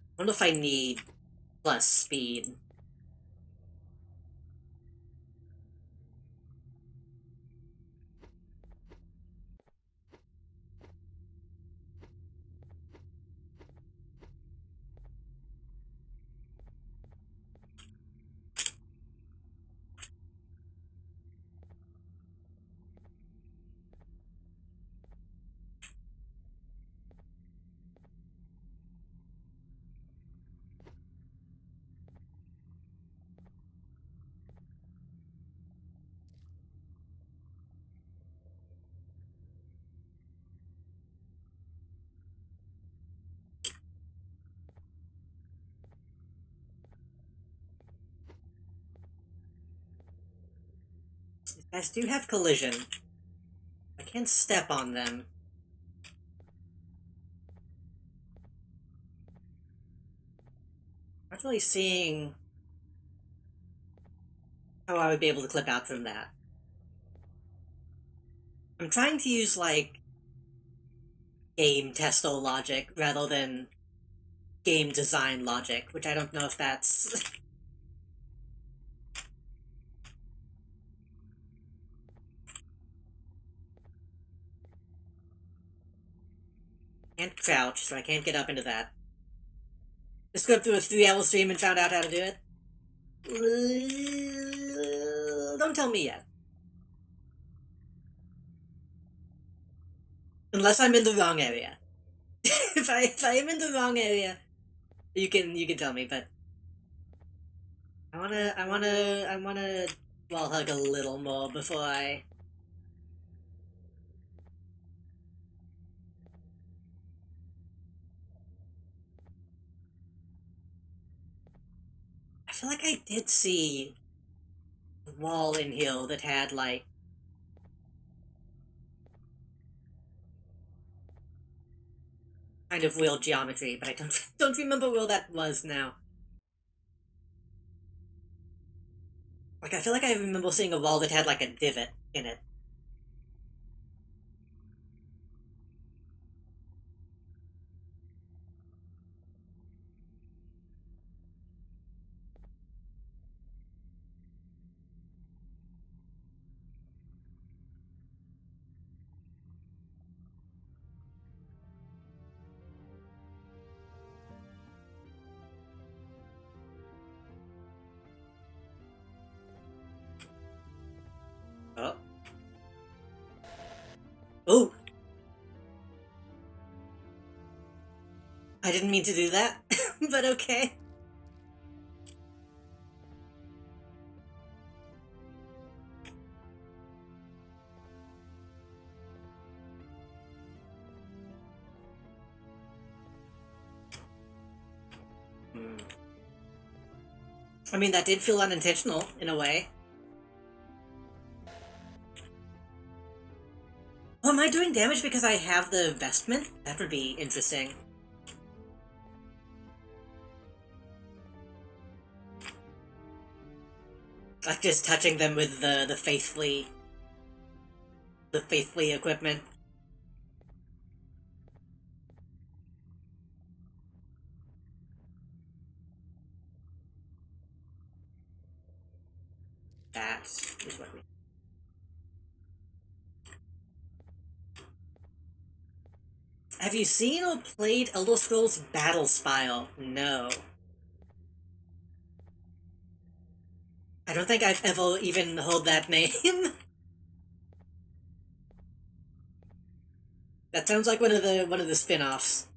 I wonder if I need plus speed. These guys do have collision. I can't step on them. I'm not really seeing how I would be able to clip out from that. I'm trying to use, like, game testo logic rather than game design logic, which I don't know if that's... Can't crouch, so I can't get up into that. Just go through a 3-hour stream and found out how to do it? Don't tell me yet. Unless I'm in the wrong area. if I am in the wrong area, you can tell me, but I wanna wall hug a little more before I... I feel like I did see a wall in here that had, like, kind of weird geometry, but I don't remember where that was now. Like, I feel like I remember seeing a wall that had, like, a divot in it. Oh. Oh! I didn't mean to do that, but okay. I mean, that did feel unintentional, in a way. Oh, am I doing damage because I have the vestment? That would be interesting. Like just touching them with the faithfully equipment. That is what we... Have you seen or played Elder Scrolls Battle Spire? No. I don't think I've ever even heard that name. That sounds like one of the spin-offs.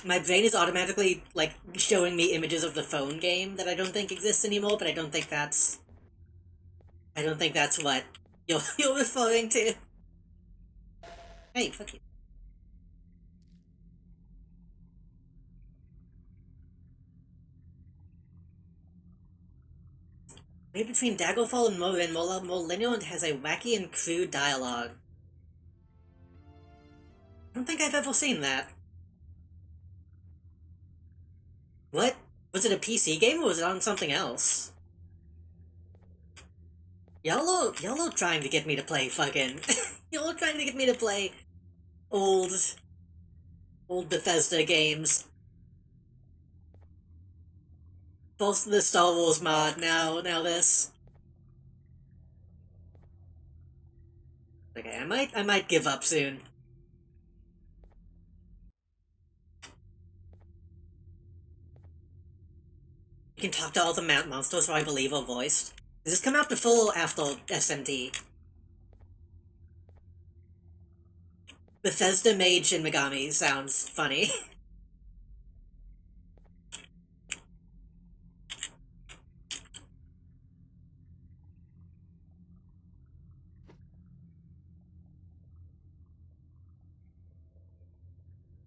My brain is automatically, like, showing me images of the phone game that I don't think exists anymore, but I don't think that's... I don't think that's what you're referring to. Hey, fuck you. Made between Daggerfall and more linear and has a wacky and crude dialogue. I don't think I've ever seen that. What? Was it a PC game or was it on something else? Y'all are trying to get me to play fucking... y'all are trying to get me to play old... old Bethesda games. Both the Star Wars mod, now this. Okay, I might give up soon. You can talk to all the monsters who I believe are voiced. Does this come out before or after SMT? Bethesda made Shin Megami sounds funny.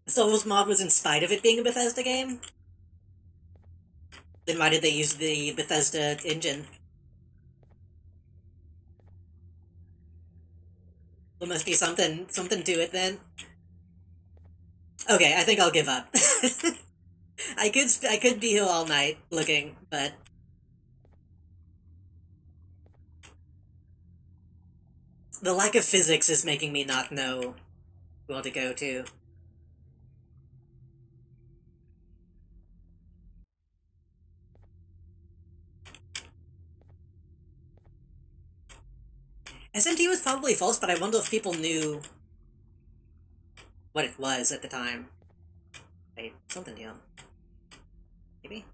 Star Wars mod was in spite of it being a Bethesda game? Then why did they use the Bethesda engine? There must be something to it then. Okay, I think I'll give up. I could be here all night looking, but the lack of physics is making me not know where to go to. SMT was probably false, but I wonder if people knew what it was at the time. Wait, something here. Maybe?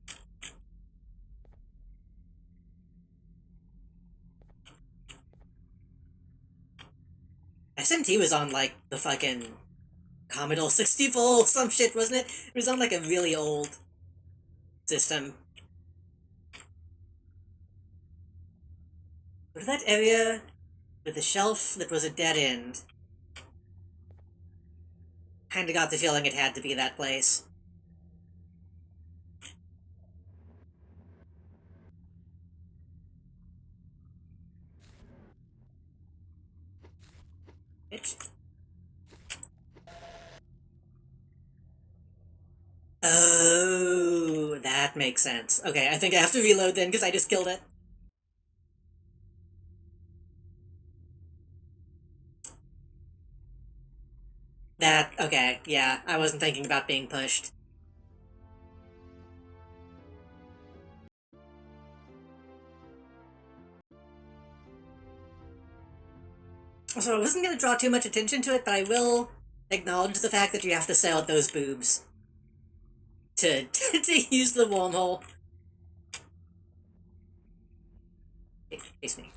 SMT was on, like, the fucking Commodore 64 or some shit, wasn't it? It was on, like, a really old system. Was that area with the shelf that was a dead end? Kinda got the feeling it had to be that place. Bitch. Oh, that makes sense. Okay, I think I have to reload then, because I just killed it. Okay, yeah, I wasn't thinking about being pushed. So I wasn't going to draw too much attention to it, but I will acknowledge the fact that you have to sell out those boobs to, to use the wormhole. Face me.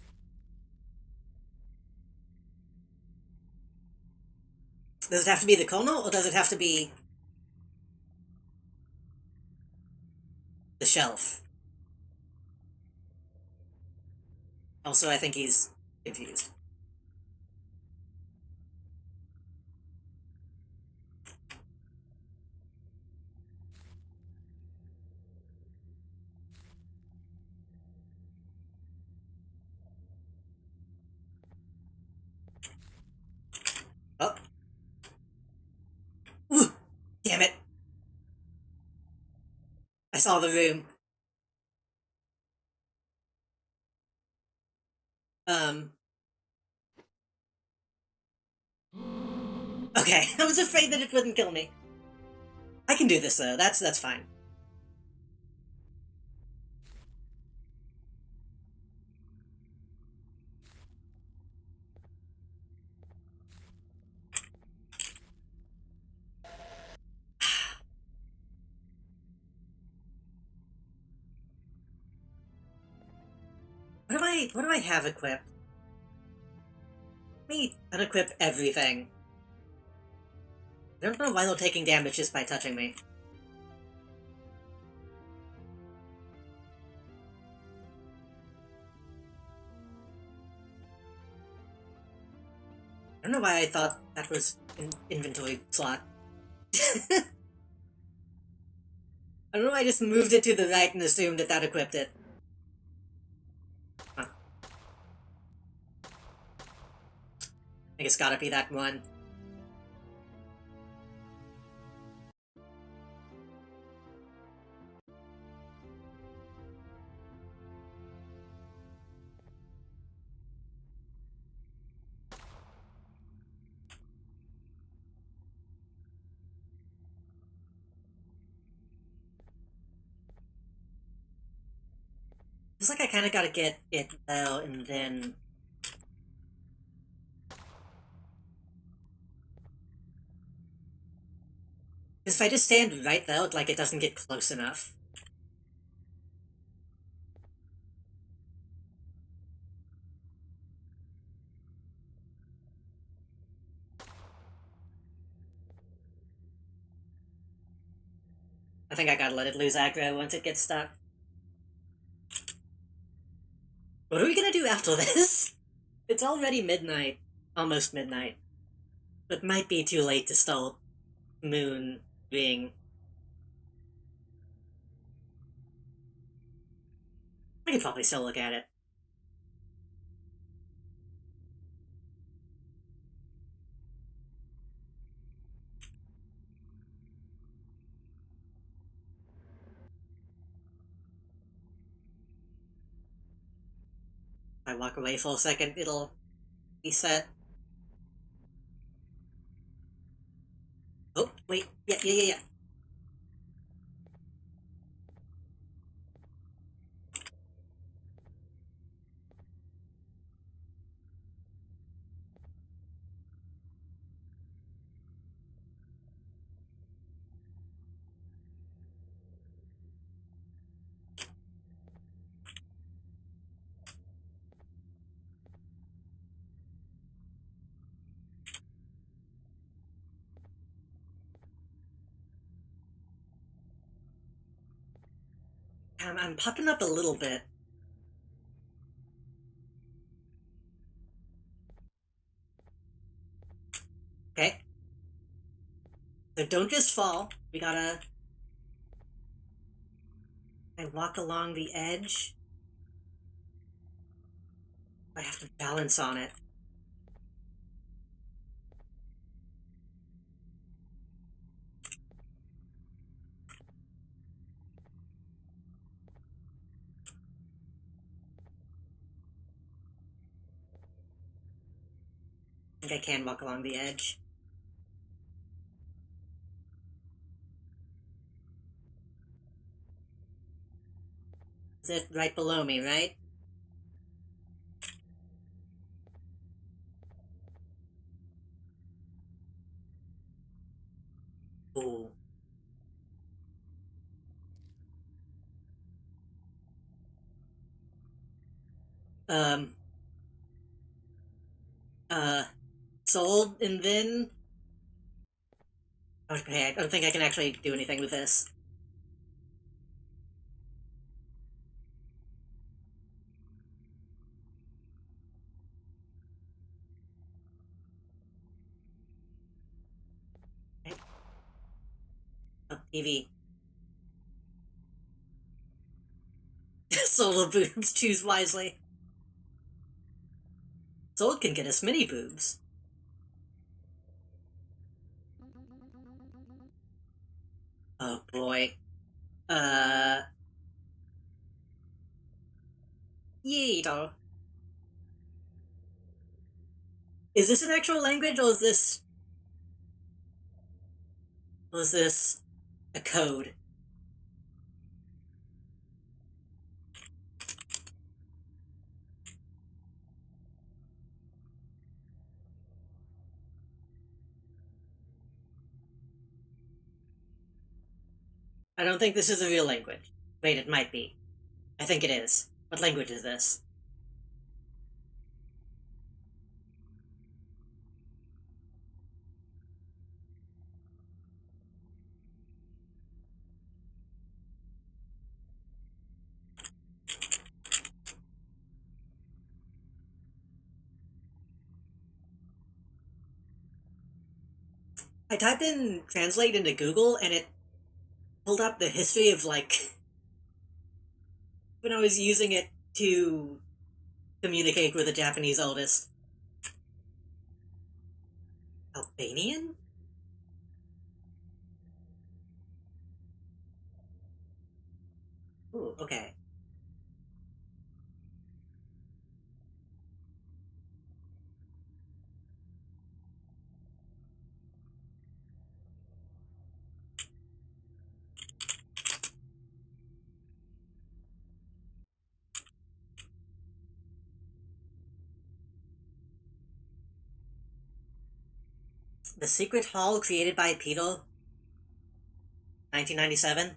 Does it have to be the kernel, or does it have to be the shelf? Also, I think he's confused. Oh. Ooh, damn it. I saw the room. Okay, I was afraid that it wouldn't kill me. I can do this, though. That's fine. What do I have equipped? Let me unequip everything. I don't know why they're taking damage just by touching me. I don't know why I thought that was an inventory slot. I don't know why I just moved it to the right and assumed that that equipped it. Huh. I think it's gotta be that one. It's like I kinda gotta get it though, and then... If I just stand right though, like it doesn't get close enough. I think I gotta let it lose aggro once it gets stuck. What are we gonna do after this? It's already midnight. Almost midnight. It might be too late to start moon being... I could probably still look at it. If I walk away for a second, it'll reset. Oh, wait. Yeah. I'm popping up a little bit. Okay. So don't just fall. We gotta... I walk along the edge. I have to balance on it. I think I can walk along the edge. Is it right below me, right? Ooh. Um, uh, sold, and then... Okay, I don't think I can actually do anything with this. Okay. Oh, TV. Solo boobs, choose wisely. Sold can get us mini boobs. Oh boy. Uh... Yeeto. Is this an actual language, or is this... Or is this... a code? I don't think this is a real language. Wait, it might be. I think it is. What language is this? I typed in translate into Google and it pulled up the history of like when I was using it to communicate with a Japanese oldest. Albanian? Ooh, okay. The Secret Hall created by Beetle, 1997.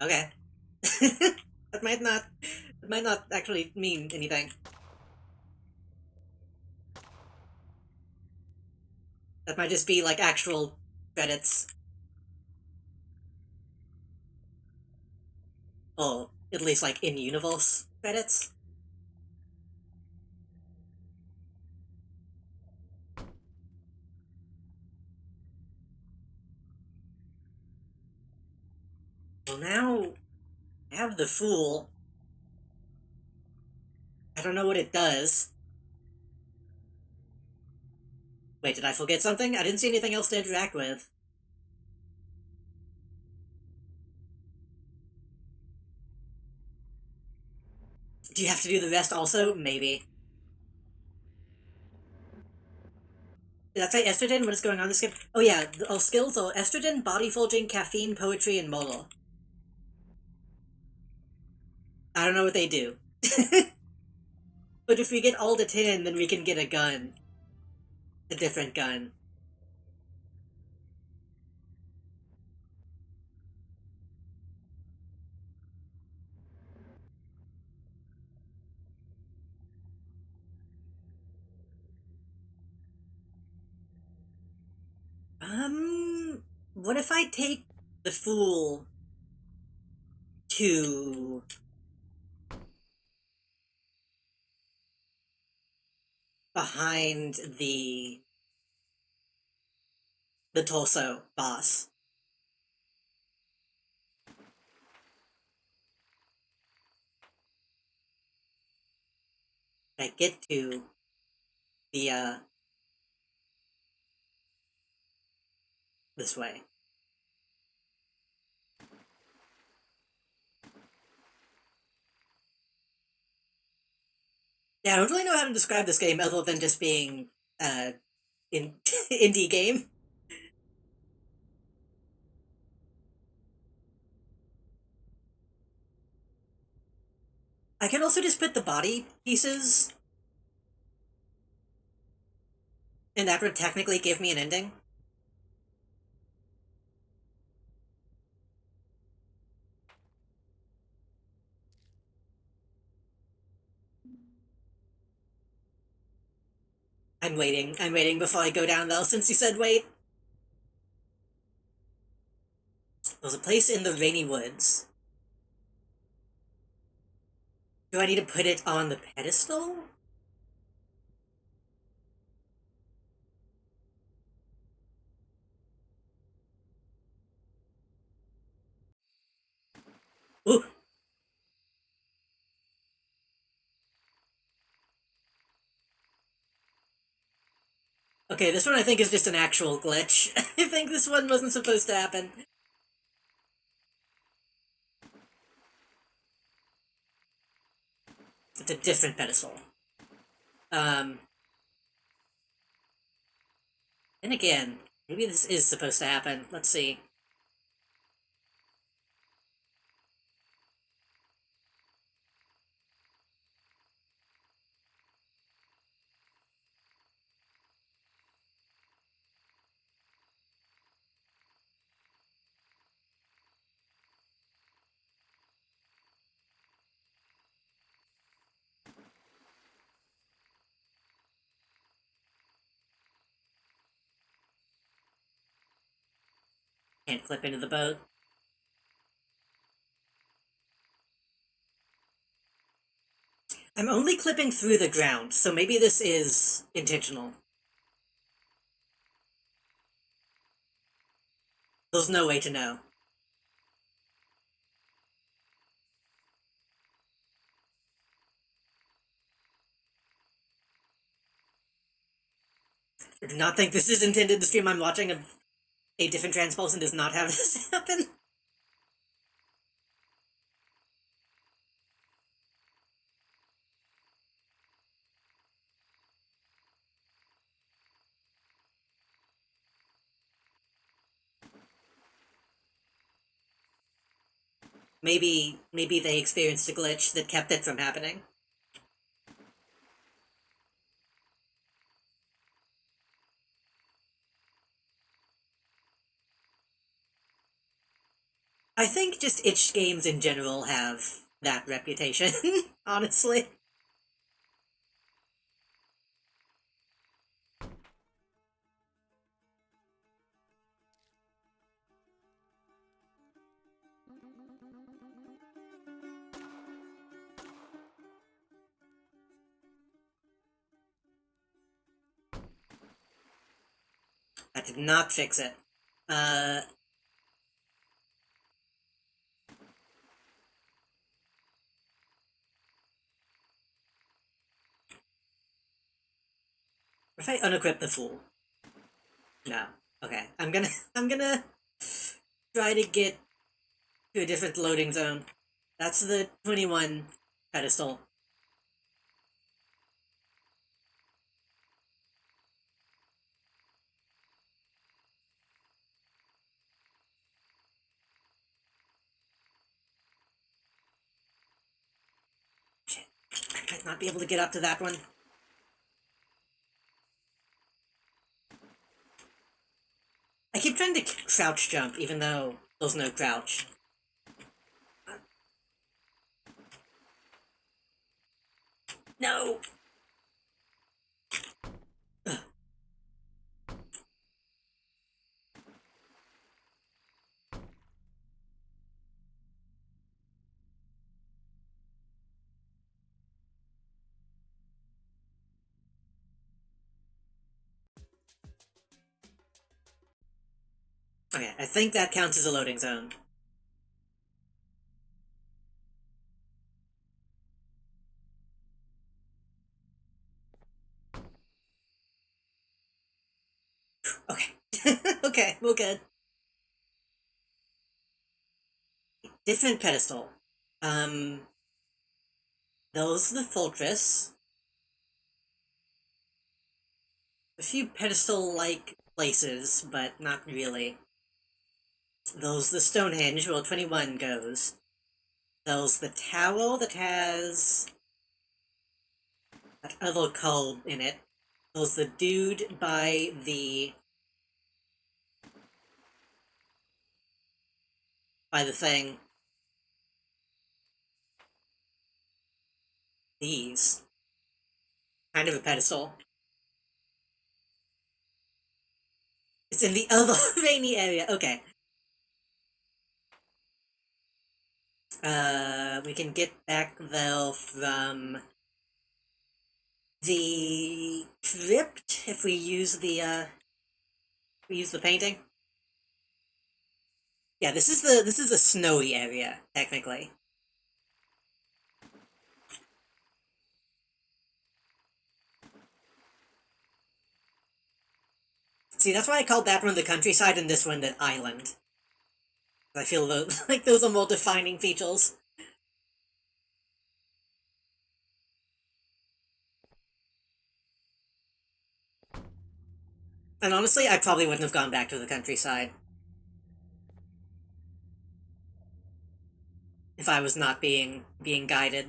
Okay. that might not that might not actually mean anything. That might just be like actual credits. Or at least like in universe credits. Well now I have the Fool. I don't know what it does. Wait, did I forget something? I didn't see anything else to interact with. Do you have to do the rest also? Maybe. Did I say estrogen? What is going on in this game? Oh yeah, our skills are estrogen, body forging, caffeine, poetry, and molar. I don't know what they do. But if we get all to 10, then we can get a gun. A different gun. What if I take the Fool to behind the torso boss? I get to the this way. Yeah, I don't really know how to describe this game other than just being in indie game. I can also just put the body pieces, and that would technically give me an ending. I'm waiting. I'm waiting before I go down though, since you said wait. There's a place in the rainy woods. Do I need to put it on the pedestal? Ooh. Okay, this one I think is just an actual glitch. I think this one wasn't supposed to happen. It's a different pedestal. Um, and again, maybe this is supposed to happen. Let's see. Can't clip into the boat. I'm only clipping through the ground, so maybe this is intentional. There's no way to know. I do not think this is intended. The stream I'm watching of a different transposon does not have this happen. Maybe they experienced a glitch that kept it from happening. I think just itch games in general have that reputation, honestly. That did not fix it. If I unequip the fool? No. Okay. I'm gonna try to get to a different loading zone. That's the 21 pedestal. Shit. I might not be able to get up to that one. I keep trying to crouch jump, even though there's no crouch. No! Ugh. Okay, I think that counts as a loading zone. Okay. Okay, we're good. Different pedestal. Those the fortress. A few pedestal-like places, but not really. Those the Stonehenge, where 21 goes. Those the tower that has that other cult in it. Those the dude by the thing. These. Kind of a pedestal. It's in the other rainy area. Okay. We can get back though from the crypt if we use the painting. Yeah, this is the snowy area, technically. See, that's why I called that one the countryside and this one the island. I feel like those are more defining features. And honestly, I probably wouldn't have gone back to the countryside if I was not being guided.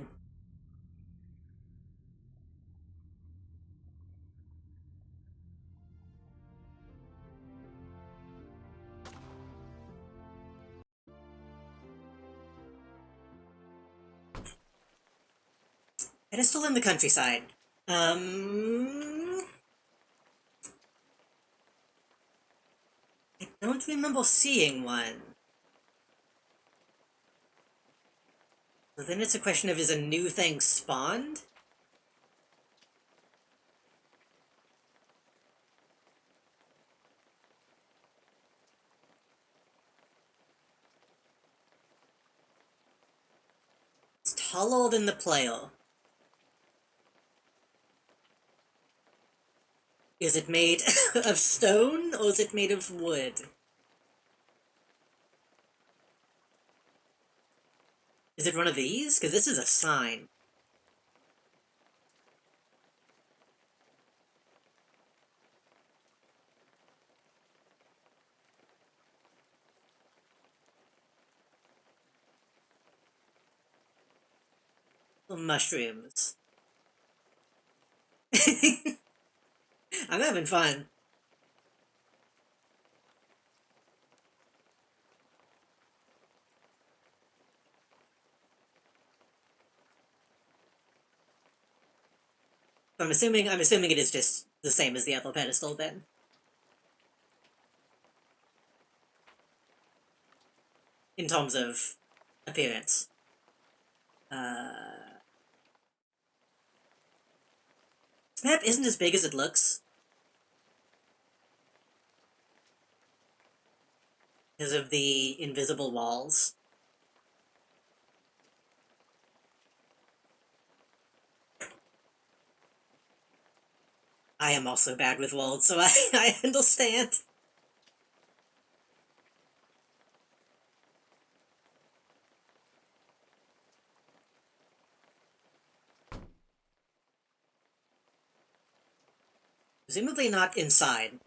It is still in the countryside. I don't remember seeing one. So then it's a question of, is a new thing spawned? hollowed in the player. Is it made of stone, or is it made of wood? Is it one of these? Because this is a sign. Mushrooms. I'm having fun. I'm assuming it is just the same as the other pedestal then. In terms of appearance. This map isn't as big as it looks. Because of the invisible walls. I am also bad with worlds, so I understand. Presumably not inside.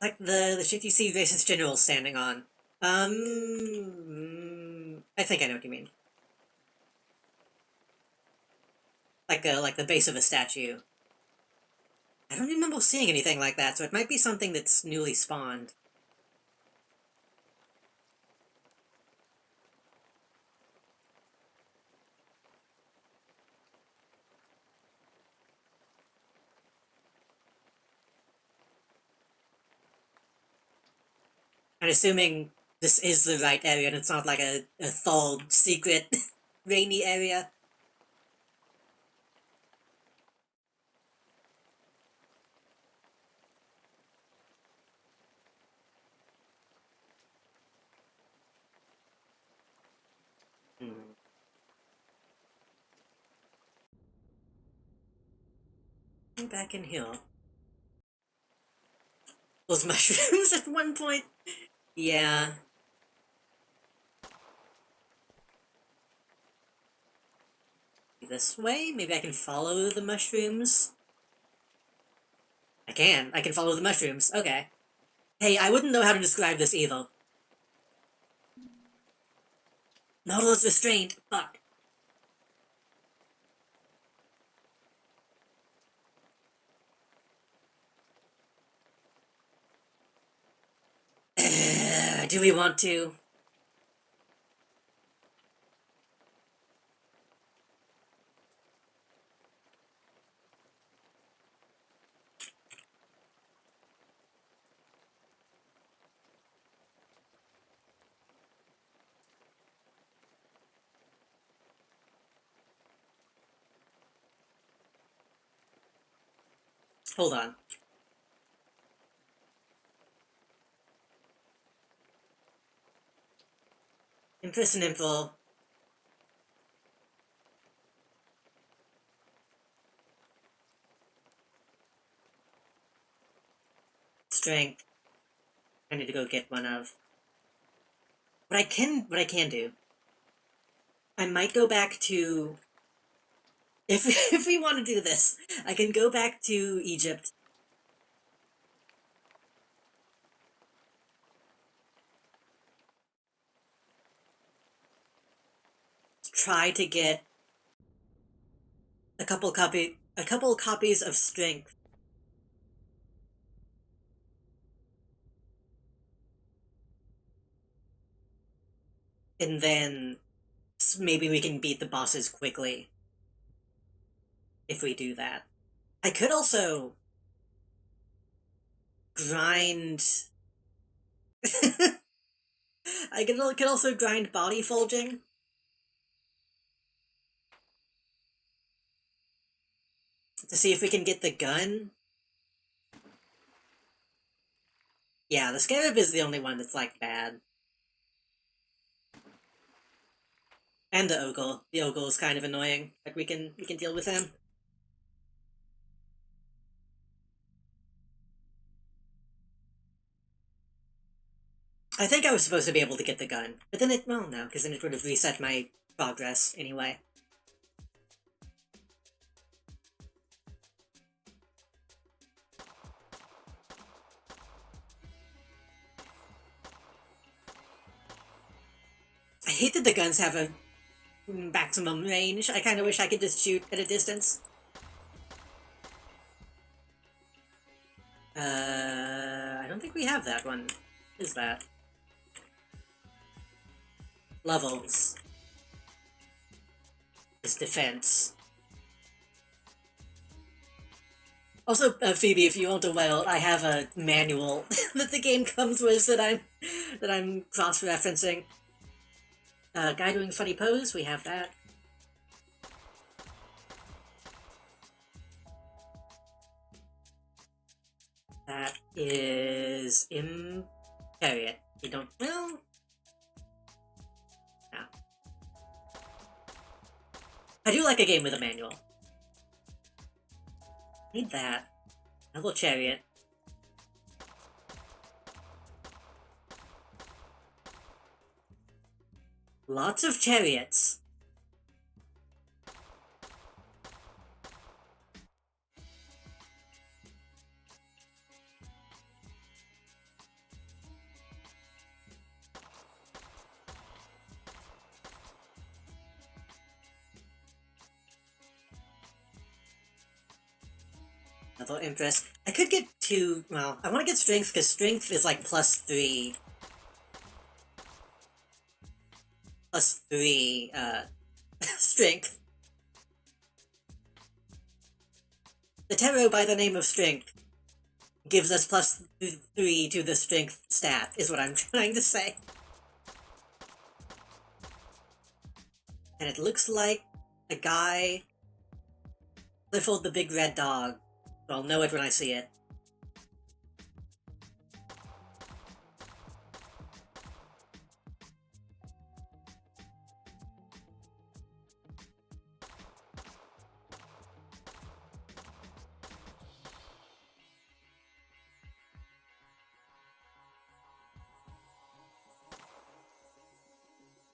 Like the shit you see racist generals standing on. I think I know what you mean. Like the base of a statue. I don't remember seeing anything like that, so it might be something that's newly spawned. I'm assuming this is the right area and it's not like a thawed, secret, rainy area. Hmm. Back in here. Those mushrooms at one point? Yeah. This way? Maybe I can follow the mushrooms? I can. I can follow the mushrooms. Okay. Hey, I wouldn't know how to describe this either. Nautilus restrained. Fuck. Do we want to? Hold on. Impress and info. Strength. I need to go get one of. What I can do. I might go back to. If if we want to do this, I can go back to Egypt. Try to get a couple copies of strength. And then maybe we can beat the bosses quickly if we do that. I could also grind. I can also grind body forging. To see if we can get the gun. Yeah, the Scarab is the only one that's, like, bad. And the Ogle. The Ogle is kind of annoying. Like, we can deal with him. I think I was supposed to be able to get the gun. But then well, no, because then it would have reset my progress anyway. I hate that the guns have a maximum range. I kind of wish I could just shoot at a distance. I don't think we have that one. What is that? Levels. It's defense. Also, Phoebe, if you want to wail, I have a manual that the game comes with that I'm cross-referencing. Guy doing funny pose, we have that. That is Chariot. We don't, well... No. I do like a game with a manual. Need that. A little Chariot. Lots of chariots. Level Impress. I could get two, well, I want to get Strength because Strength is like +3. +3, Strength. The tarot by the name of Strength gives us +3 to the Strength stat, is what I'm trying to say. And it looks like a guy Clifford the Big Red Dog. I'll know it when I see it.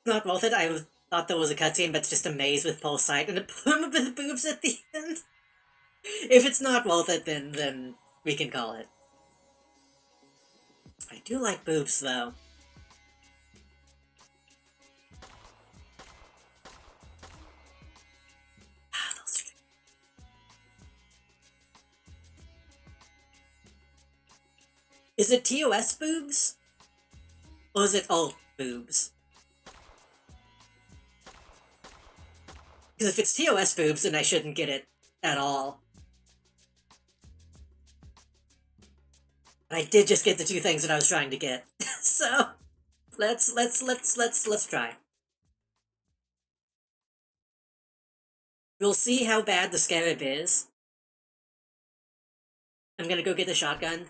Not worth it. I thought there was a cutscene, but it's just a maze with pulse sight and a plume with boobs at the end. If it's not worth it, then we can call it. I do like boobs, though. Is it TOS boobs? Or is it alt boobs? Because if it's TOS boobs, then I shouldn't get it at all. But I did just get the two things that I was trying to get. So, let's try. We'll see how bad the Scarab is. I'm gonna go get the shotgun.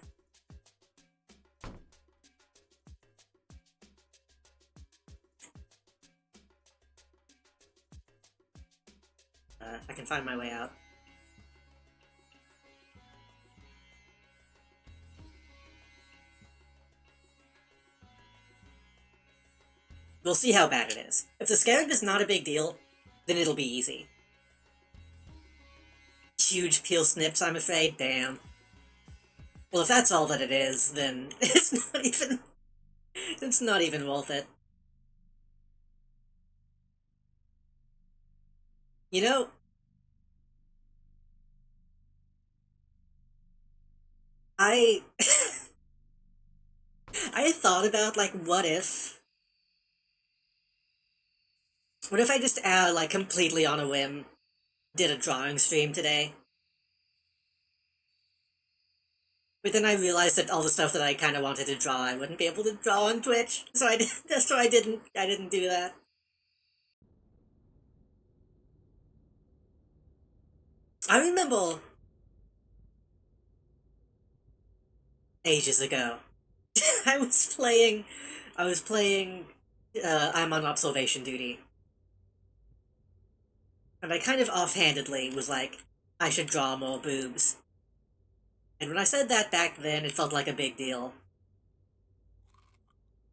I can find my way out. We'll see how bad it is. If the Scarab is not a big deal, then it'll be easy. Huge peel snips, I'm afraid. Damn. Well, if that's all that it is, then it's not even worth it. You know, I I thought about, like, what if I just, like, completely on a whim, did a drawing stream today? But then I realized that all the stuff that I kind of wanted to draw, I wouldn't be able to draw on Twitch, so I did, so I didn't do that. I remember ages ago, I was playing, I was playing, I'm on observation duty, and I kind of offhandedly was like, I should draw more boobs. And when I said that back then, it felt like a big deal.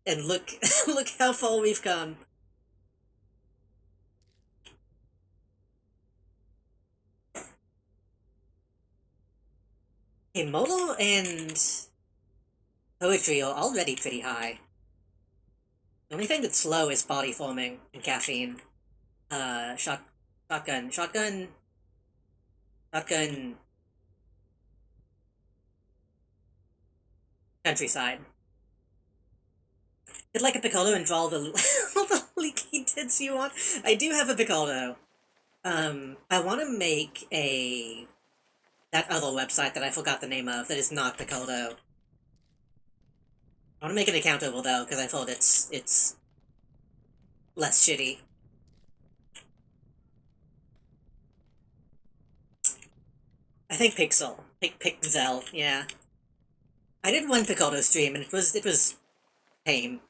And look, look how far we've come. In modal and poetry are already pretty high. The only thing that's slow is body forming and caffeine. Shotgun, shotgun, countryside. Get like a Piccolo and draw the, all the leaky tits you want. I do have a Piccolo. I want to make that other website that I forgot the name of that is not Piccolo. I want to make an account over though, because I thought it's less shitty. I think Pixel. Pixel, yeah. I did one Piccolo stream and it was tame.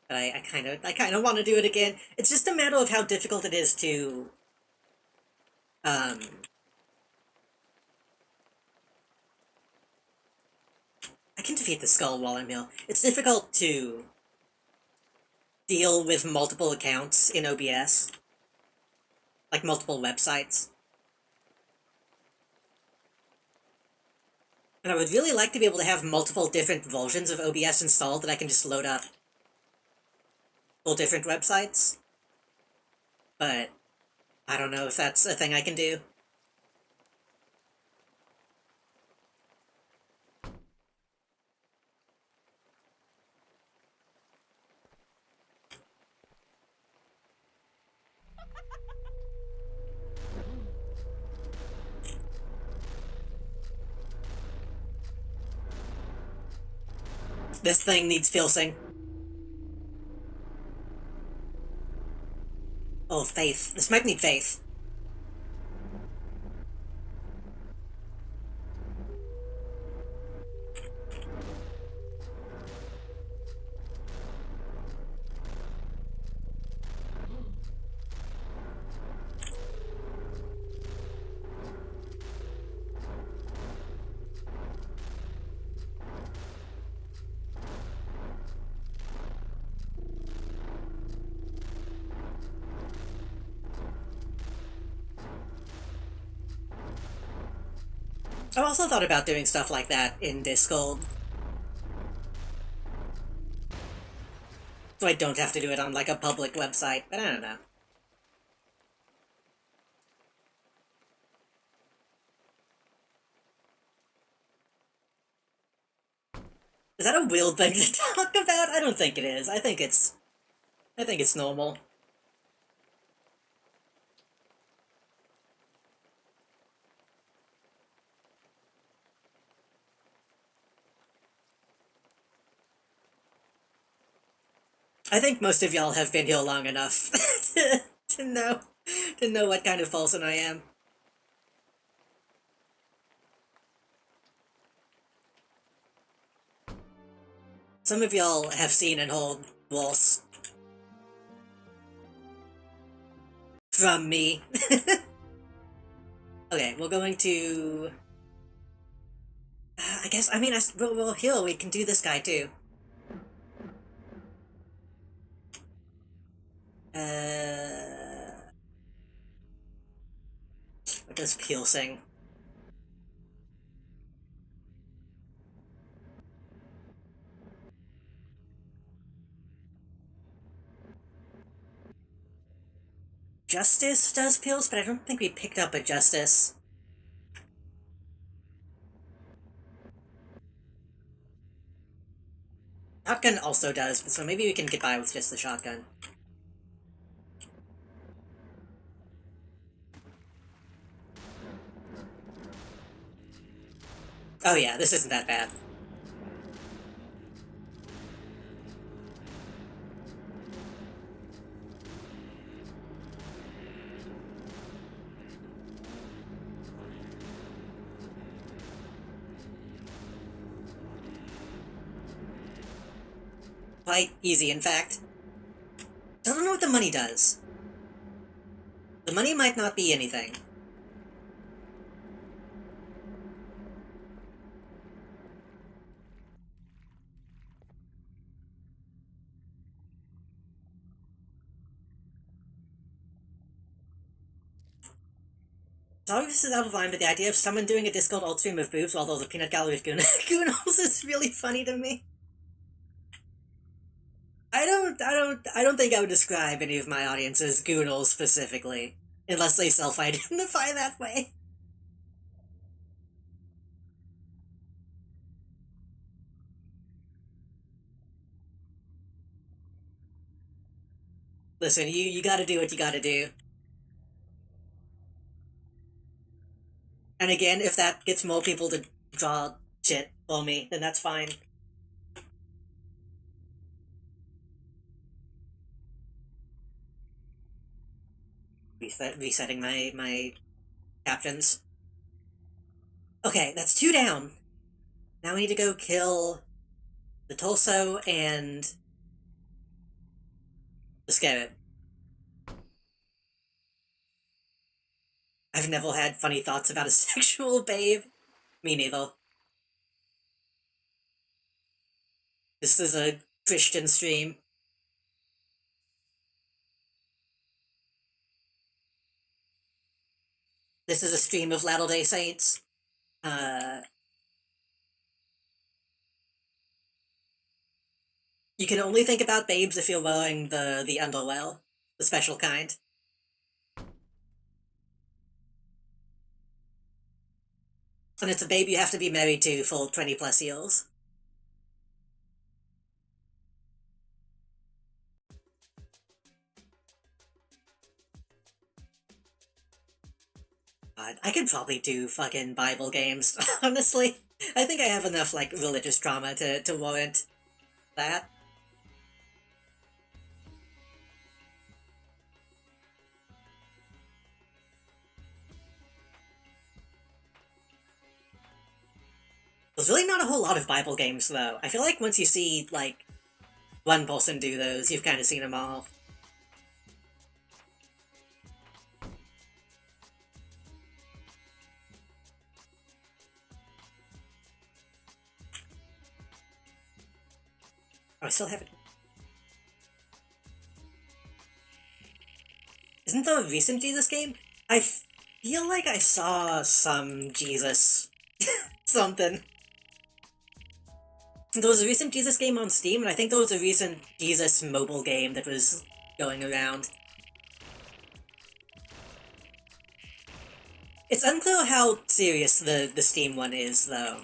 But I kinda wanna do it again. It's just a matter of how difficult it is to um I can defeat the skull while I'm here. It's difficult to deal with multiple accounts in OBS. Like multiple websites. And I would really like to be able to have multiple different versions of OBS installed that I can just load up for different websites. But I don't know if that's a thing I can do. This thing needs piercing. Oh, faith. This might need faith. I've also thought about doing stuff like that in Discord. So I don't have to do it on, like, a public website, but I don't know. Is that a weird thing to talk about? I don't think it is. I think it's normal. I think most of y'all have been here long enough to know what kind of person I am. Some of y'all have seen and heard worse from me. Okay, we're going to... I guess, I mean, well, here, we can do this guy, too. What does piercing? Justice does pierce, but I don't think we picked up a justice. Shotgun also does, so maybe we can get by with just the shotgun. Oh yeah, this isn't that bad. Quite easy, in fact. I don't know what the money does. The money might not be anything. So obviously out of line, but the idea of someone doing a Discord alt stream of boobs while there's a peanut gallery of goonals is really funny to me. I don't think I would describe any of my audience as goonals specifically, unless they self-identify that way. Listen, you gotta do what you gotta do. And again, if that gets more people to draw shit for me, then that's fine. Resetting my captions. Okay, that's 2 down. Now we need to go kill the torso and the scarab. I've never had funny thoughts about a sexual babe. Me neither. This is a Christian stream. This is a stream of Latter-day Saints. You can only think about babes if you're wearing the underwear, the special kind. And it's a babe you have to be married to for 20 plus years. I could probably do fucking Bible games, honestly. I think I have enough, like, religious drama to warrant that. There's really not a whole lot of Bible games, though. I feel like once you see, like, one person do those, you've kind of seen them all. Oh, I still have it. Isn't there a recent Jesus game? I feel like I saw some Jesus something. There was a recent Jesus game on Steam, and I think there was a recent Jesus mobile game that was going around. It's unclear how serious the Steam one is, though.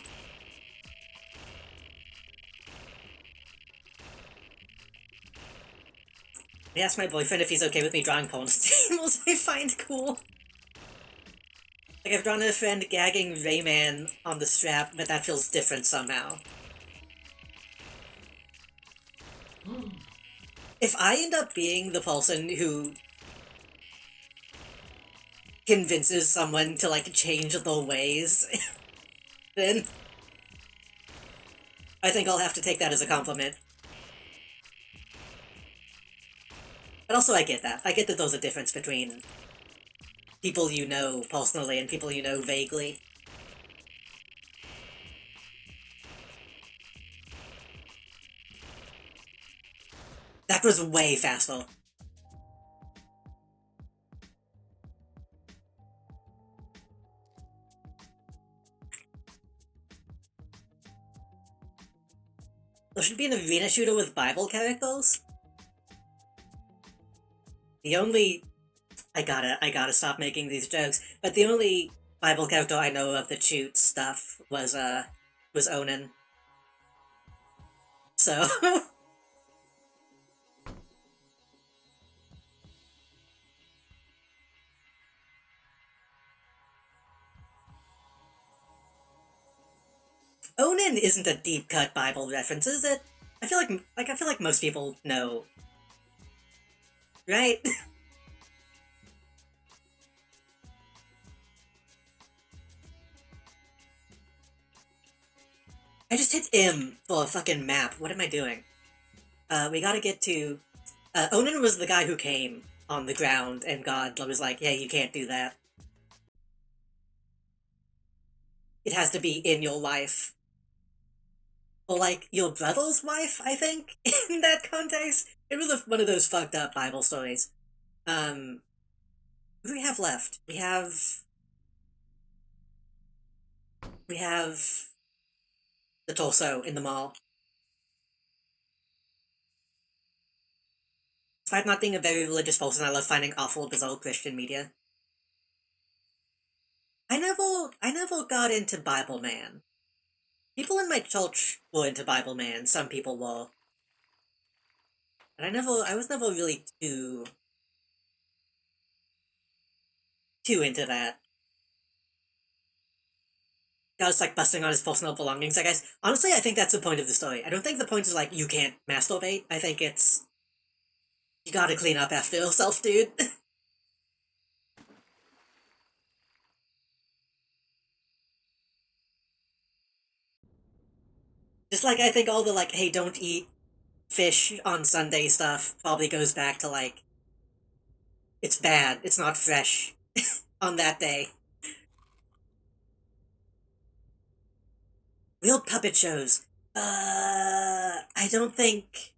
I asked my boyfriend if he's okay with me drawing porn streamers I find cool. Like, I've drawn a friend gagging Rayman on the strap, but that feels different somehow. If I end up being the person who convinces someone to, like, change their ways, then I think I'll have to take that as a compliment. But also I get that. I get that there's a difference between people you know personally and people you know vaguely. That was way faster. There should be an arena shooter with Bible characters. The only... I gotta stop making these jokes, but the only Bible character I know of that shoots stuff was Onan. So... Onan isn't a deep cut Bible reference, is it? I feel like most people know, right? I just hit M for a fucking map. What am I doing? We gotta get to. Onan was the guy who came on the ground, and God was like, "Yeah, you can't do that. It has to be in your life." Or, like, your brother's wife, I think, in that context. It was one of those fucked up Bible stories. Um, what do we have left? We have the torso in the mall. Despite not being a very religious person, I love finding awful, bizarre Christian media. I never got into Bible Man. People in my church were into Bible Man. Some people were, but I was never really too into that. God was like busting on his personal belongings, I guess. Honestly, I think that's the point of the story. I don't think the point is like you can't masturbate. I think it's you gotta clean up after yourself, dude. Just like I think all the like, hey, don't eat fish on Sunday stuff probably goes back to like it's bad, it's not fresh on that day. Real puppet shows. I don't think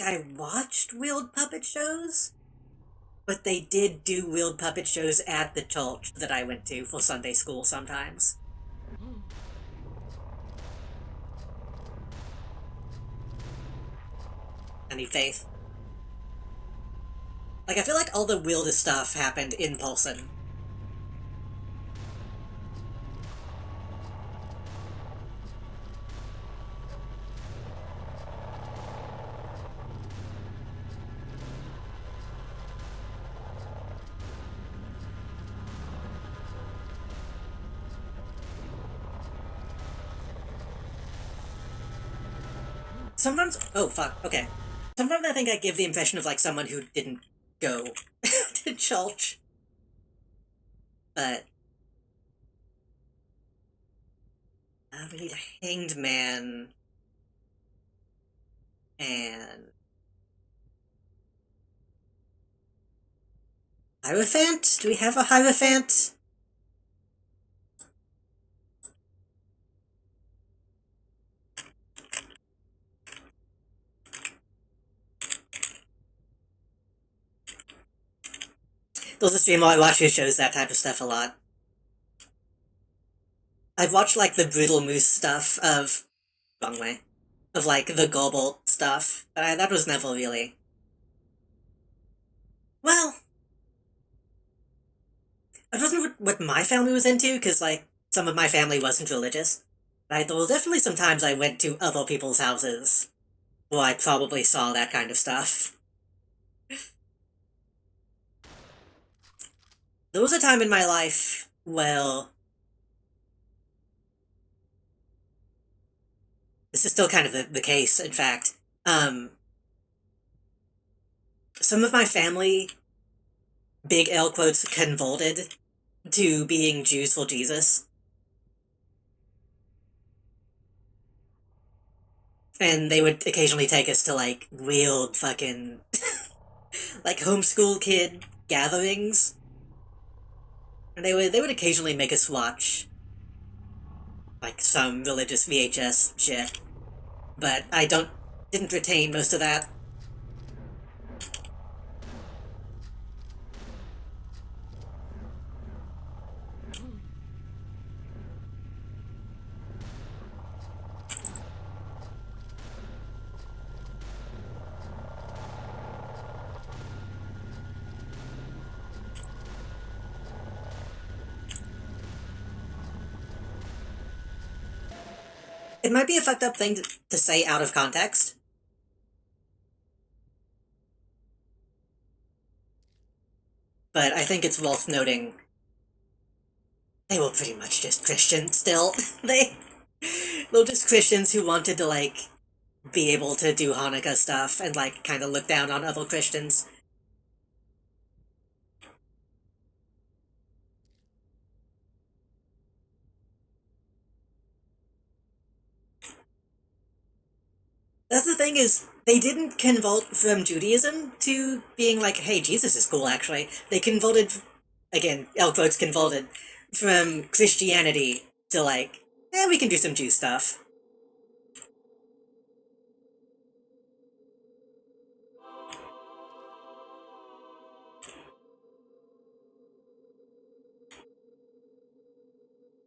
I watched Wheeled Puppet shows, but they did do Wheeled Puppet shows at the church that I went to for Sunday school sometimes. I need faith. Like, I feel like all the weirdest stuff happened in person. Sometimes, oh fuck, okay. Sometimes I think I give the impression of like someone who didn't go to church, but we need a hanged man and Hierophant? Do we have a Hierophant? There's a streamer I watch who shows that type of stuff a lot. I've watched like the Brutal Moose stuff of wrong way. Of like the Gobble stuff, but that was never really. Well, it wasn't what my family was into, because like some of my family wasn't religious. Right? There were definitely some times I went to other people's houses where I probably saw that kind of stuff. There was a time in my life where this is still kind of the case, in fact. Um, some of my family, big L quotes, converted to being Jews for Jesus. And they would occasionally take us to like weird fucking like homeschool kid gatherings. And they would occasionally make us watch like some religious VHS shit. But I didn't retain most of that. It might be a fucked up thing to say out of context, but I think it's worth noting They were pretty much just Christians still. they were just Christians who wanted to, like, be able to do Hanukkah stuff and, like, kind of look down on other Christians. That's the thing is, they didn't convert from Judaism to being like, hey, Jesus is cool, actually. They converted, again, air quotes converted, from Christianity to like, we can do some Jew stuff.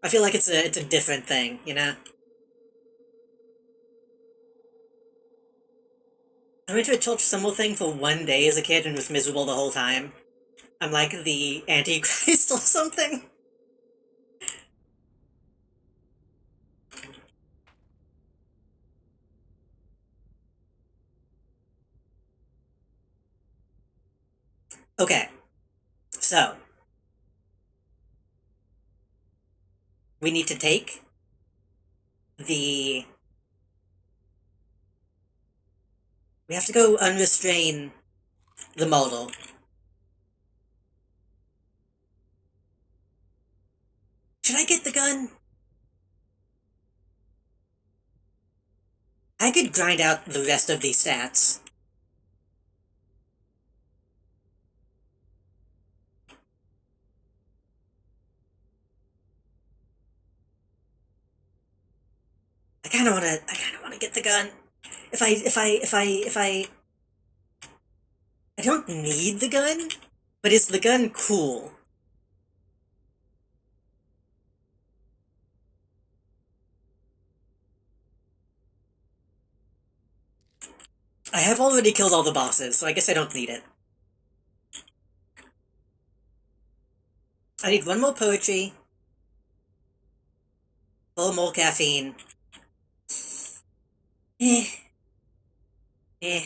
I feel like it's a different thing, you know? I went to a church symbol thing for 1 day as a kid and was miserable the whole time. I'm like the Antichrist or something. Okay, so we need to take the. We have to go unrestrain the model. Should I get the gun? I could grind out the rest of these stats. I kinda wanna get the gun. I don't need the gun, but is the gun cool? I have already killed all the bosses, so I guess I don't need it. I need one more poetry, full more caffeine. Eh, eh.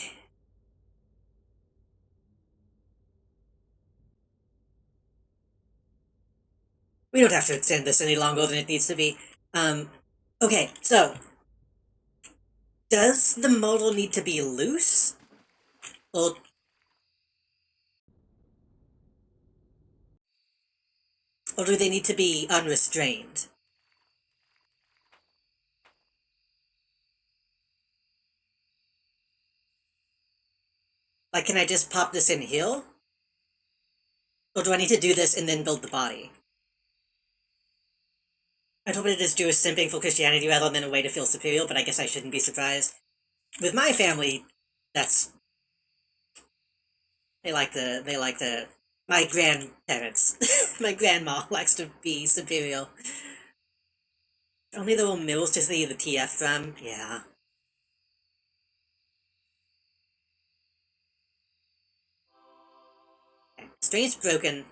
We don't have to extend this any longer than it needs to be. Um, okay, so, does the model need to be loose? Or, or do they need to be unrestrained? Like, can I just pop this in here? Or do I need to do this and then build the body? I told it is Jewish simping for Christianity rather than a way to feel superior, but I guess I shouldn't be surprised. With my family, that's they like to my grandparents. My grandma likes to be superior. Only the little mills to see the TF from, yeah. Okay. Strain's broken.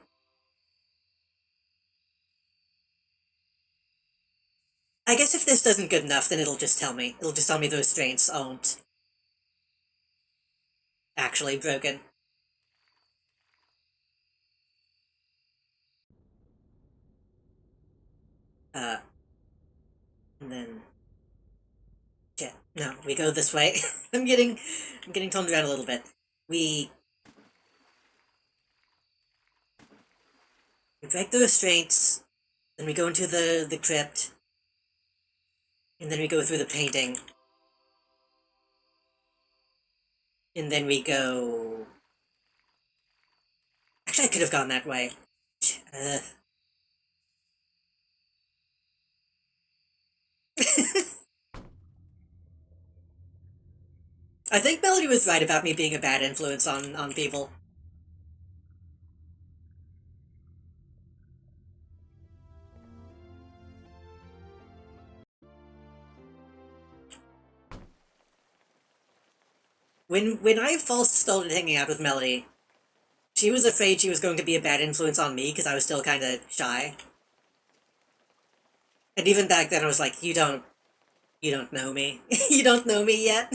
I guess if this doesn't good enough, then it'll just tell me. It'll just tell me those strains aren't actually broken. Uh, and then shit. No, we go this way. I'm getting toned around a little bit. We We break the restraints, then we go into the crypt, and then we go through the painting, and then we go. Actually, I could have gone that way. Uh... I think Melody was right about me being a bad influence on people. When I first started hanging out with Melody, she was afraid she was going to be a bad influence on me because I was still kind of shy. And even back then, I was like, you don't know me. You don't know me yet."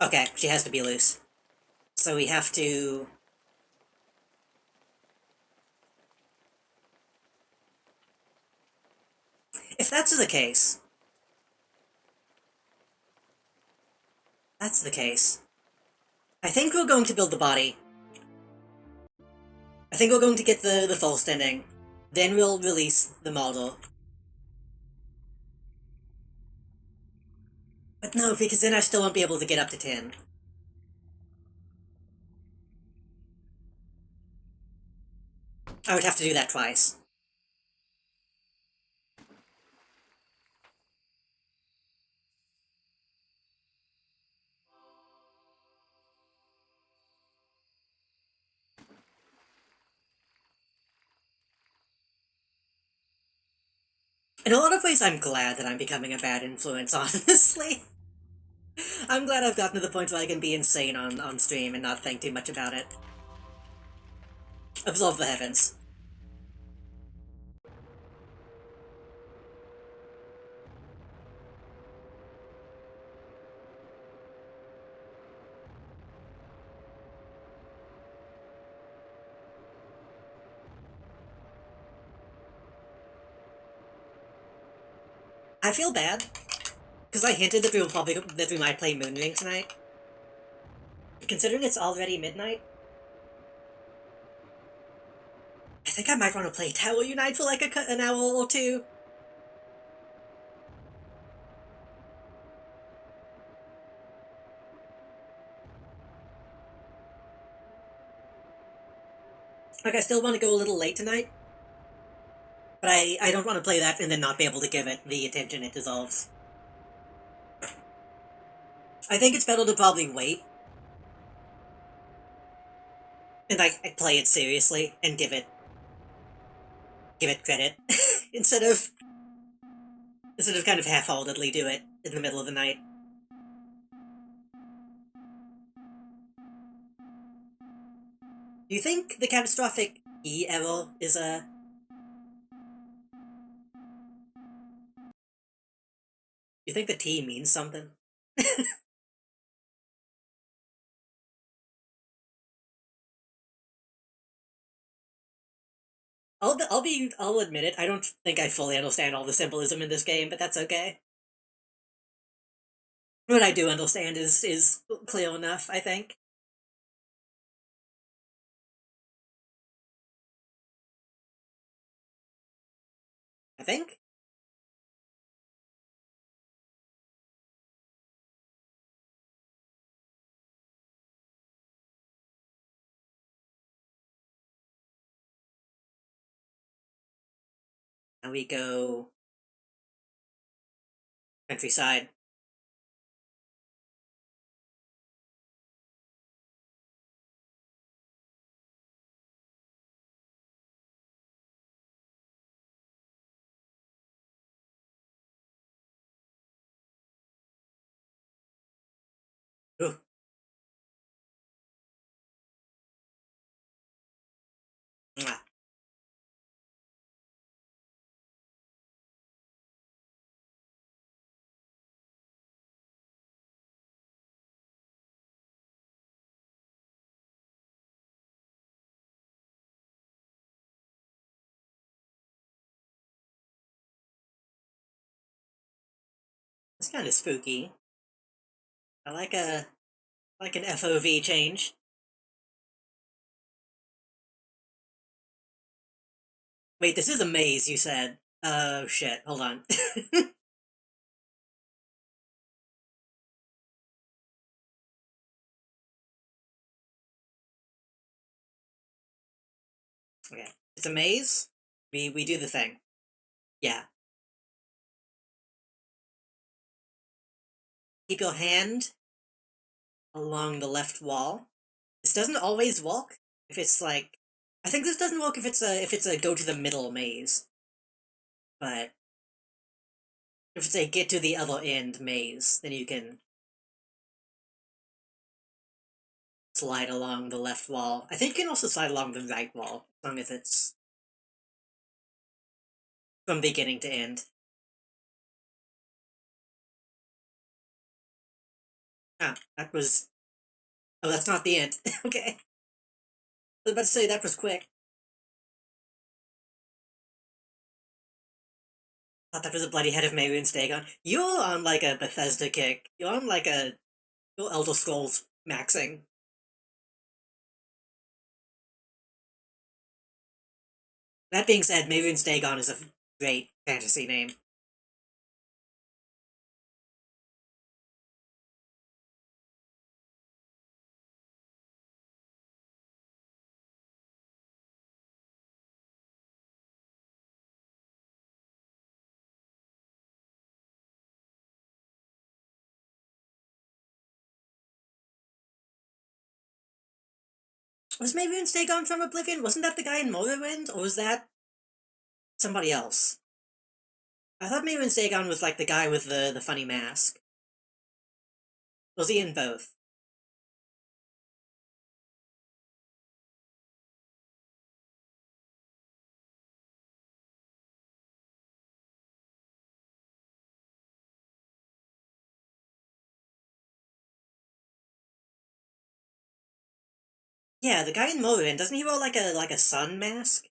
Okay, she has to be loose. So we have to... If that's the case... That's the case. I think we're going to build the body. I think we're going to get the full standing. Then we'll release the model. But no, because then I still won't be able to get up to 10. I would have to do that twice. In a lot of ways, I'm glad that I'm becoming a bad influence, honestly. I'm glad I've gotten to the point where I can be insane on stream and not think too much about it. Absolve the heavens. I feel bad, because I hinted that we might play Moonring tonight. Considering it's already midnight, I think I might want to play Tower Unite for like an hour or two. Like, I still want to go a little late tonight, but I don't want to play that and then not be able to give it the attention it deserves. I think it's better to probably wait and like play it seriously and give it credit instead of kind of half-heartedly do it in the middle of the night. Do you think the catastrophic E error is a... You think the T means something? I'll admit it, I don't think I fully understand all the symbolism in this game, but that's okay. What I do understand is clear enough, I think. I think? Now we go... Countryside. Ooh. Mwah. It's kind of spooky. I like an FOV change. Wait, this is a maze, you said. Oh shit, hold on. Okay. It's a maze. We do the thing. Yeah. Keep your hand along the left wall. This doesn't always work. If it's like... I think this doesn't work if it's a go to the middle maze. But if it's a get to the other end maze, then you can slide along the left wall. I think you can also slide along the right wall, as long as it's from beginning to end. Ah, that was. Oh, that's not the end. Okay. I was about to say that was quick. Thought that was a bloody head of Mayrune's Dagon. You're on like a Bethesda kick. You're on like a. You're Elder Scrolls maxing. That being said, Mayrune's Dagon is a great fantasy name. Was Mayrune's Dagon from Oblivion? Wasn't that the guy in Morrowind? Or was that somebody else? I thought Mayrune's Dagon was like the guy with the funny mask. Was he in both? Yeah, the guy in Morrowind, doesn't he wear like a sun mask?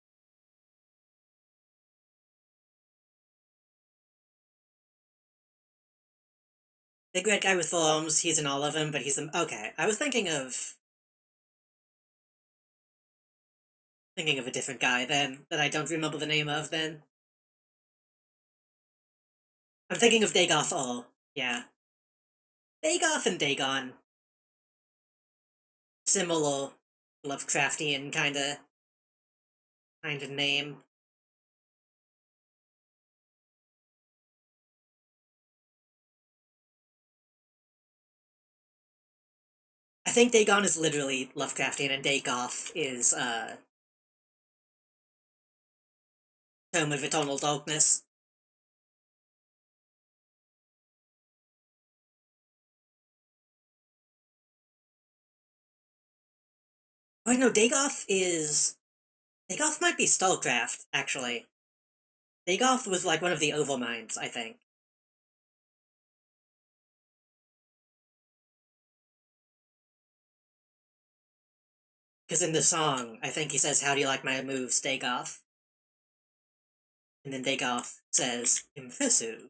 Big red guy with four arms, he's in all of them, but he's the okay. I was thinking of a different guy then that I don't remember the name of then. I'm thinking of Dagoth All. Yeah. Dagoth and Dagon. Similar Lovecraftian kinda name. I think Dagon is literally Lovecraftian and Dagoth is Tome of Eternal Darkness. Wait, no, Dagoth might be Starcraft, actually. Dagoth was like one of the Overminds, I think. Because in the song, I think he says, "How do you like my moves, Dagoth?" And then Dagoth says, "Impressive."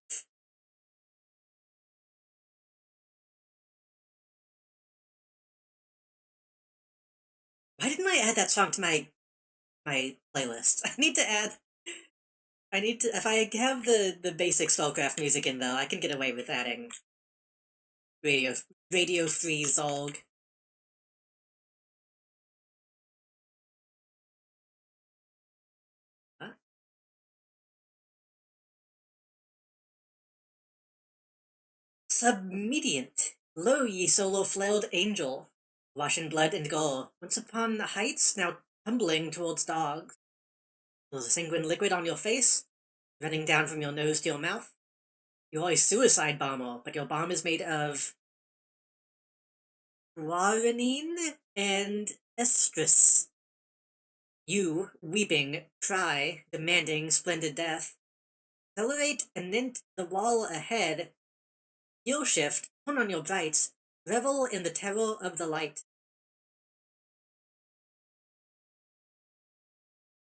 Why didn't I add that song to my playlist? I need to, if I have the basic Starcraft music in though, I can get away with adding Radio, Radio Free Zolg. Huh? Submediant. Lo, ye solo-flailed angel, wash in blood and gore, once upon the heights, now tumbling towards dogs. There's a sanguine liquid on your face, running down from your nose to your mouth. You are a suicide bomber, but your bomb is made of guaranine and estrus. You, weeping, cry, demanding splendid death. Accelerate and nint the wall ahead. Heel shift, turn on your brights, revel in the terror of the light.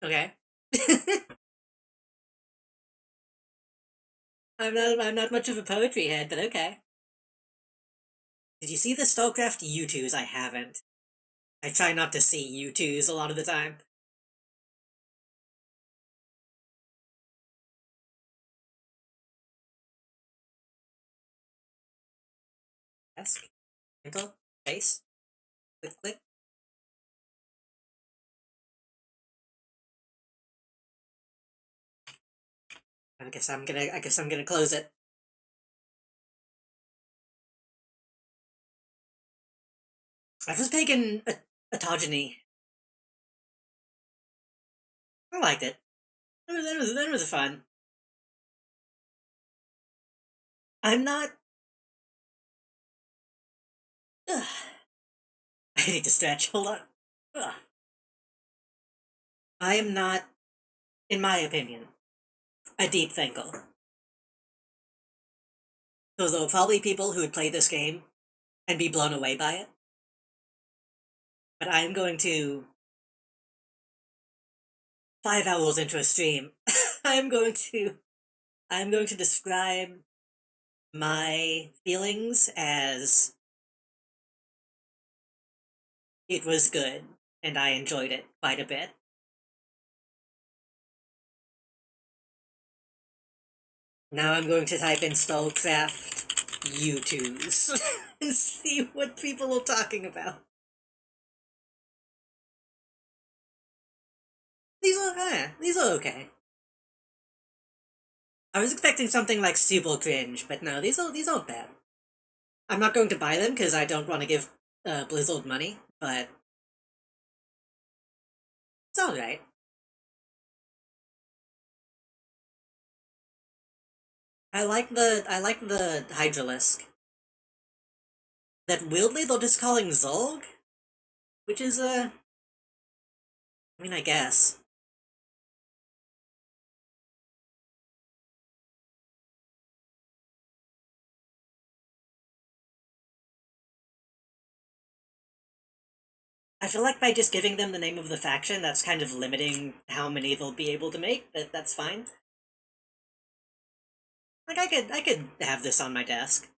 Okay. I'm not much of a poetry head, but okay. Did you see the Starcraft U2s? I haven't. I try not to see U2s a lot of the time. Desk, enter, space, click, click. I guess I'm gonna close it. I was taking Autogeny. I liked it. That was fun. I'm not. Ugh, I need to stretch. Hold on. Ugh. I am not, in my opinion, a deep thinker. So there are probably people who would play this game and be blown away by it. But I'm going to 5 hours into a stream. I'm going to describe my feelings as it was good and I enjoyed it quite a bit. Now I'm going to type in Stallcraft U2s and see what people are talking about. These are okay. I was expecting something like super cringe, but no, these aren't bad. I'm not going to buy them because I don't want to give Blizzard money, but it's alright. I like the Hydralisk. That weirdly they're just calling Zolg, which is I mean, I guess. I feel like by just giving them the name of the faction, that's kind of limiting how many they'll be able to make, but that's fine. Like, I could have this on my desk.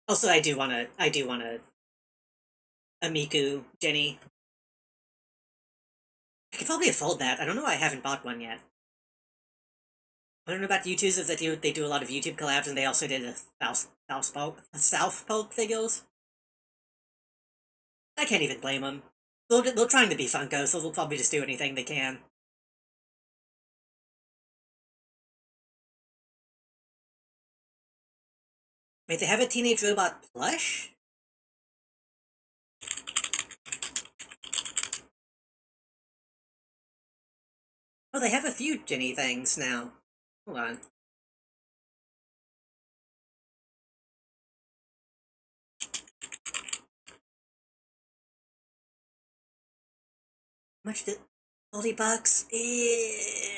Also, I do wanna Amiku, Jenny. I could probably afford that. I don't know why I haven't bought one yet. I don't know about YouTubers is that they do a lot of YouTube collabs, and they also did a South Polk figures. I can't even blame them. They're trying to be Funko, so they'll probably just do anything they can. Wait, they have a Teenage Robot plush? Oh, they have a few Jenny things now. Hold on. How much did... $40?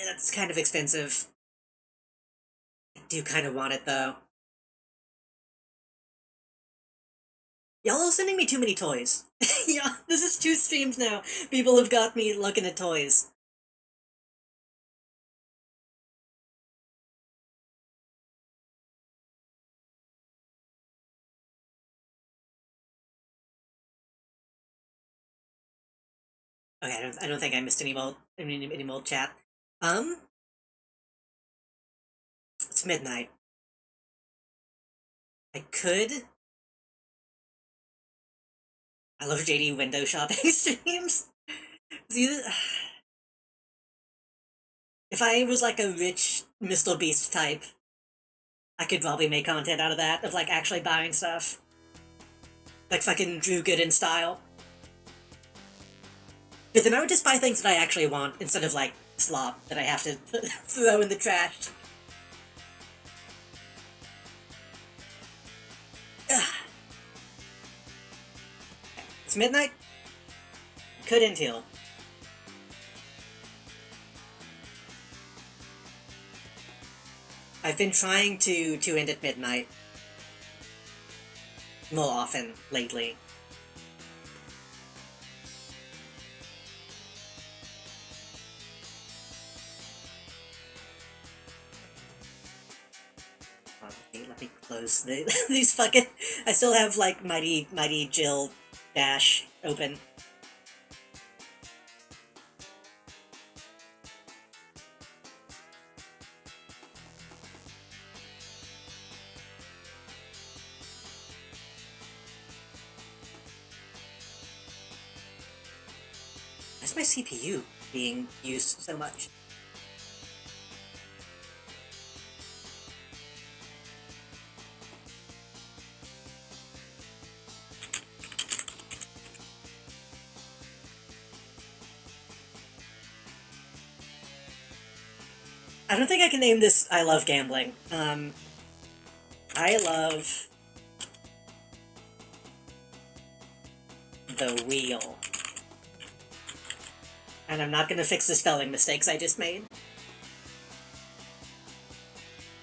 That's kind of expensive. I do kind of want it, though. Y'all are sending me too many toys. Yeah, this is 2 streams now. People have got me looking at toys. Okay, I don't think I missed any more chat. It's midnight. I could... I love JD window shopping streams. If I was like a rich Mr. Beast type, I could probably make content out of that, of like actually buying stuff. Like fucking Drew Gooden style. But then I would just buy things that I actually want, instead of like slop that I have to throw in the trash. Ugh. It's midnight? Couldn't heal. I've been trying to end at midnight more often lately. Okay, let me close these fucking... I still have like Mighty Jill Dash open. Why's my CPU being used so much? I don't think I can name this I love gambling. I love the wheel. And I'm not gonna fix the spelling mistakes I just made.